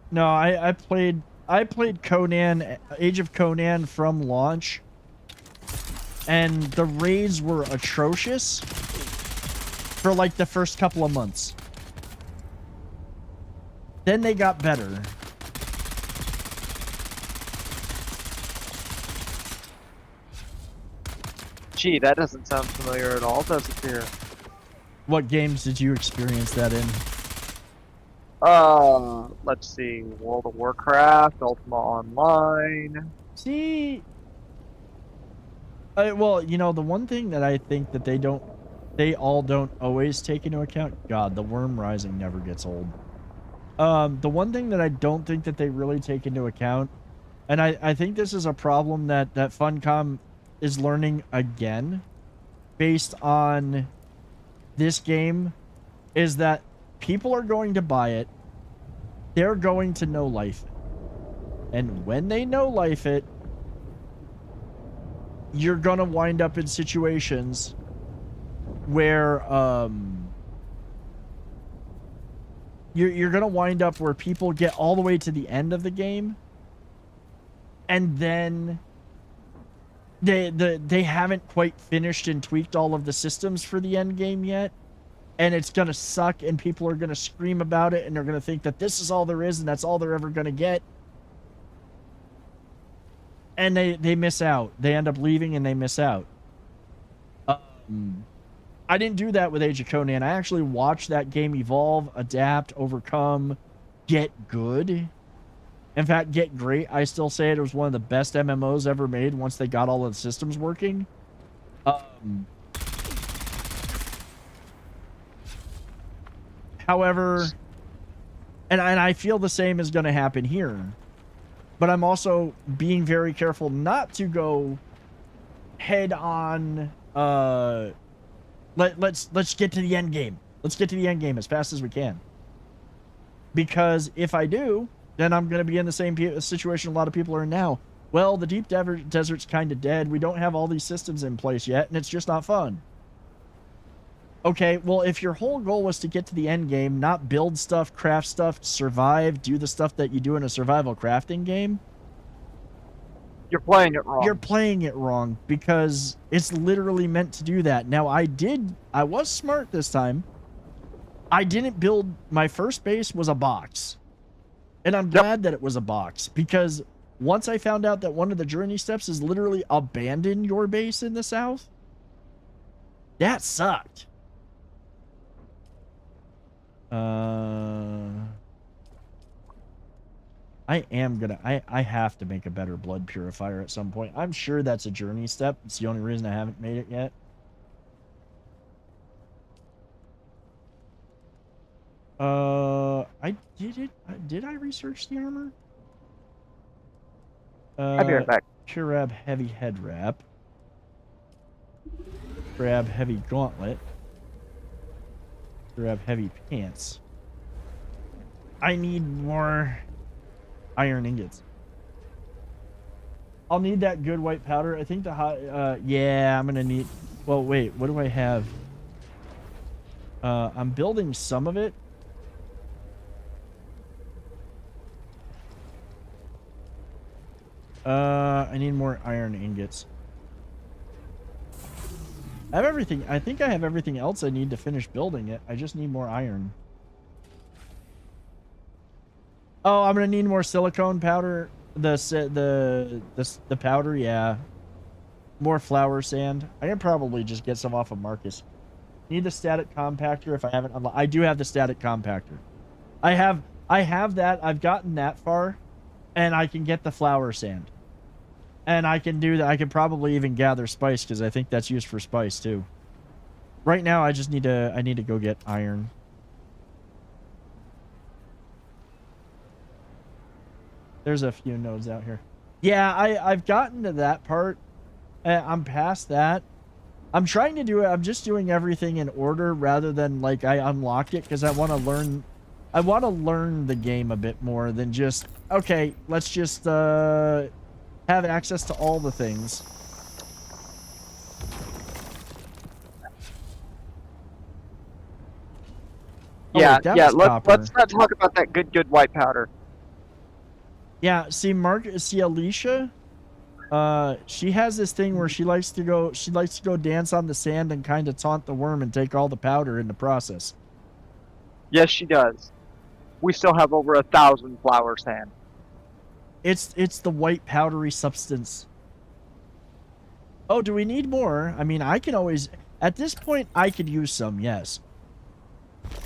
No, I played Conan, Age of Conan from launch, and the raids were atrocious for like the first couple of months. Then they got better. Gee, that doesn't sound familiar at all, does it, dear? What games did you experience that in? Let's see. World of Warcraft, Ultima Online. See... well, you know, the one thing that I think that they all don't always take into account... God, the Worm Rising never gets old. The one thing that I don't think that they really take into account, and I think this is a problem that Funcom is learning again, based on this game, is that people are going to buy it, they're going to no life it. And when they no life it, you're gonna wind up in situations where you're gonna wind up where people get all the way to the end of the game, and then they haven't quite finished and tweaked all of the systems for the end game yet, and it's gonna suck, and people are gonna scream about it, and they're gonna think that this is all there is, and that's all they're ever gonna get, and they miss out. They end up leaving, and they miss out. I didn't do that with Age of Conan. I actually watched that game evolve, adapt, overcome, get good. In fact, get great. I still say it was one of the best MMOs ever made once they got all of the systems working. However, and I feel the same is going to happen here. But I'm also being very careful not to go head on... Let's get to the end game. Let's get to the end game as fast as we can. Because if I do, then I'm going to be in the same situation a lot of people are in now. Well, the deep desert's kind of dead. We don't have all these systems in place yet, and it's just not fun. Okay, well, if your whole goal was to get to the end game, not build stuff, craft stuff, survive, do the stuff that you do in a survival crafting game, you're playing it wrong. You're playing it wrong because it's literally meant to do that. Now, I was smart this time. I didn't build, my first base was a box. And I'm glad that it was a box because once I found out that one of the journey steps is literally abandon your base in the south, that sucked. I am gonna... I have to make a better blood purifier at some point. I'm sure that's a journey step. It's the only reason I haven't made it yet. I did it. Did I research the armor? I'll be right back. Curab heavy head wrap. Grab heavy gauntlet. Grab heavy pants. I need more iron ingots. I'll need that good white powder. I think the hot... yeah, I'm gonna need... Well, wait. What do I have? I'm building some of it. I need more iron ingots. I have everything. I think I have everything else I need to finish building it. I just need more iron. Oh, I'm gonna need more silicone powder. The powder, yeah. More flour sand. I can probably just get some off of Marcus. Need the static compactor if I haven't unlocked. I do have the static compactor. I have that. I've gotten that far, and I can get the flour sand. And I can do that. I can probably even gather spice because I think that's used for spice too. Right now, I just need to. I need to go get iron. There's a few nodes out here. Yeah, I've gotten to that part. I'm past that. I'm trying to do it. I'm just doing everything in order rather than like I unlocked it because I want to learn. I want to learn the game a bit more than just okay. Let's just have access to all the things. Yeah, oh, wait, yeah. Let's not talk about that good white powder. Yeah, see, Alicia, she has this thing where she likes to go dance on the sand and kind of taunt the worm and take all the powder in the process. Yes, she does. We still have over 1,000 flour sand. It's the white powdery substance. Oh, do we need more? I mean, I can always... At this point, I could use some, yes.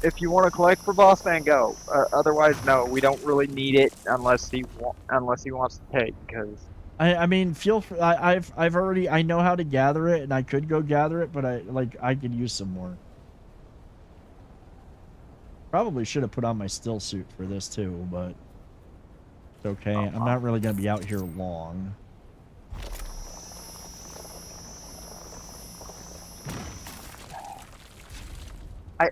If you want to collect for Boss Man, go. Otherwise, no, we don't really need it unless he wants to take. Because I mean, feel free. I've already... I know how to gather it, and I could go gather it, but I could use some more. Probably should have put on my still suit for this too, but it's okay. I'm not really going to be out here long.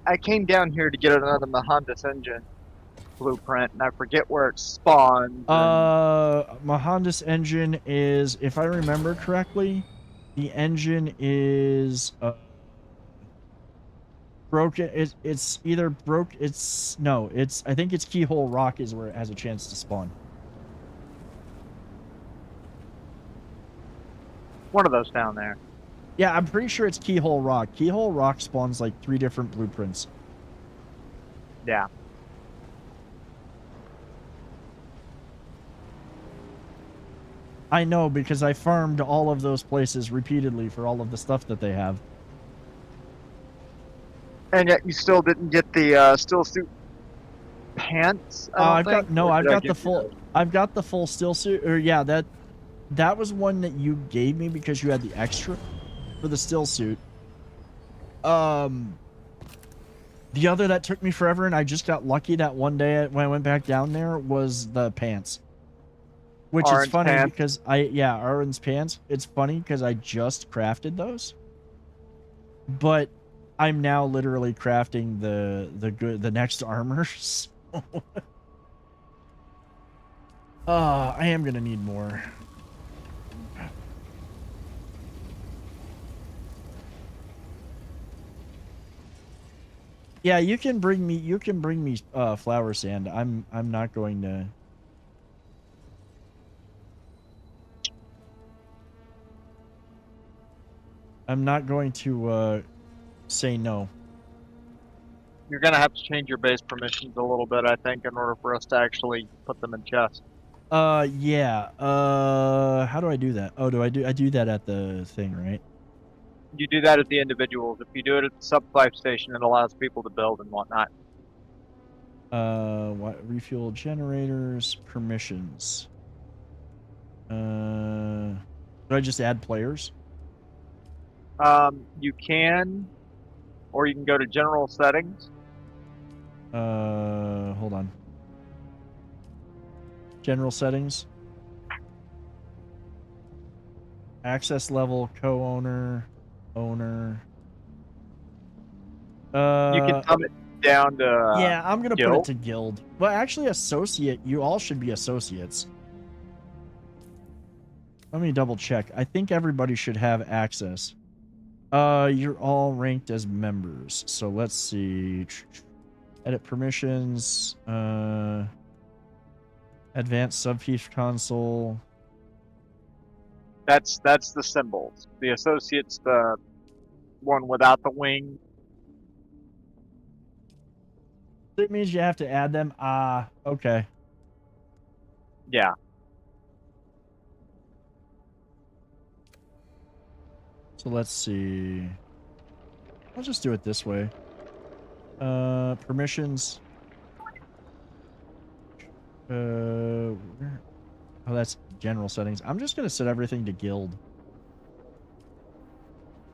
I came down here to get another Mahandas engine blueprint, and I forget where it spawned. Mahandas engine is, if I remember correctly, the engine is Broken. It's either broke. No. I think it's Keyhole Rock is where it has a chance to spawn. One of those down there. Yeah, I'm pretty sure it's Keyhole Rock. Keyhole Rock spawns like 3 different blueprints. Yeah. I know because I farmed all of those places repeatedly for all of the stuff that they have. And yet you still didn't get the still suit pants. I've got the full still suit. Or yeah, that was one that you gave me because you had the extra for the still suit. The other that took me forever, and I just got lucky that one day when I went back down there, was the pants. Which Orange is funny pants. because Orange pants. It's funny because I just crafted those, but I'm now literally crafting the next armors. I am gonna need more. Yeah, you can bring me flower sand. I'm not going to. I'm not going to say no. You're gonna have to change your base permissions a little bit, I think, in order for us to actually put them in chest. Yeah. How do I do that? Oh, I do that at the thing, right? You do that at the individuals. If you do it at the supply station, it allows people to build and whatnot. What refuel generators, permissions. Do I just add players? You can, or you can go to general settings. Hold on. General settings. Access level, co-owner, owner. You can thumb it down to yeah, I'm gonna guild. put it to guild. Well, actually, associate. You all should be associates. Let me double check. I think everybody should have access. You're all ranked as members. So let's see. Edit permissions. Advanced Subfief console. That's the symbols. The associate's the one without the wing. It means you have to add them. Okay. Yeah. So let's see. I'll just do it this way. Permissions. Oh, that's general settings. I'm just gonna set everything to guild.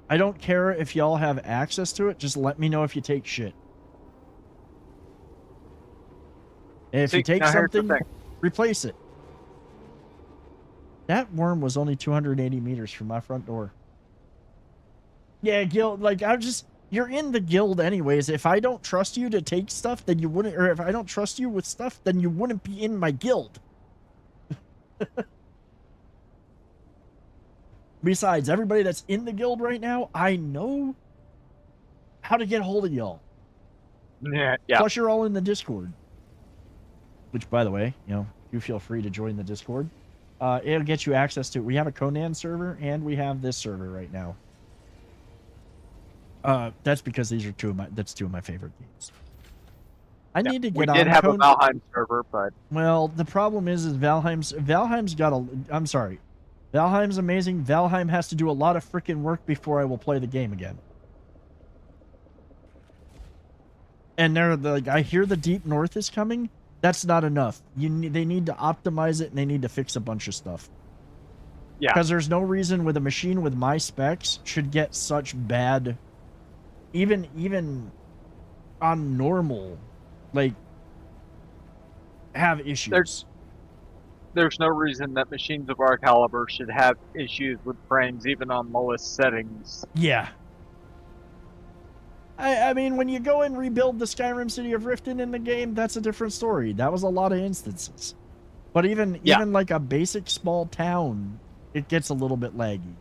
I don't care if y'all have access to it. Just let me know if you take shit. And if you take now here's the something, thing. replace it. That worm was only 280 meters from my front door. Yeah, guild. Like, you're in the guild anyways. If I don't trust you to take stuff, then you wouldn't. Or if I don't trust you with stuff, then you wouldn't be in my guild. Besides, everybody that's in the guild right now, I know how to get a hold of y'all. Yeah. Plus, you're all in the Discord. Which, by the way, you feel free to join the Discord. It'll get you access to. We have a Conan server, and we have this server right now. That's because these are two of my favorite games. I need to get on. We did have a Valheim server, but well, the problem is Valheim's got a. I'm sorry, Valheim's amazing. Valheim has to do a lot of freaking work before I will play the game again. And I hear the Deep North is coming. That's not enough. They need to optimize it and they need to fix a bunch of stuff. yeah, Because there's no reason with a machine with my specs should get such bad. Even on normal, like, have issues. there's no reason that machines of our caliber should have issues with frames, even on lowest settings. Yeah. I mean, when you go and rebuild the Skyrim City of Riften in the game, that's a different story. That was a lot of instances. But even like a basic small town, it gets a little bit laggy.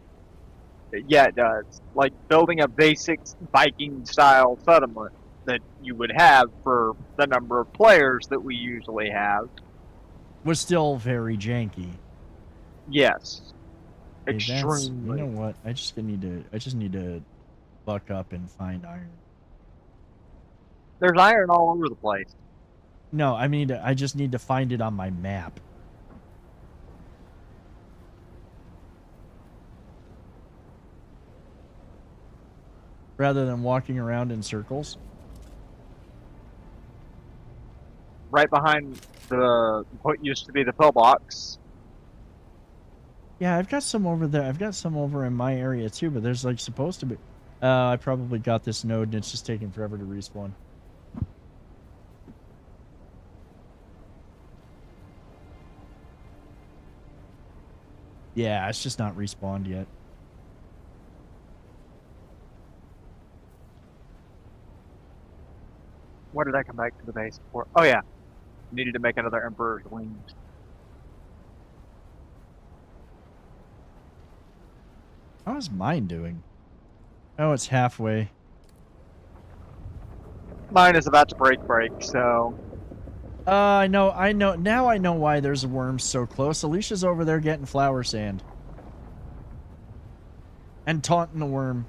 Yeah, it does. Like building a basic Viking style settlement that you would have for the number of players that we usually have. Was still very janky. Yes. Okay, Extremely. you know what? I just need to buck up and find iron. There's iron all over the place. No, I just need to find it on my map. Rather than walking around in circles. Right behind what used to be the pillbox. Yeah, I've got some over there. I've got some over in my area too, but there's like supposed to be. I probably got this node and it's just taking forever to respawn. Yeah, it's just not respawned yet. What did I come back to the base for? Oh yeah. Needed to make another Emperor's Wings. How is mine doing? Oh, it's halfway. Mine is about to break, so... I know. Now I know why there's a worm so close. Alicia's over there getting flower sand. And taunting the worm.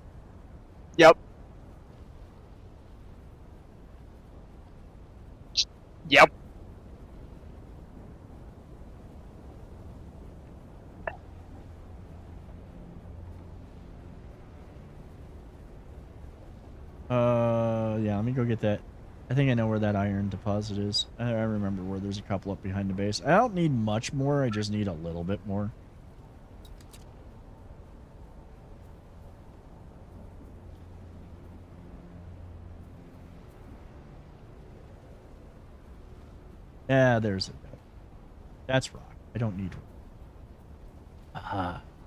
Yep. Yep. Yeah, let me go get that. I think I know where that iron deposit is. I remember where there's a couple up behind the base. I don't need much more, I just need a little bit more. Yeah, there's it. That's rock. I don't need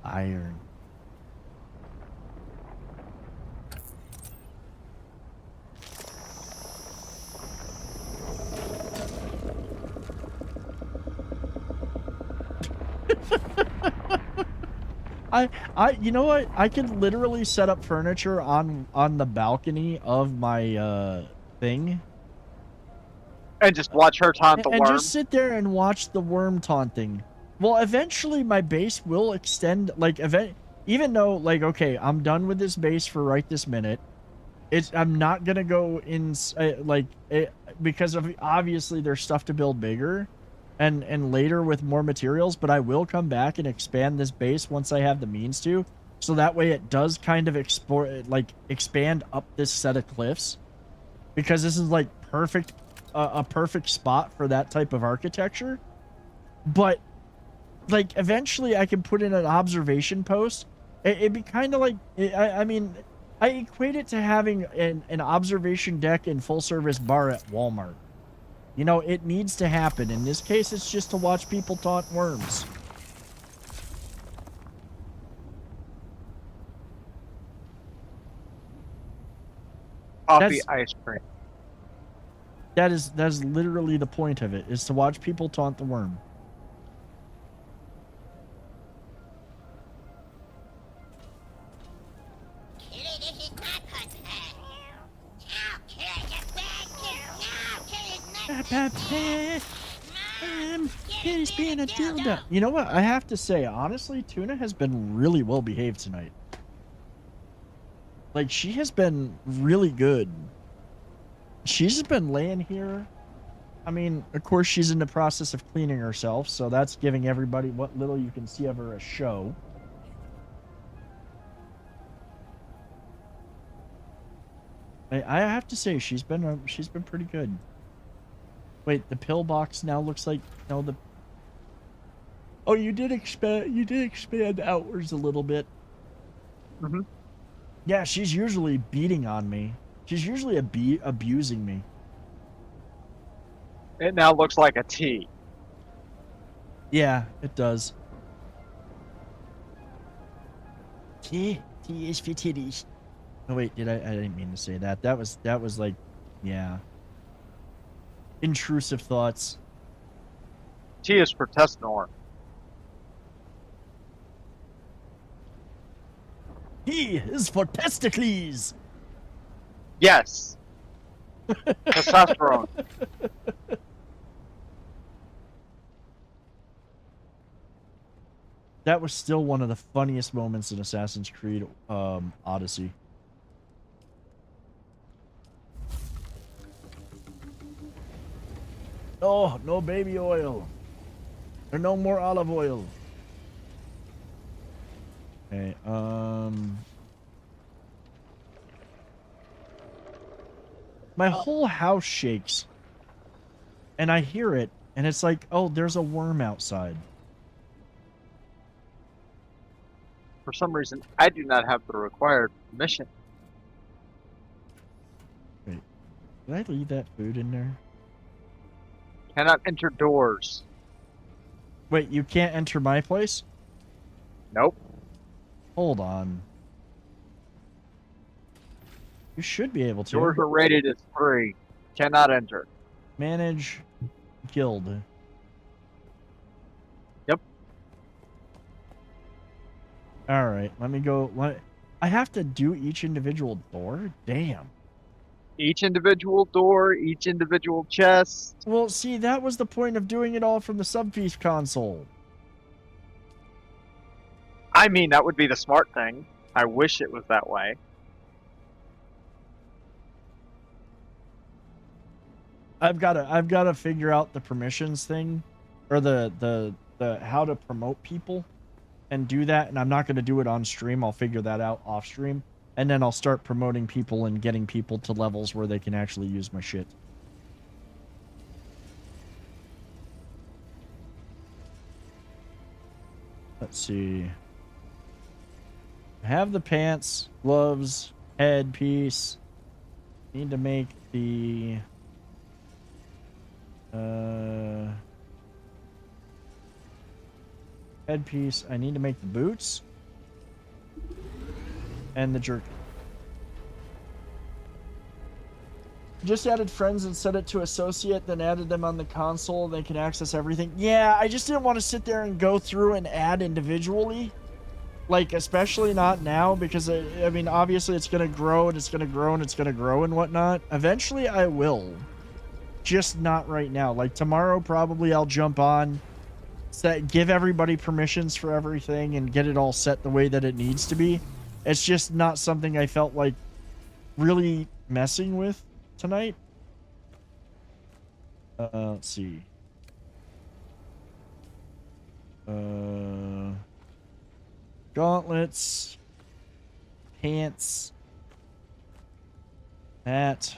iron. You know what? I can literally set up furniture on the balcony of my thing. And just watch her taunt the worm. And just sit there and watch the worm taunting. Well, eventually my base will extend, like, even though, like, okay, I'm done with this base for right this minute. I'm not gonna go in, because of, obviously there's stuff to build bigger. And later with more materials, but I will come back and expand this base once I have the means to, so that way it does kind of expand up this set of cliffs, because this is like a perfect spot for that type of architecture. But like eventually I can put in an observation post. It'd be kind of like, I mean, I equate it to having an observation deck and full service bar at Walmart. You know, it needs to happen. In this case, it's just to watch people taunt worms. Coffee ice cream. That is literally the point of it, is to watch people taunt the worm. He's being a dildo. You know what? I have to say, honestly, Tuna has been really well behaved tonight. Like, she has been really good. She's just been laying here. I mean, of course, she's in the process of cleaning herself, so that's giving everybody what little you can see of her a show. I have to say, she's been pretty good. Wait, the pillbox now looks like Oh, you did expand outwards a little bit. Mm-hmm. Yeah, she's usually beating on me. She's usually abusing me. It now looks like a T. Yeah, it does. T is for titties. Oh wait, I didn't mean to say that. That was like, yeah. Intrusive thoughts. T is for Tesnor. He is for testicles. Yes. Testosterone. That was still one of the funniest moments in Assassin's Creed Odyssey. Oh, no baby oil. There's no more olive oil. Okay, my whole house shakes. And I hear it, and it's like, oh, there's a worm outside. For some reason, I do not have the required permission. Wait, did I leave that food in there? Cannot enter doors. Wait, you can't enter my place? Nope. Hold on. You should be able to. Doors are rated as 3. Cannot enter. Manage guild. Yep. Alright, let me go. I have to do each individual door? Damn. Each individual door, each individual chest. Well, see, that was the point of doing it all from the Subfeast console. I mean, that would be the smart thing. I wish it was that way. I've got to figure out the permissions thing, or the how to promote people, and do that. And I'm not going to do it on stream. I'll figure that out off stream, and then I'll start promoting people and getting people to levels where they can actually use my shit. Let's see. I have the pants, gloves, headpiece. Need to make the headpiece. I need to make the boots and the jerkin. Just added friends and set it to associate, then added them on the console. They can access everything. Yeah, I just didn't want to sit there and go through and add individually. Like, especially not now, because, I mean, obviously it's going to grow, and it's going to grow, and it's going to grow, and whatnot. Eventually I will. Just not right now. Like, tomorrow probably I'll jump on, give everybody permissions for everything, and get it all set the way that it needs to be. It's just not something I felt like really messing with tonight. Let's see. Gauntlets, pants, that.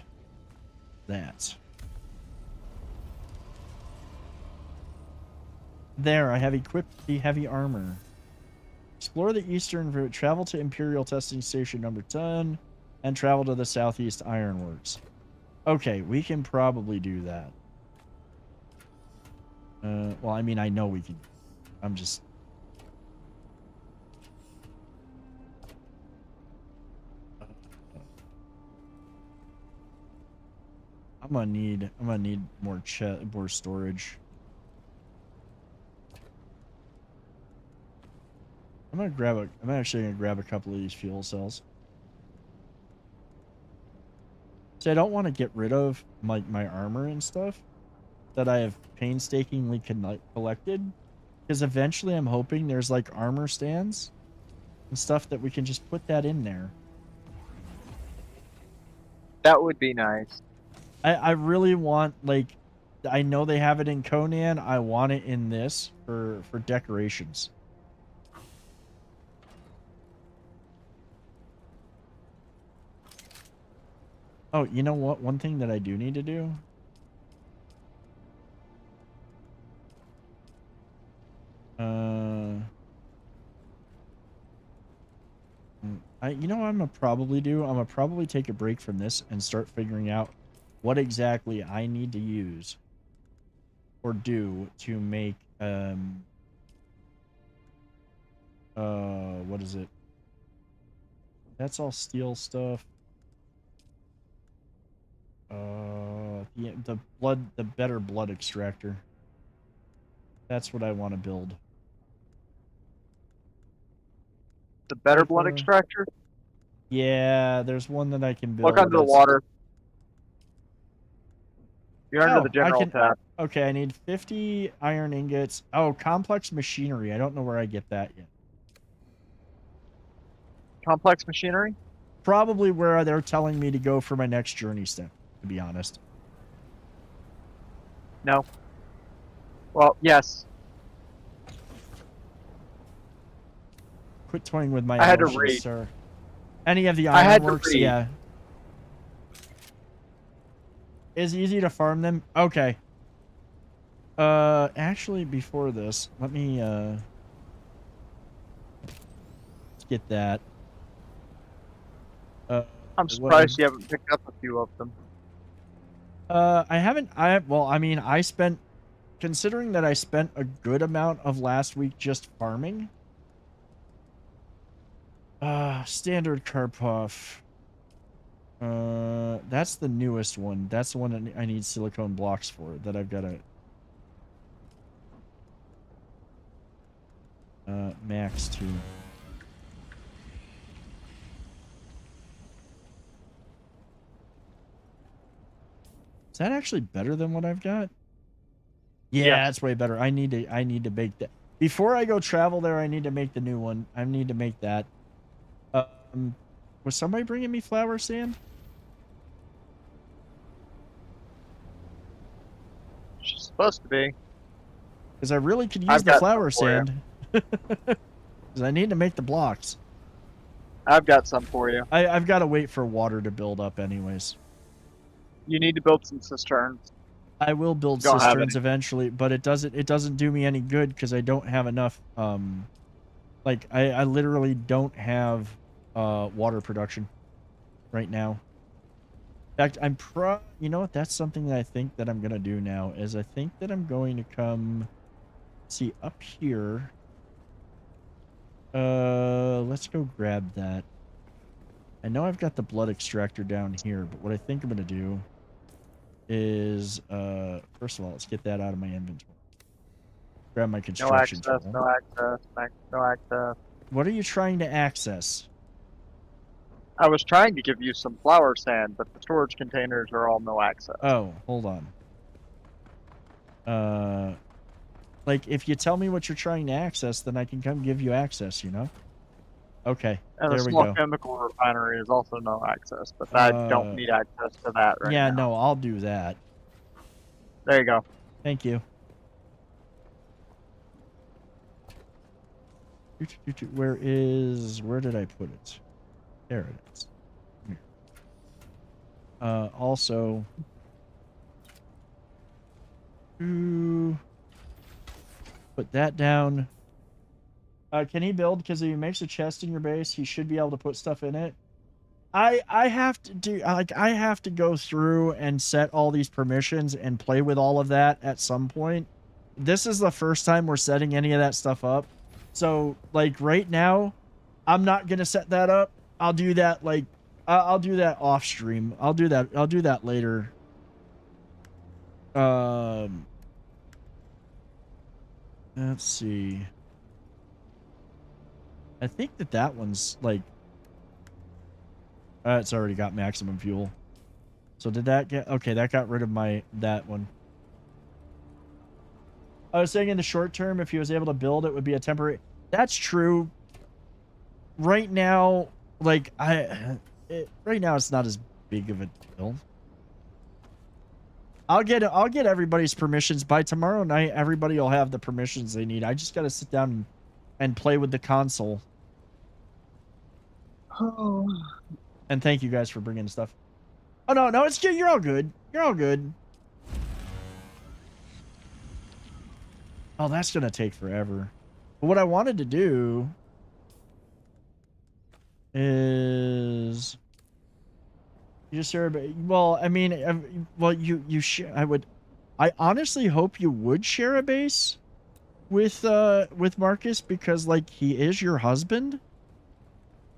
There, I have equipped the heavy armor. Explore the eastern route, travel to Imperial Testing Station number 10, and travel to the Southeast Ironworks. Okay, we can probably do that. Well, I mean, I know we can. I'm just... I'm gonna need more more storage. I'm actually gonna grab a couple of these fuel cells. So I don't want to get rid of my armor and stuff that I have painstakingly collected, because eventually I'm hoping there's like armor stands and stuff that we can just put that in there. That would be nice. I really want, like, I know they have it in Conan. I want it in this for decorations. Oh, you know what? One thing that I do need to do. You know what I'm gonna probably do? I'm gonna probably take a break from this and start figuring out what exactly I need to use or do to make what is it? That's all steel stuff. The better blood extractor. That's what I want to build. The better blood extractor? Yeah, there's one that I can build. Look under the that's- water. You're under Oh, the general tab. Okay, I need 50 iron ingots. Oh, complex machinery. I don't know where I get that yet. Complex machinery? Probably where they're telling me to go for my next journey step, to be honest. No. Well, yes. Quit toying with my I had to emotions, read. sir. Any of the I had to ironworks, read. yeah. Is easy to farm them? Okay. Actually, before this, let me, let's get that. I'm surprised you haven't picked up a few of them. I haven't, well, I mean, I spent, considering that I spent a good amount of last week just farming. Standard Karpov. That's the newest one. That's the one that I need silicone blocks for, that I've got to, max 2. Is that actually better than what I've got? Yeah, it's way better. I need to make that. Before I go travel there, I need to make the new one. I need to make that. Was somebody bringing me flour sand? She's supposed to be. Because I really could use I've the got flour some for you. sand. Because I need to make the blocks. I've got some for you. I've got to wait for water to build up anyways. You need to build some cisterns. I will build Don't have cisterns any. eventually, but it doesn't do me any good because I don't have enough. Like I literally don't have water production right now. In fact, you know what? That's something that I think that I'm gonna do now. Is I think that I'm going to come see up here. Let's go grab that. I know I've got the blood extractor down here, but what I think I'm gonna do is first of all, let's get that out of my inventory. Grab my No construction access, tool. no access, no access. What are you trying to access? I was trying to give you some flour sand, but the storage containers are all no access. Oh, hold on. Like if you tell me what you're trying to access, then I can come give you access, you know? Okay, And there a we small go. chemical refinery is also no access, but I don't need access to that right Yeah, now. no, I'll do that. There you go. Thank you. Where did I put it? There it is. Here. Also, put that down. Can he build? Because if he makes a chest in your base, he should be able to put stuff in it. I have to do, like, I have to go through and set all these permissions and play with all of that at some point. This is the first time we're setting any of that stuff up. So, like, right now, I'm not going to set that up. I'll do that, like, I'll do that off stream. I'll do that later. Let's see. I think that one's, like, it's already got maximum fuel. So did that get... Okay, that got rid of that one. I was saying in the short term, if he was able to build, it would be a temporary... That's true. Right now, like, right now it's not as big of a deal. I'll get everybody's permissions. By tomorrow night, everybody will have the permissions they need. I just got to sit down and play with the console. Oh. And thank you guys for bringing stuff. Oh, no, it's good. You're all good. You're all good. Oh, that's going to take forever. But what I wanted to do is... You just share a... Well, I mean, well, you share... I honestly hope you would share a base with Marcus, because, like, he is your husband.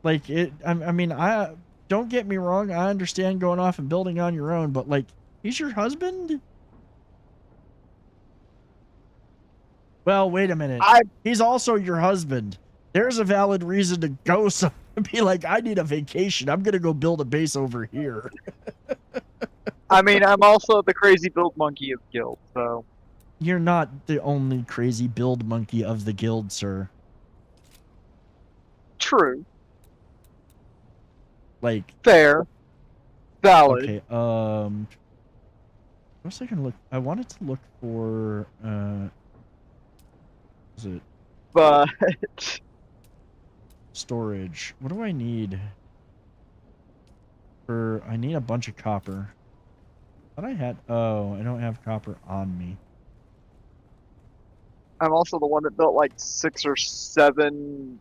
Like, I mean, don't get me wrong, I understand going off and building on your own, but, like, he's your husband? Well, wait a minute. He's also your husband. There's a valid reason to go somewhere. Be like, I need a vacation. I'm gonna go build a base over here. I mean, I'm also the crazy build monkey of the guild, so. You're not the only crazy build monkey of the guild, sir. True. Like, fair. Valid. Okay, what was I gonna look? I wanted to look for, is it But storage? What do I need? I need a bunch of copper. Thought I had, oh, I don't have copper on me. I'm also the one that built like 6 or 7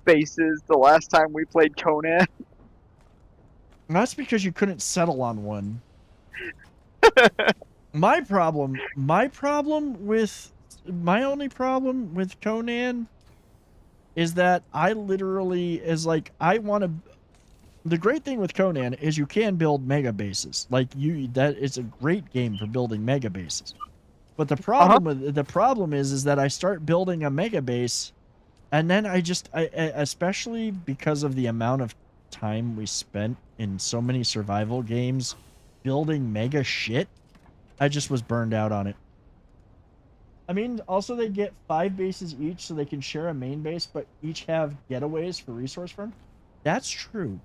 bases the last time we played Conan. That's because you couldn't settle on one. My only problem with Conan is that I literally the great thing with Conan is you can build mega bases. Like that is a great game for building mega bases. But the problem is that I start building a mega base, and then I especially because of the amount of time we spent in so many survival games building mega shit, I just was burned out on it. I mean, also they get 5 bases each so they can share a main base, but each have getaways for resource farm. That's true.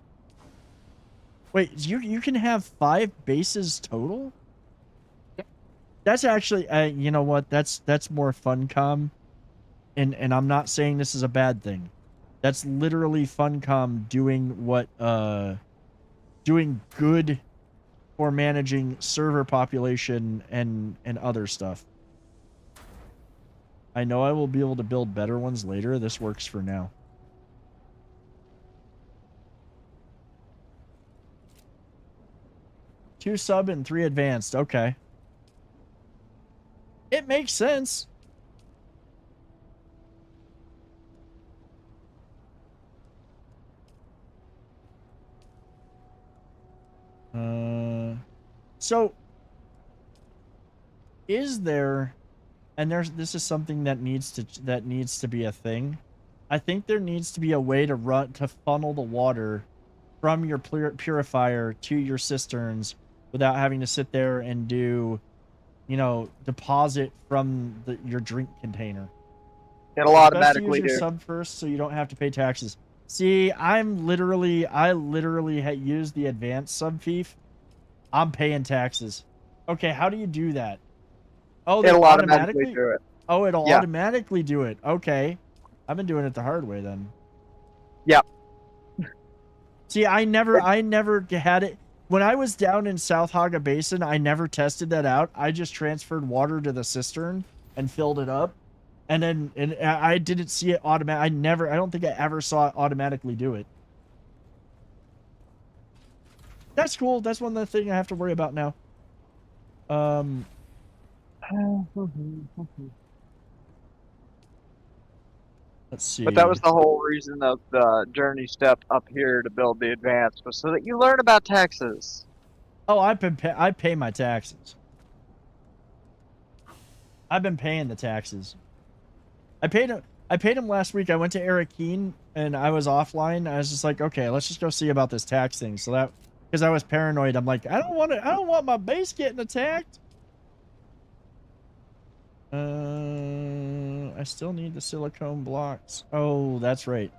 Wait, you can have 5 bases total? That's actually, you know what? That's more Funcom, and I'm not saying this is a bad thing. That's literally Funcom doing good for managing server population and other stuff. I know I will be able to build better ones later. This works for now. Two sub and 3 advanced. Okay. It makes sense. So is there, and this is something that needs to be a thing. I think there needs to be a way to funnel the water from your purifier to your cisterns without having to sit there and do, deposit from your drink container. It'll automatically use your do. sub first so you don't have to pay taxes. See, I literally used the advanced sub fief. I'm paying taxes. Okay, how do you do that? Oh, it'll automatically do it. Oh, it'll automatically do it. Okay. I've been doing it the hard way then. Yep. See, I never had it. When I was down in South Haga Basin, I never tested that out. I just transferred water to the cistern and filled it up. And I didn't see it automatic. I don't think I ever saw it automatically do it. That's cool. That's one thing I have to worry about now. Let's see. But that was the whole reason of the journey step up here to build the advanced, was so that you learn about taxes. Oh, I pay my taxes. I've been paying the taxes. I paid him last week. I went to Arakeen and I was offline. I was just like, okay, let's just go see about this tax thing. So that, because I was paranoid. I'm like, I don't want my base getting attacked. I still need the silicone blocks. Oh, that's right.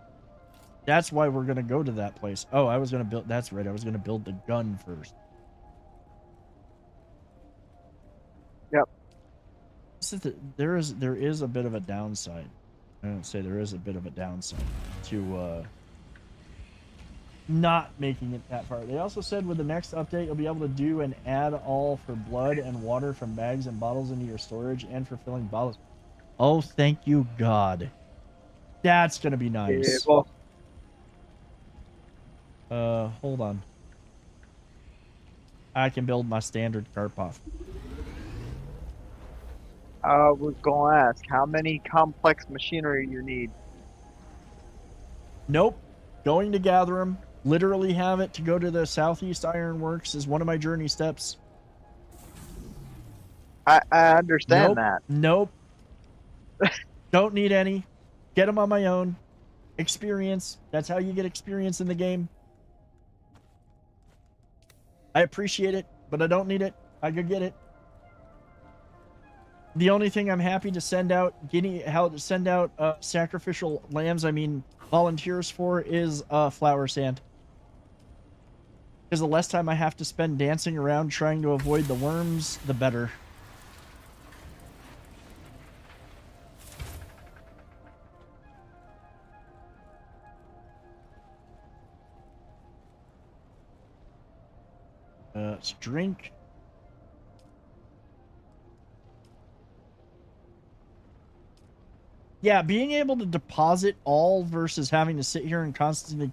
That's why we're gonna go to that place. Oh, I was gonna build. That's right. I was gonna build the gun first. Yep. There is a bit of a downside. I don't say there is a bit of a downside to not making it that far. They also said with the next update, you'll be able to do an add all for blood and water from bags and bottles into your storage and for filling bottles. Oh, thank you, God. That's gonna be nice. Yeah, well, hold on. I can build my standard Karpov. I was gonna ask how many complex machinery you need. Nope. Going to gather them. Literally have it to go to the Southeast Ironworks is one of my journey steps. I understand that. Nope. Don't need any. Get them on my own. Experience. That's how you get experience in the game. I appreciate it, but I don't need it. I could get it. The only thing I'm happy to send out sacrificial lambs, I mean volunteers for, is flower sand. Because the less time I have to spend dancing around trying to avoid the worms, the better. Let's drink. Yeah, being able to deposit all versus having to sit here and constantly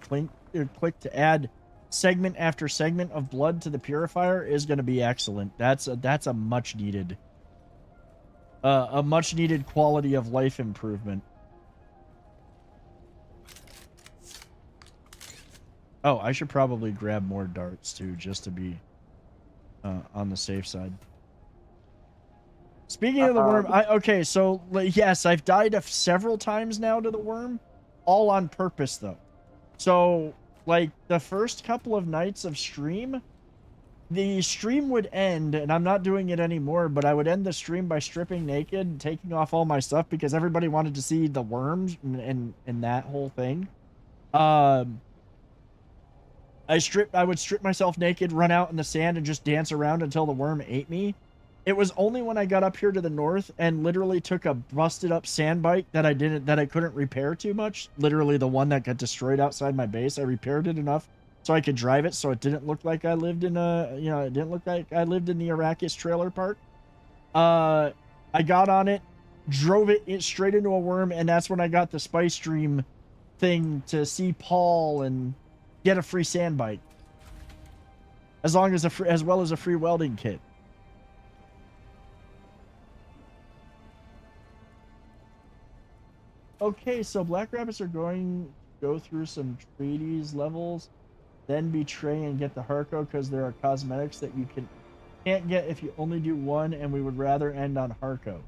click to add segment after segment of blood to the purifier is going to be excellent. That's a much needed quality of life improvement. Oh, I should probably grab more darts too, just to be on the safe side. Speaking of the worm, okay, so yes, I've died several times now to the worm, all on purpose though. So, like, the first couple of nights of stream, the stream would end, and I'm not doing it anymore, but I would end the stream by stripping naked, taking off all my stuff, because everybody wanted to see the worms and that whole thing. I would strip myself naked, run out in the sand, and just dance around until the worm ate me. It was only when I got up here to the north and literally took a busted up sand bike that I couldn't repair too much. Literally the one that got destroyed outside my base. I repaired it enough so I could drive it, so it didn't look like I lived in it didn't look like I lived in the Arrakis trailer park. I got on it, drove it straight into a worm, and that's when I got the Spice Dream thing to see Paul and get a free sand bike. As well as a free welding kit. Okay, so Black Rabbits are going to go through some treaties levels, then betray and get the Harco, because there are cosmetics that you can't get if you only do one, and we would rather end on Harco.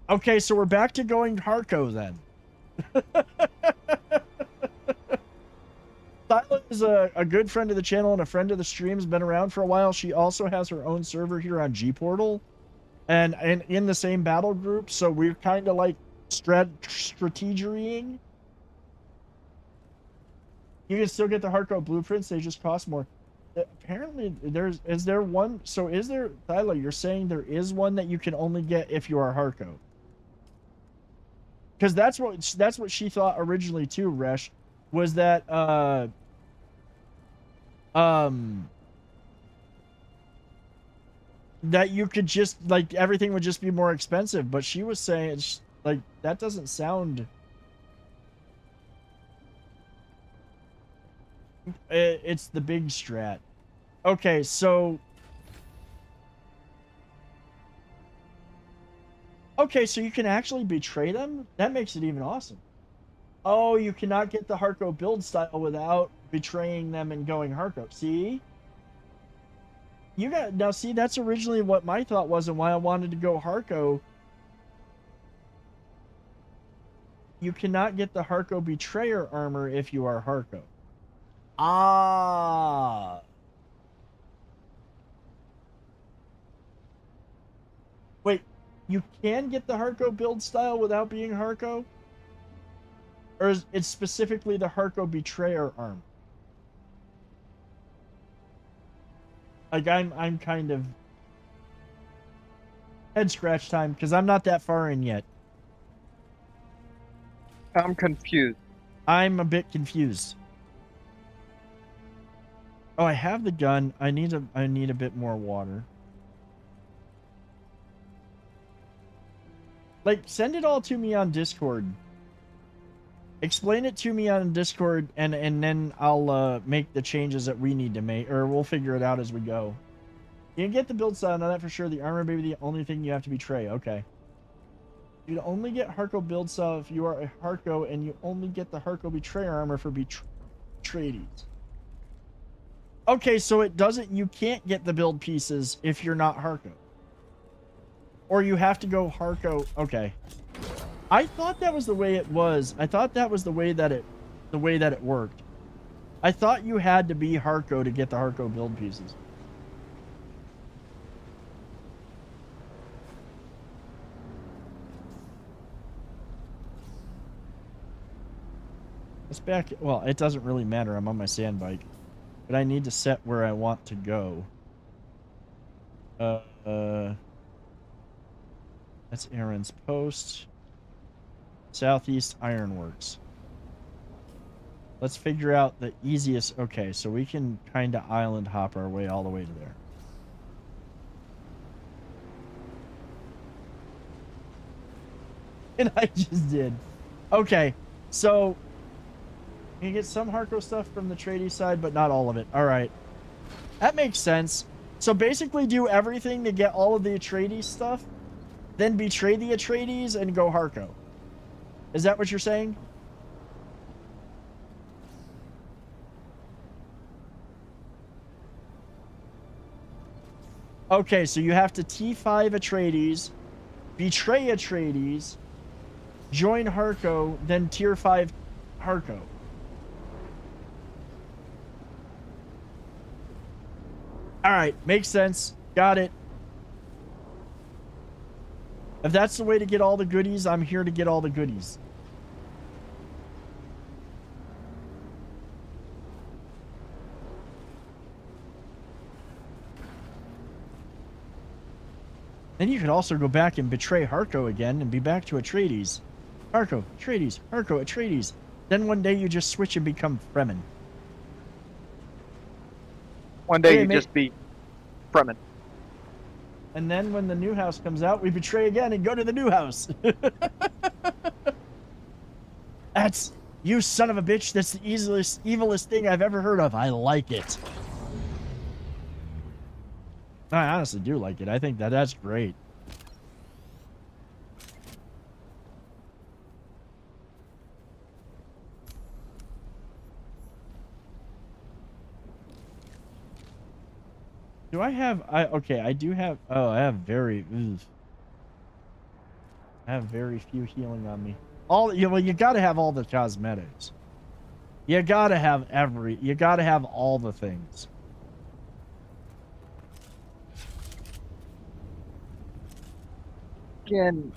Okay, so we're back to going Harco then. Tyler is a good friend of the channel and a friend of the streams, been around for a while. She also has her own server here on G-Portal and in the same battle group, so we're kind of like strategerying. You can still get the Harco blueprints, they just cost more. Apparently is there one, so is there, Tyler, you're saying there is one that you can only get if you are Harco? Because that's what she thought originally too, Resh, was that that you could just, like, everything would just be more expensive, but she was saying it's like, that doesn't sound... It's the big strat. Okay, so... Okay, so you can actually betray them? That makes it even awesome. Oh, you cannot get the Harco build style without betraying them and going Harco. See? Now see, that's originally what my thought was and why I wanted to go Harco. You cannot get the Harco Betrayer armor if you are Harco. Ah. Wait, you can get the Harco build style without being Harco? Or is it specifically the Harco Betrayer armor? Like, I'm kind of head scratch time because I'm not that far in yet. I'm confused. I'm a bit confused. Oh, I have the gun. I need a bit more water. Like, send it all to me on Discord. Explain it to me on Discord, and then I'll make the changes that we need to make, or we'll figure it out as we go. You can get the build style, know that for sure. The armor may be the only thing you have to betray. Okay. You can only get Harco build style if you are a Harco, and you only get the Harco Betrayer armor for betrayed. Okay, so it doesn't... You can't get the build pieces if you're not Harco. Or you have to go Harco... Okay. I thought that was the way it was. I thought that was the way that it worked. I thought you had to be Harco to get the Harco build pieces. Let's back. Well, it doesn't really matter. I'm on my sand bike, but I need to set where I want to go. That's Aaron's post. Southeast Ironworks. Let's figure out the easiest. Okay, so we can kind of island hop our way all the way to there. And I just did. Okay, so you get some Harco stuff from the tradie side, but not all of it. All right, that makes sense. So basically do everything to get all of the Atreides stuff, then betray the Atreides and go Harco. Is that what you're saying? Okay, so you have to T5 Atreides, betray Atreides, join Harco, then tier 5 Harco. Alright, makes sense. Got it. If that's the way to get all the goodies, I'm here to get all the goodies. Then you could also go back and betray Harco again and be back to Atreides. Harco, Atreides, Harco, Atreides. Then one day you just switch and become Fremen. One day you just be Fremen. And then when the new house comes out, we betray again and go to the new house. That's, you son of a bitch, that's the evilest thing I've ever heard of. I like it. I honestly do like it. I think that's great. Do I have... okay, I do have... Oh, I have very... I have very few healing on me. Well, you gotta have all the cosmetics. You gotta have you gotta have all the things. Again...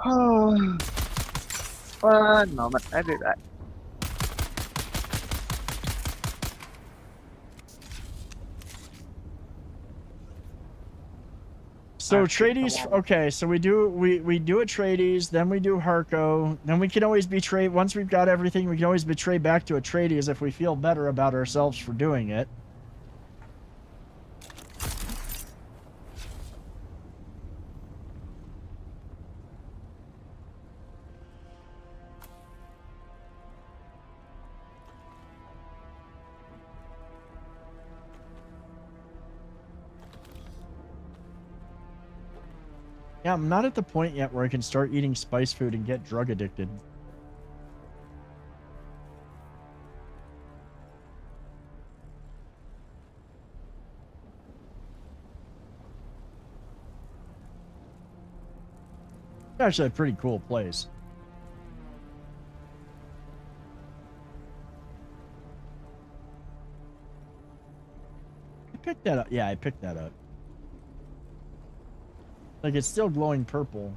Oh, one moment, I do that. So Atreides, okay, so we do Atreides, then we do Harco, then we can always betray, once we've got everything, we can always betray back to Atreides if we feel better about ourselves for doing it. Yeah, I'm not at the point yet where I can start eating spice food and get drug addicted. It's actually a pretty cool place. I picked that up. Yeah, I picked that up. Like, it's still glowing purple.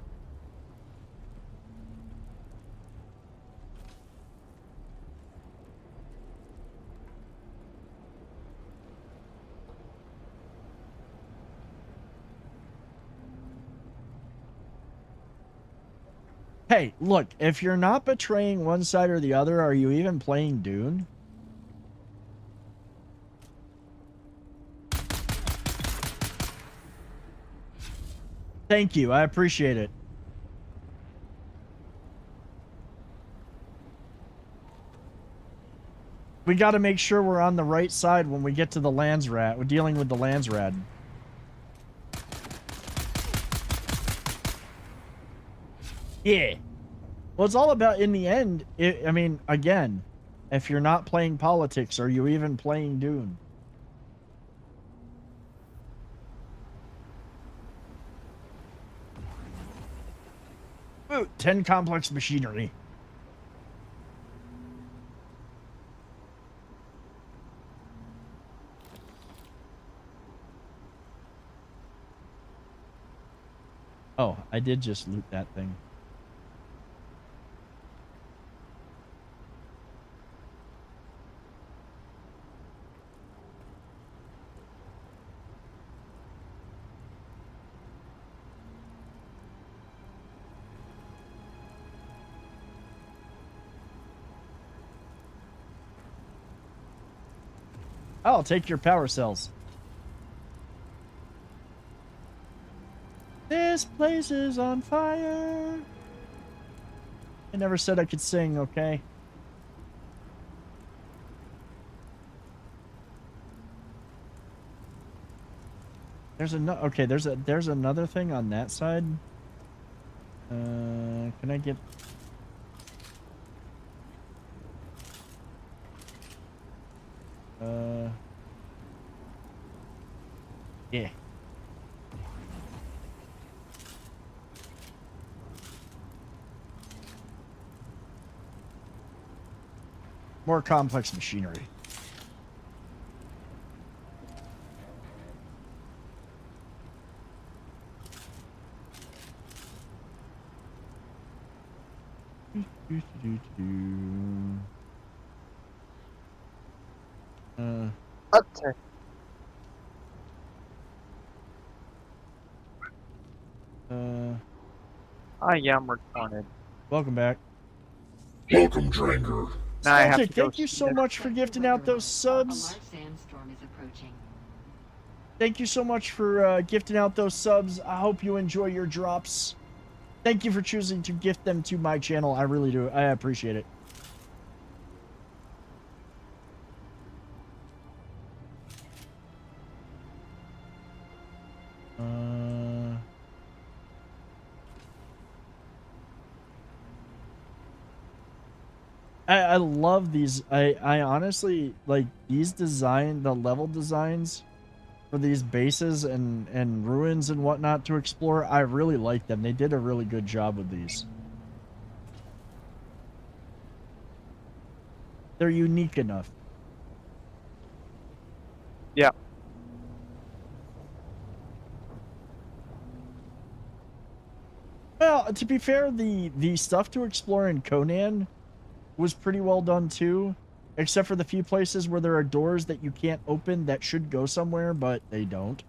Hey, look, if you're not betraying one side or the other, are you even playing Dune? Thank you. I appreciate it. We got to make sure we're on the right side when we get to the Landsrat. We're dealing with the Landsrat. Yeah. Well, it's all about, in the end, I mean, again, if you're not playing politics, are you even playing Dune? Ooh, 10 complex machinery. Oh, I did just loot that thing. I'll take your power cells. This place is on fire. I never said I could sing, okay? There's there's another thing on that side. Can I get... yeah. More complex machinery. Okay. I am retarded. Welcome back. Welcome, Dranger. Now I have to Celtic, go thank you so see much for gifting out those subs. A large sandstorm is approaching. Thank you so much for gifting out those subs. I hope you enjoy your drops. Thank you for choosing to gift them to my channel. I really do. I appreciate it. I love these. I honestly like these the level designs for these bases and ruins and whatnot to explore. I really like them. They did a really good job with these. They're unique enough. Yeah. Well, to be fair, the stuff to explore in Conan was pretty well done too, except for the few places where there are doors that you can't open that should go somewhere, but they don't.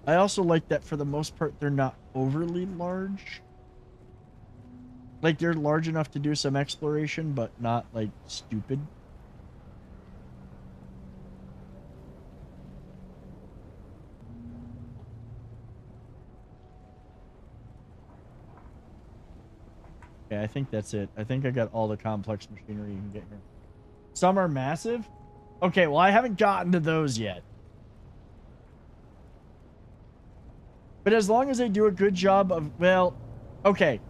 I also like that for the most part they're not overly large. Like, they're large enough to do some exploration, but not like stupid. Okay, I think that's it. I think I got all the complex machinery you can get here. Some are massive? Okay, well, I haven't gotten to those yet. But as long as they do a good job of, well, okay.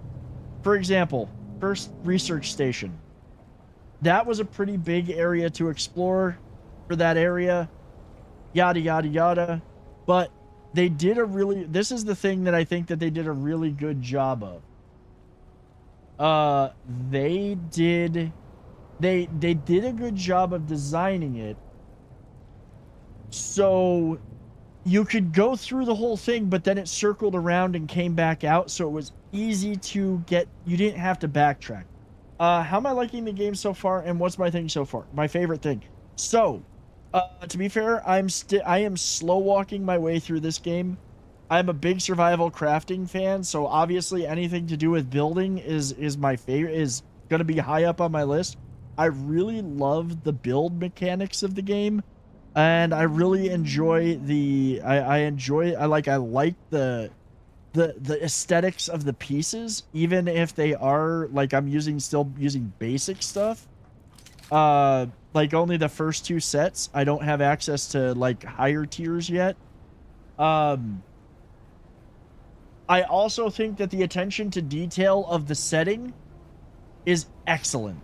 For example, first research station. That was a pretty big area to explore for that area. Yada, yada, yada. But they did a really, this is the thing that I think that they did a really good job of. They did a good job of designing it so you could go through the whole thing, but then it circled around and came back out, so it was easy to get. You didn't have to backtrack. How am I liking the game so far, and what's my thing so far? My favorite thing. So, to be fair, I am slow walking my way through this game. I'm a big survival crafting fan, so obviously anything to do with building is my favorite, is going to be high up on my list. I really love the build mechanics of the game, and I really enjoy I like the aesthetics of the pieces, even if they are like still using basic stuff. Like only the first two sets. I don't have access to like higher tiers yet. I also think that the attention to detail of the setting is excellent.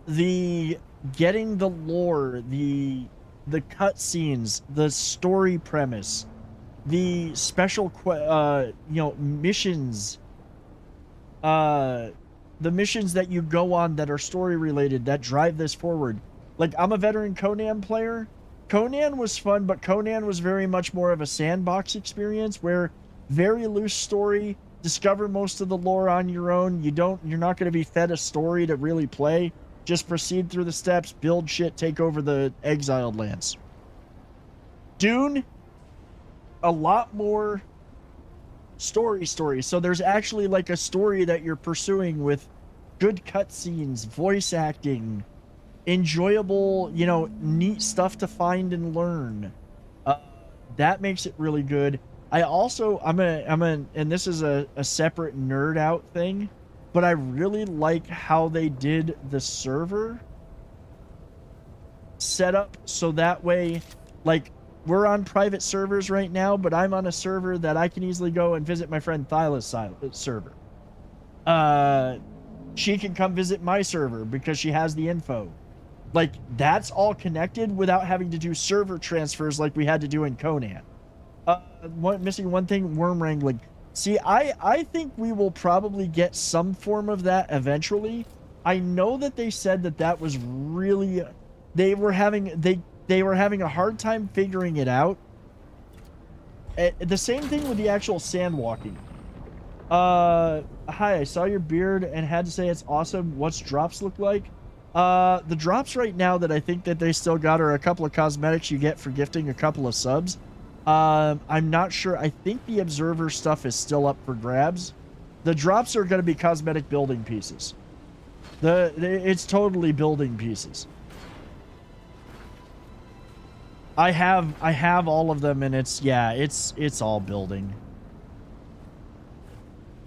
The getting the lore, the cutscenes, the story premise, the special missions, the missions that you go on that are story related that drive this forward. Like, I'm a veteran Conan player. Conan was fun, but Conan was very much more of a sandbox experience where very loose story, discover most of the lore on your own. You're not going to be fed a story to really play. Just proceed through the steps, build shit, take over the exiled lands. Dune, a lot more story. So there's actually like a story that you're pursuing with good cutscenes, voice acting, enjoyable, neat stuff to find and learn. That makes it really good. I also, and this is a separate nerd out thing, but I really like how they did the server setup. So that way, like, we're on private servers right now, but I'm on a server that I can easily go and visit my friend Thyla's server. She can come visit my server because she has the info. Like, that's all connected without having to do server transfers like we had to do in Conan. Missing one thing, worm wrangling. See, I think we will probably get some form of that eventually. I know that they said that was really... They were having a hard time figuring it out. The same thing with the actual sand walking. Hi, I saw your beard and had to say it's awesome. What's drops look like? The drops right now that I think that they still got are a couple of cosmetics you get for gifting a couple of subs. I'm not sure. I think the observer stuff is still up for grabs. The drops are going to be cosmetic building pieces. It's totally building pieces. I have all of them, and it's all building.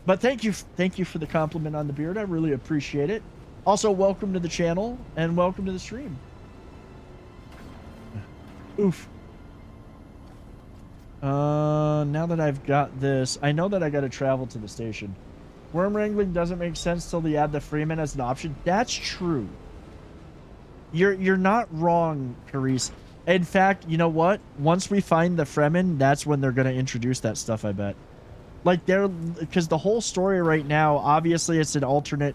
But thank you for the compliment on the beard. I really appreciate it. Also, welcome to the channel and welcome to the stream. Oof. Now that I've got this, I know that I got to travel to the station. Worm wrangling doesn't make sense till they add the Freeman as an option. That's true. You're not wrong, Carice. In fact, you know what? Once we find the Fremen, that's when they're going to introduce that stuff, I bet. Like, because the whole story right now, obviously it's an alternate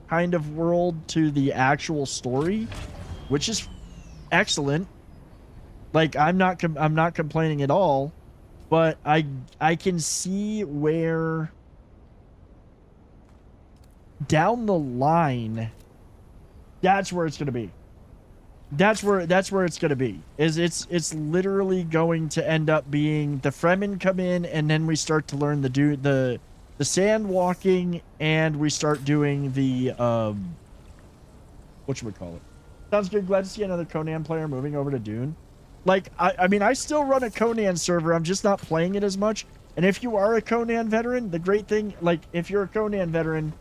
kind of world to the actual story, which is excellent. Like, I'm not complaining at all, but I can see where down the line that's where it's going to be. That's where it's going to be. It's literally going to end up being the Fremen come in, and then we start to learn the sand walking, and we start doing the whatchamacallit. Sounds good. Glad to see another Conan player moving over to Dune. Like, I mean, I still run a Conan server. I'm just not playing it as much. And if you are a Conan veteran, the great thing, like, if you're a Conan veteran,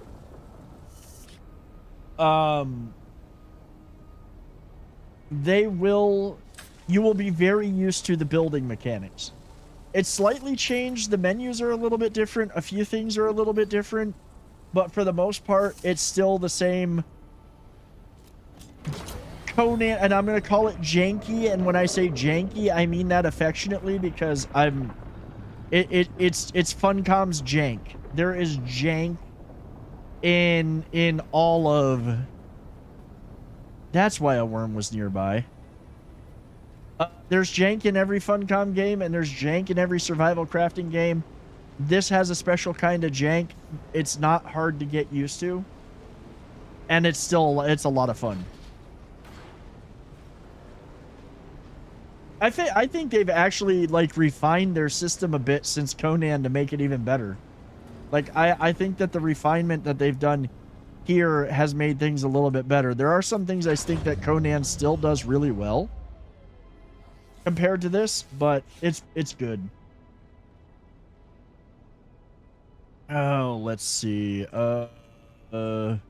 you will be very used to the building mechanics. It's slightly changed. The menus are a little bit different. A few things are a little bit different. But for the most part, it's still the same Conan, and I'm going to call it janky. And when I say janky, I mean that affectionately because it's Funcom's jank. There is jank in all of... That's why a worm was nearby. There's jank in every Funcom game, and there's jank in every survival crafting game. This has a special kind of jank. It's not hard to get used to. And it's a lot of fun. I think they've actually, like, refined their system a bit since Conan to make it even better. Like, I think that the refinement that they've done here has made things a little bit better. There are some things I think that Conan still does really well compared to this, but it's good. Oh, let's see. Can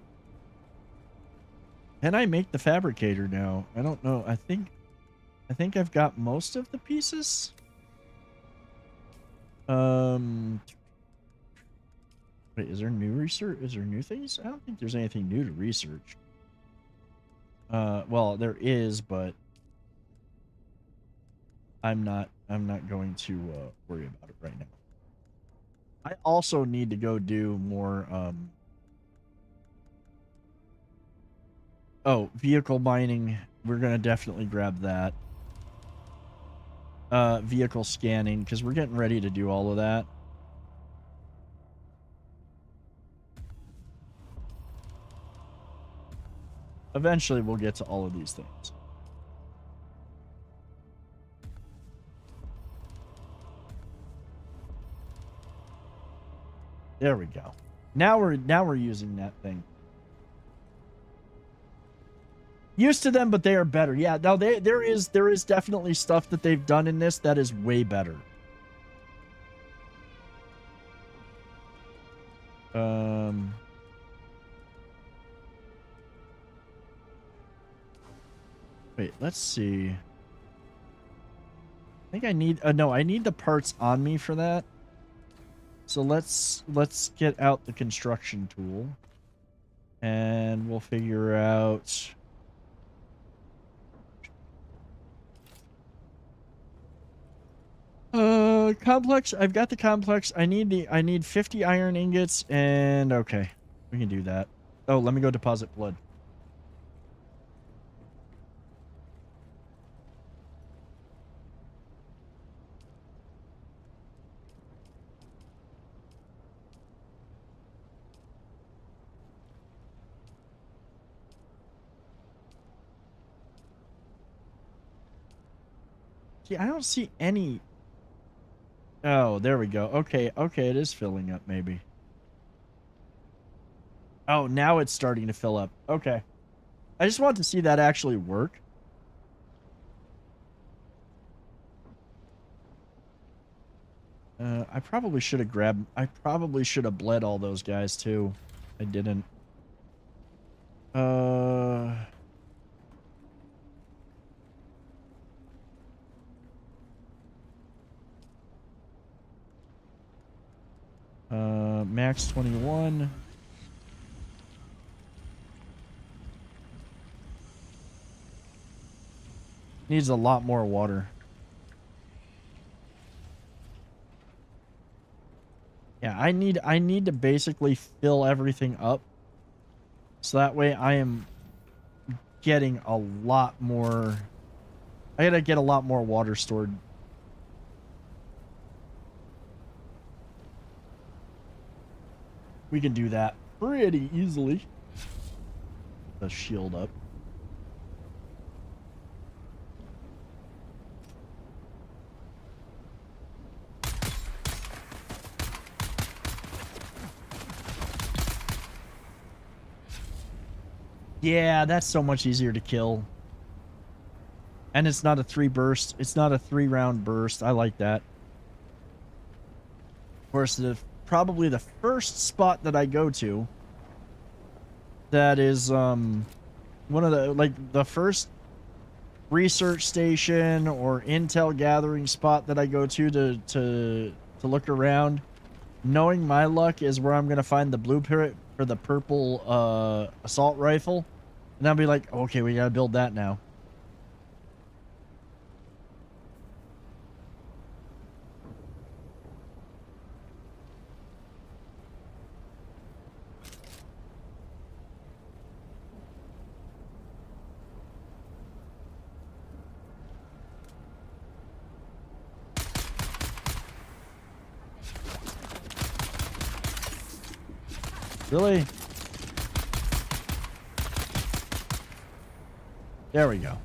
I make the fabricator now? I don't know. I think I've got most of the pieces. Wait, is there new research? Is there new things? I don't think there's anything new to research. Well, there is, but I'm not going to worry about it right now. I also need to go do more oh, vehicle mining. We're gonna definitely grab that. Vehicle scanning, because we're getting ready to do all of that. Eventually we'll get to all of these things. There we go. Now we're using that thing. Used to them, but they are better. Yeah, now there is definitely stuff that they've done in this that is way better. Wait, let's see. I think I need no, I need the parts on me for that. So let's get out the construction tool and we'll figure out complex. I've got the complex. I need 50 iron ingots and okay, we can do that. Oh, let me go deposit blood. See, I don't see any. Oh, there we go. Okay, okay, it is filling up, maybe. Oh, now it's starting to fill up. Okay. I just want to see that actually work. I probably should have bled all those guys, too. I didn't. Max 21. Needs a lot more water. Yeah, I need to basically fill everything up. So that way I am getting a lot more. I gotta get a lot more water stored. We can do that pretty easily. The shield up. Yeah, that's so much easier to kill. And it's not a 3 burst. It's not a 3 round burst. I like that. Of course, probably the first spot that I go to that is one of the first research station or intel gathering spot that I go to look around, knowing my luck, is where I'm gonna find the blueprint for the purple assault rifle, and I'll be like, okay, we gotta build that now. Really? There we go.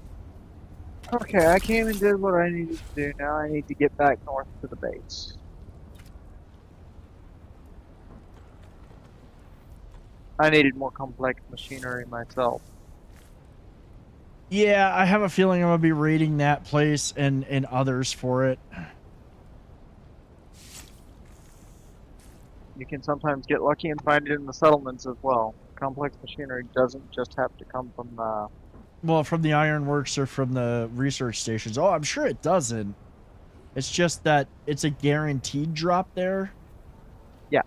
Okay, I came and did what I needed to do. Now I need to get back north to the base. I needed more complex machinery myself. Yeah, I have a feeling I'm gonna be raiding that place and others for it. You can sometimes get lucky and find it in the settlements as well. Complex machinery doesn't just have to come from well, from the ironworks or from the research stations. Oh, I'm sure it doesn't. It's just that it's a guaranteed drop there. Yeah.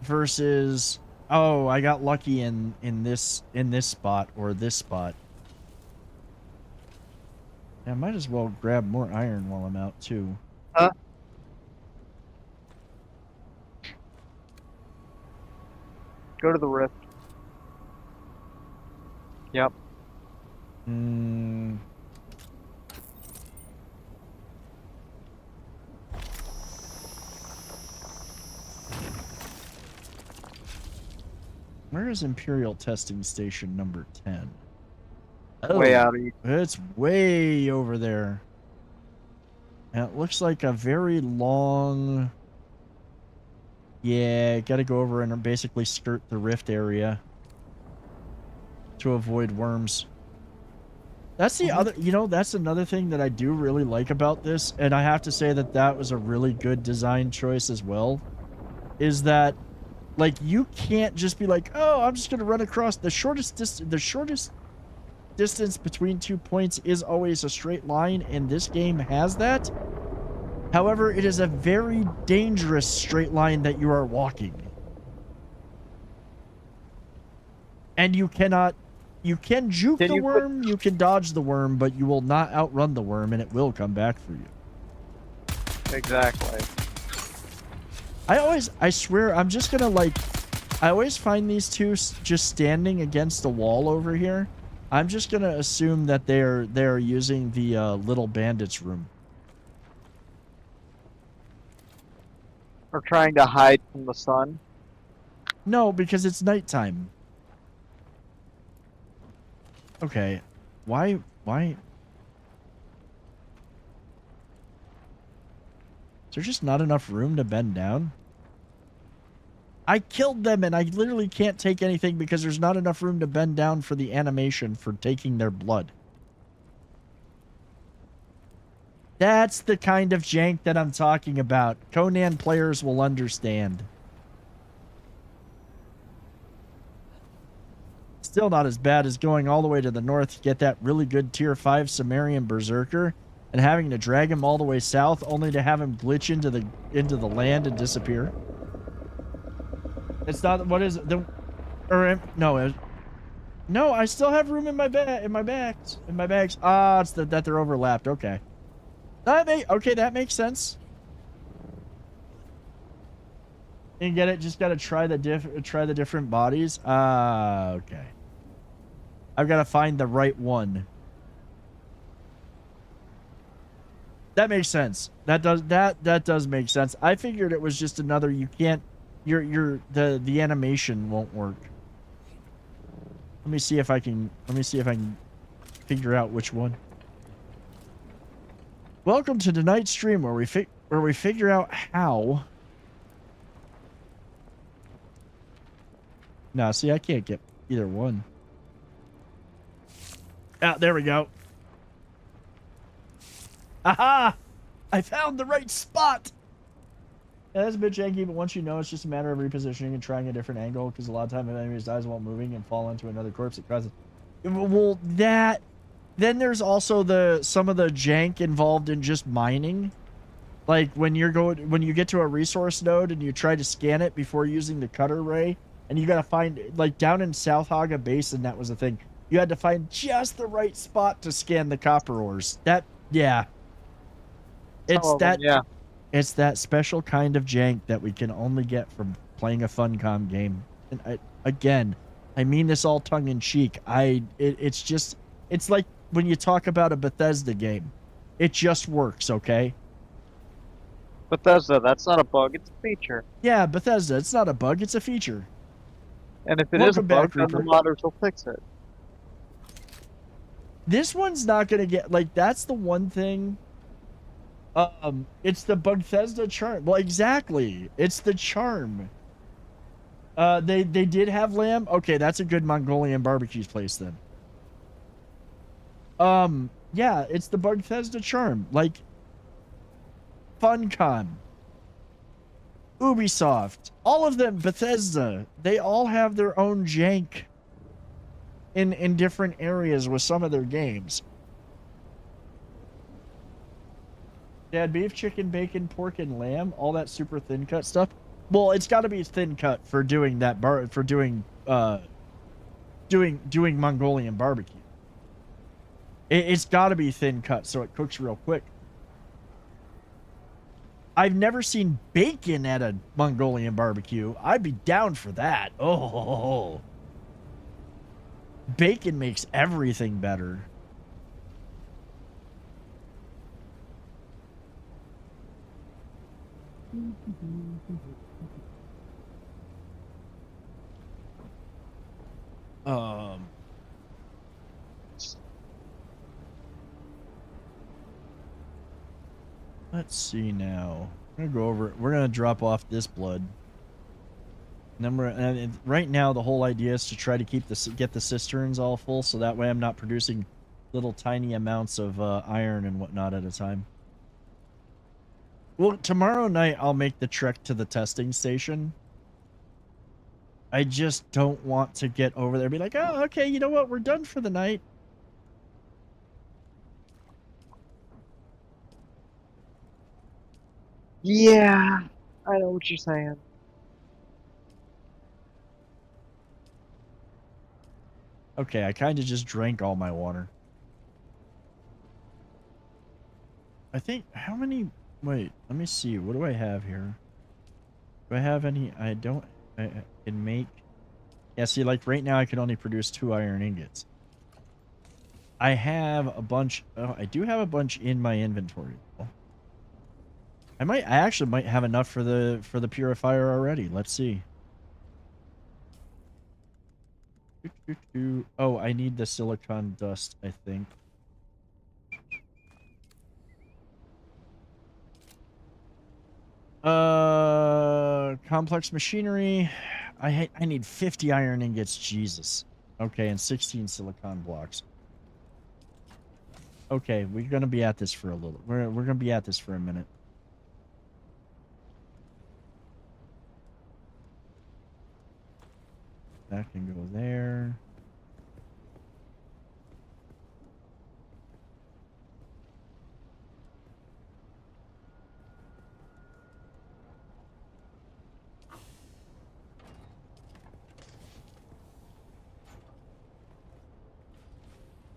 Versus, oh, I got lucky in this spot or this spot. Yeah, I might as well grab more iron while I'm out too. Go to the rift. Yep. Where is Imperial Testing Station number 10? Way out of you. It's way over there. And it looks like a very long... Yeah, gotta go over and basically skirt the rift area to avoid worms. That's the other, you know, that's another thing that I do really like about this, and I have to say that that was a really good design choice as well, is that, like, you can't just be like, oh, I'm just gonna run across the shortest distance between 2 points is always a straight line, and this game has that. However, it is a very dangerous straight line that you are walking. And you cannot... You can juke the worm, you can dodge the worm, but you will not outrun the worm, and it will come back for you. Exactly. I swear, I'm just gonna, like... I always find these two just standing against the wall over here. I'm just gonna assume that they're using the Little Bandits room. Or trying to hide from the sun. No, because it's nighttime. Okay. Why? Is there just not enough room to bend down? I killed them and I literally can't take anything because there's not enough room to bend down for the animation for taking their blood. That's the kind of jank that I'm talking about. Conan players will understand. Still not as bad as going all the way to the north to get that really good tier 5 Sumerian Berserker and having to drag him all the way south only to have him glitch into the land and disappear. It's not, what is it? No, I still have room in my bags. Ah, it's that they're overlapped. Okay. That makes sense. You get it? Just gotta try the different bodies. Okay. I've gotta find the right one. That makes sense. That does make sense. I figured it was just another, you can't, the animation won't work. Let me see if I can figure out which one. Welcome to tonight's stream where we figure out how. Nah, see, I can't get either one. Ah, there we go. Aha! I found the right spot! Yeah, that's a bit janky, but once you know, it's just a matter of repositioning and trying a different angle, because a lot of time if enemies dies while moving and fall into another corpse, it causes... Well, that... Then there's also some of the jank involved in just mining. Like when you get to a resource node and you try to scan it before using the cutter ray, and you gotta find, like down in South Haga Basin, that was the thing. You had to find just the right spot to scan the copper ores. Yeah. It's that special kind of jank that we can only get from playing a Funcom game. And I mean this all tongue in cheek. It's like when you talk about a Bethesda game. It just works, okay? Bethesda, that's not a bug, it's a feature. Yeah, Bethesda, it's not a bug, it's a feature. And if it is a bug, then the modders will fix it. This one's not gonna get, like, that's the one thing. It's the Bethesda charm. Well, exactly. It's the charm. They did have lamb. Okay, that's a good Mongolian barbecue place then. Yeah, it's the Bethesda charm. Like, Funcom, Ubisoft, all of them, Bethesda, they all have their own jank in different areas with some of their games. Yeah, beef, chicken, bacon, pork, and lamb, all that super thin cut stuff. Well, it's got to be thin cut for doing that doing Mongolian barbecue. It's got to be thin cut so it cooks real quick. I've never seen bacon at a Mongolian barbecue. I'd be down for that. Oh, bacon makes everything better. Let's see now. We're gonna go over. We're gonna drop off this blood. And right now the whole idea is to try to get the cisterns all full, so that way I'm not producing little tiny amounts of iron and whatnot at a time. Well, tomorrow night I'll make the trek to the testing station. I just don't want to get over there and be like, oh, okay, you know what? We're done for the night. Yeah, I know what you're saying. Okay, I kind of just drank all my water. I think, how many, wait, let me see. What do I have here? Do I have any? I don't, I can make, yeah, see, like right now I can only produce 2 iron ingots. I have a bunch, oh, I do have a bunch in my inventory. I actually might have enough for the purifier already. Let's see. Oh, I need the silicon dust, I think. Complex machinery. I need 50 iron ingots. Jesus. Okay, and 16 silicon blocks. Okay, we're gonna be at this for a little. We're gonna be at this for a minute. That can go there.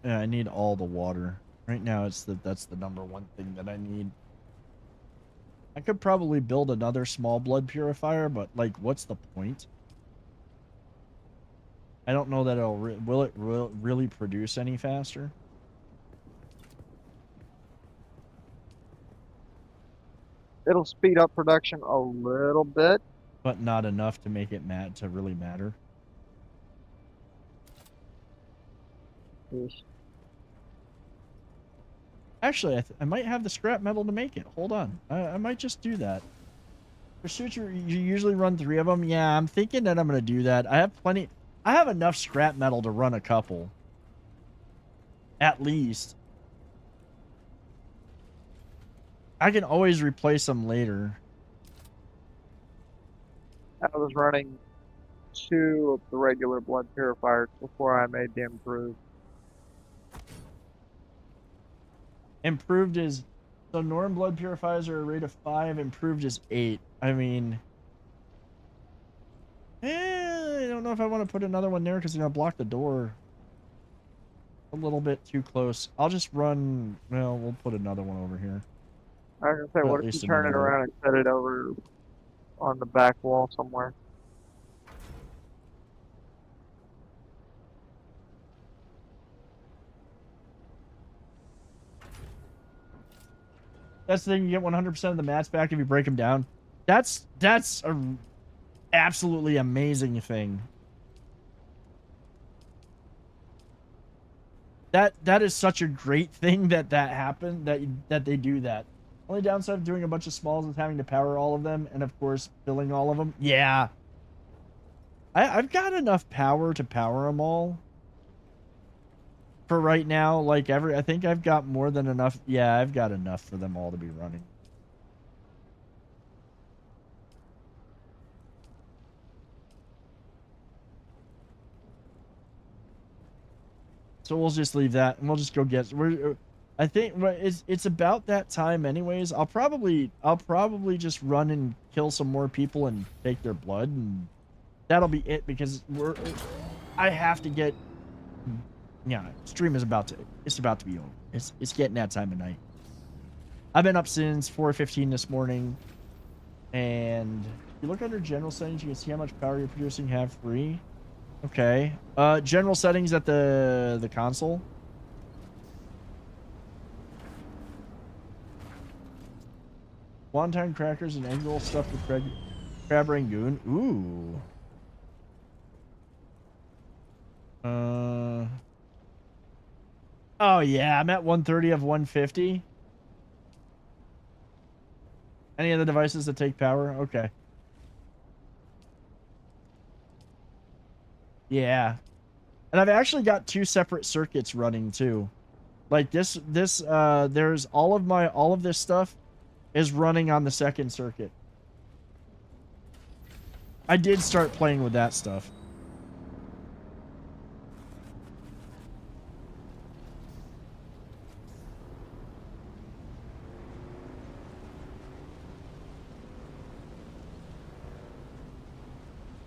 Yeah, I need all the water. Right now that's the #1 thing that I need. I could probably build another small blood purifier, but like what's the point? I don't know that will it really produce any faster? It'll speed up production a little bit, but not enough to make it to really matter. Yes. Actually, I might have the scrap metal to make it. Hold on, I might just do that. Pursuit, you usually run 3 of them. Yeah, I'm thinking that I'm gonna do that. I have plenty. I have enough scrap metal to run a couple. At least. I can always replace them later. I was running 2 of the regular blood purifiers before I made the improved. Improved is... So norm blood purifiers are a rate of 5. Improved is 8. I mean... I don't know if I want to put another one there because it's going to block the door. A little bit too close. I'll just run... Well, we'll put another one over here. I was going to say, what if you turn it around and set it over on the back wall somewhere? That's the thing, you get 100% of the mats back if you break them down. That's a absolutely amazing thing. That is such a great thing that happened, that they do that. Only downside of doing a bunch of smalls is having to power all of them, and of course filling all of them. Yeah, I've got enough power to power them all. For right now, like I think I've got more than enough. Yeah, I've got enough for them all to be running. So we'll just leave that, and we'll just go get. I think it's about that time anyways. I'll probably just run and kill some more people and take their blood, and that'll be it, because I have to get, yeah, stream is about to be over. It's getting that time of night. I've been up since 4:15 this morning, and if you look under general settings, you can see how much power you're producing have free. Okay. General settings at the console. Wonton crackers and egg roll stuffed with crab rangoon. Ooh. Oh yeah, I'm at 130 of 150. Any of the devices that take power? Okay. Yeah. And I've actually got 2 separate circuits running too. Like there's all of this stuff is running on the second circuit. I did start playing with that stuff.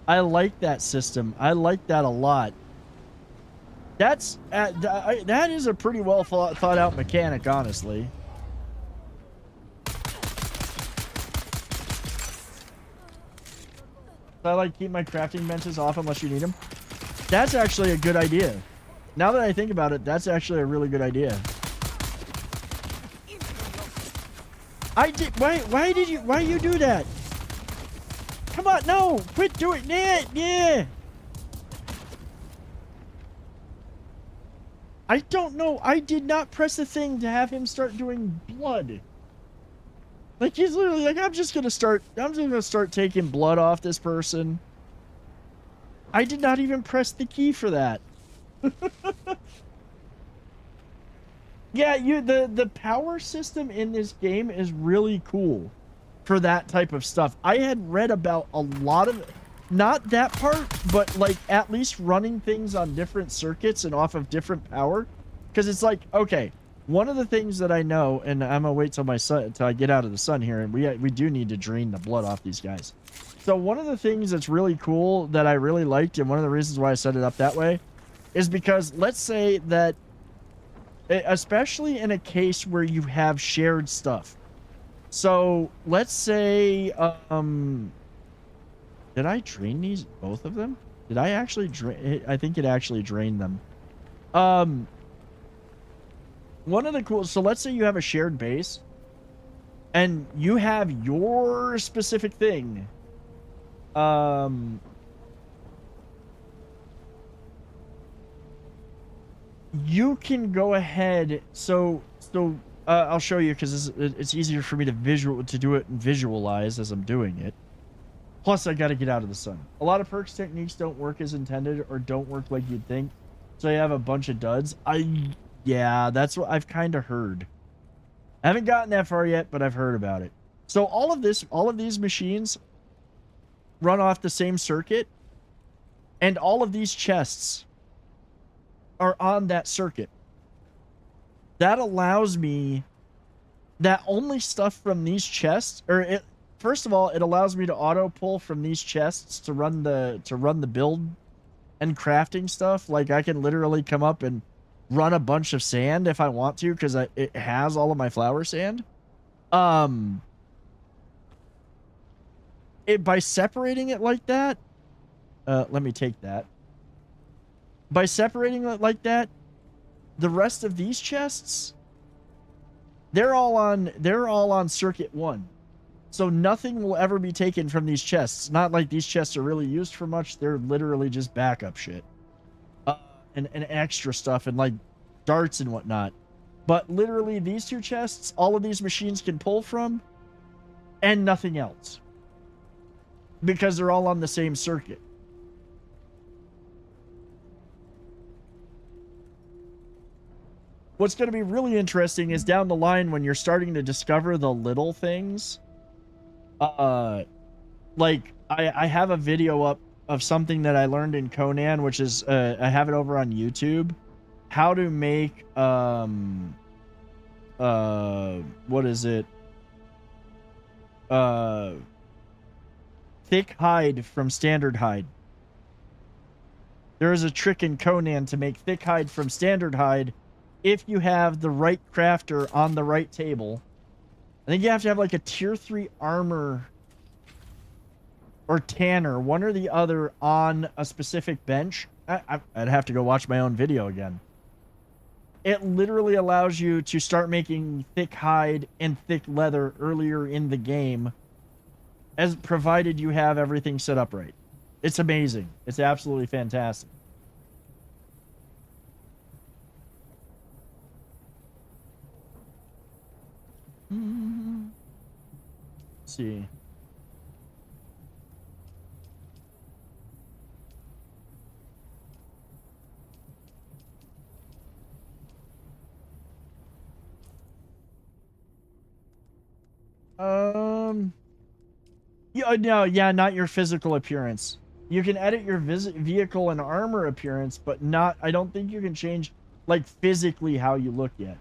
I like that system. I like that a lot. That is a pretty well thought out mechanic, honestly. I like keep my crafting benches off unless you need them. That's actually a good idea. Now that I think about it, that's actually a really good idea. Why you do that? Come on, no! Quit doing that! Yeah! I don't know. I did not press the thing to have him start doing blood. Like, he's literally like, I'm just gonna start taking blood off this person. I did not even press the key for that. Yeah, the power system in this game is really cool for that type of stuff. I had read about a lot of, not that part, but like at least running things on different circuits and off of different power. Because it's like, okay, one of the things that I know, and I'm gonna wait till I get out of the sun here, and we do need to drain the blood off these guys. So one of the things that's really cool that I really liked, and one of the reasons why I set it up that way, is because let's say that, especially in a case where you have shared stuff. So let's say, did I drain these, both of them? Did I actually drain? I think it actually drained them. One of the cool, so let's say you have a shared base and you have your specific thing. You can go ahead. So I'll show you, because it's easier for me to do it and visualize as I'm doing it. Plus, I got to get out of the sun. A lot of perks techniques don't work as intended or don't work like you'd think. So you have a bunch of duds. Yeah, that's what I've kind of heard. I haven't gotten that far yet, but I've heard about it. So all of these machines run off the same circuit, and all of these chests are on that circuit. That allows me that only stuff from these chests, first of all, it allows me to auto pull from these chests to run the build and crafting stuff. Like, I can literally come up and run a bunch of sand if I want to, because it has all of my flower sand. By separating it like that, let me take that. By separating it like that, the rest of these chests, they're all on circuit 1. So nothing will ever be taken from these chests. Not like these chests are really used for much. They're literally just backup shit. And extra stuff, and like darts and whatnot. But literally these 2 chests, all of these machines can pull from, and nothing else. Because they're all on the same circuit. What's going to be really interesting is down the line when you're starting to discover the little things. Like, I have a video up of something that I learned in Conan, which is, I have it over on YouTube. How to make, what is it? Thick hide from standard hide. There is a trick in Conan to make thick hide from standard hide if you have the right crafter on the right table. I think you have to have like a tier 3 armor or tanner, one or the other, on a specific bench. I'd have to go watch my own video again. It literally allows you to start making thick hide and thick leather earlier in the game, as provided you have everything set up right. It's amazing. It's absolutely fantastic. Let's see. Yeah, not your physical appearance. You can edit your vehicle and armor appearance, but not, I don't think you can change, like, physically how you look yet.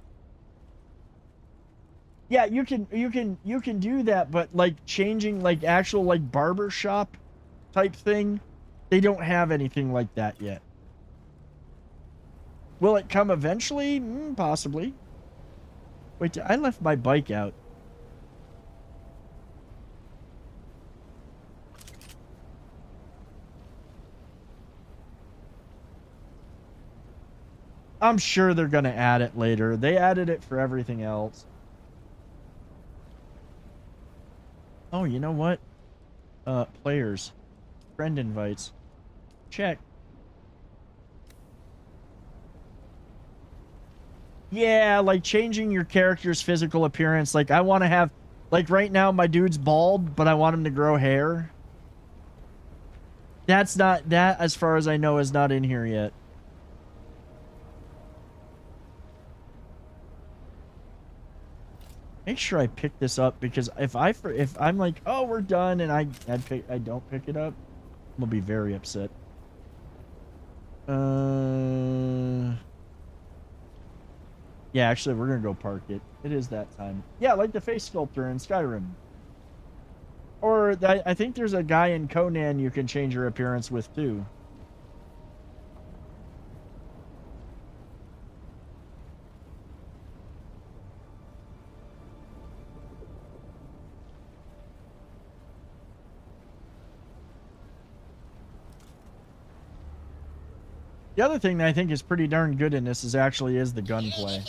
Yeah, you can do that, but, like, changing, like, actual, like, barber shop type thing, they don't have anything like that yet. Will it come eventually? Possibly. Wait, I left my bike out. I'm sure they're going to add it later. They added it for everything else. Oh, you know what? Players. Friend invites. Check. Yeah, like changing your character's physical appearance. Like, I want to have... Like, right now, my dude's bald, but I want him to grow hair. That's not... That, as far as I know, is not in here yet. Make sure I pick this up, because if I'm like, oh, we're done, and I don't pick it up, I'm gonna be very upset. Yeah, actually, we're gonna go park it. It is that time. Yeah, like the face sculptor in Skyrim. Or I think there's a guy in Conan you can change your appearance with too. The other thing that I think is pretty darn good in this is the gunplay.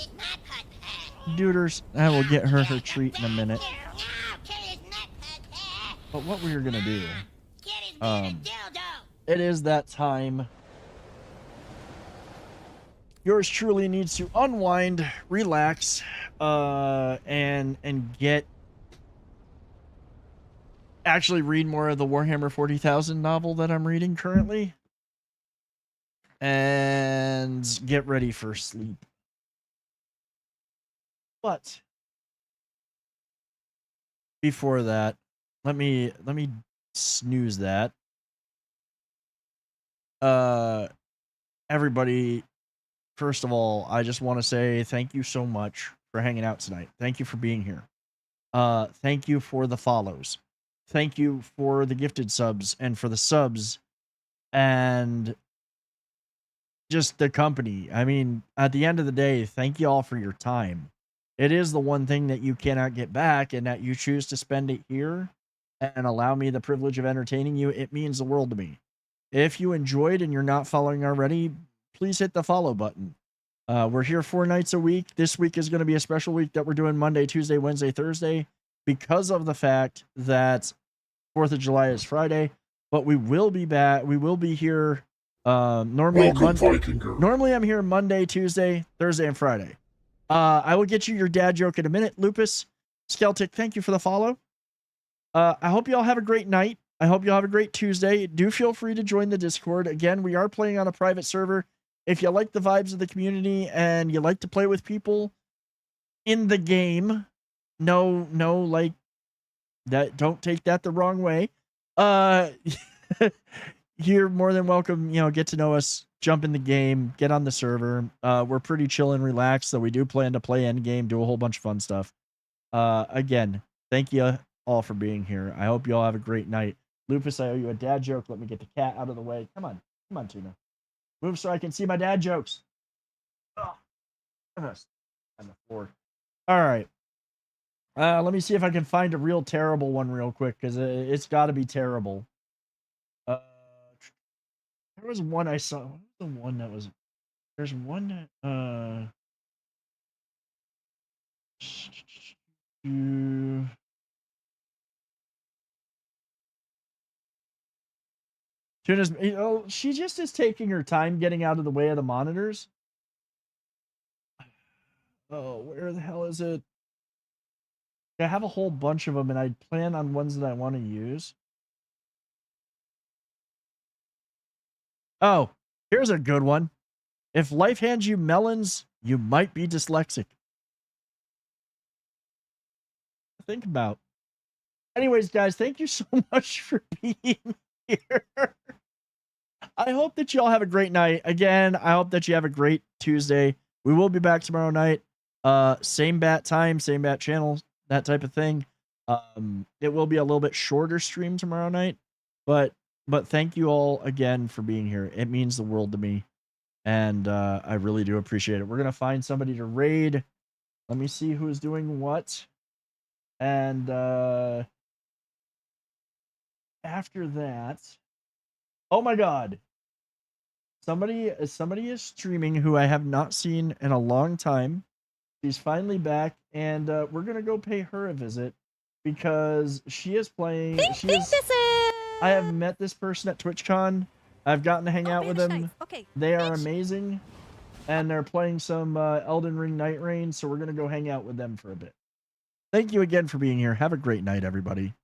Duders, I will get her treat in a minute. But what we are gonna do, it is that time. Yours truly needs to unwind, relax, and actually read more of the Warhammer 40,000 novel that I'm reading currently. And get ready for sleep. But before that, let me snooze that. Everybody, first of all, I just want to say thank you so much for hanging out tonight. Thank you for being here. Thank you for the follows. Thank you for the gifted subs and for the subs and just the company. I mean, at the end of the day, thank you all for your time. It is the one thing that you cannot get back, and that you choose to spend it here and allow me the privilege of entertaining you. It means the world to me. If you enjoyed and you're not following already, please hit the follow button. We're here 4 nights a week. This week is going to be a special week that we're doing Monday, Tuesday, Wednesday, Thursday, because of the fact that 4th of July is Friday. But we will be back. We will be here. Normally I'm here Monday, Tuesday, Thursday, and Friday. I will get you your dad joke in a minute. Lupus, Skeltic, thank you for the follow. I hope you all have a great night. I hope you all have a great Tuesday. Do feel free to join the Discord. Again, we are playing on a private server. If you like the vibes of the community and you like to play with people in the game, no, like that. Don't take that the wrong way. you're more than welcome, get to know us, jump in the game, get on the server. We're pretty chill and relaxed, so we do plan to play endgame, do a whole bunch of fun stuff. Again, thank you all for being here. I hope you all have a great night. Lupus, I owe you a dad joke. Let me get the cat out of the way. Come on, Tuna. Move so I can see my dad jokes. Oh, on the floor. All right. Let me see if I can find a real terrible one real quick, because it's got to be terrible. There was one I saw. What was the one that was? There's one that Tuna's, she just is taking her time getting out of the way of the monitors. Oh, where the hell is it? I have a whole bunch of them, and I plan on ones that I want to use. Oh, here's a good one. If life hands you melons, you might be dyslexic. Think about. Anyways, guys, thank you so much for being here. I hope that you all have a great night. Again, I hope that you have a great Tuesday. We will be back tomorrow night. Same bat time, same bat channel, that type of thing. It will be a little bit shorter stream tomorrow night, but thank you all again for being here. It means the world to me, and I really do appreciate it. We're gonna find somebody to raid. Let me see who's doing what, and after that, oh my god, somebody is streaming who I have not seen in a long time. She's finally back, and we're gonna go pay her a visit because she is playing. I have met this person at TwitchCon. I've gotten to hang out with them. Okay. They are amazing, and they're playing some Elden Ring Night Reign, so we're gonna go hang out with them for a bit. Thank you again for being here. Have a great night, everybody.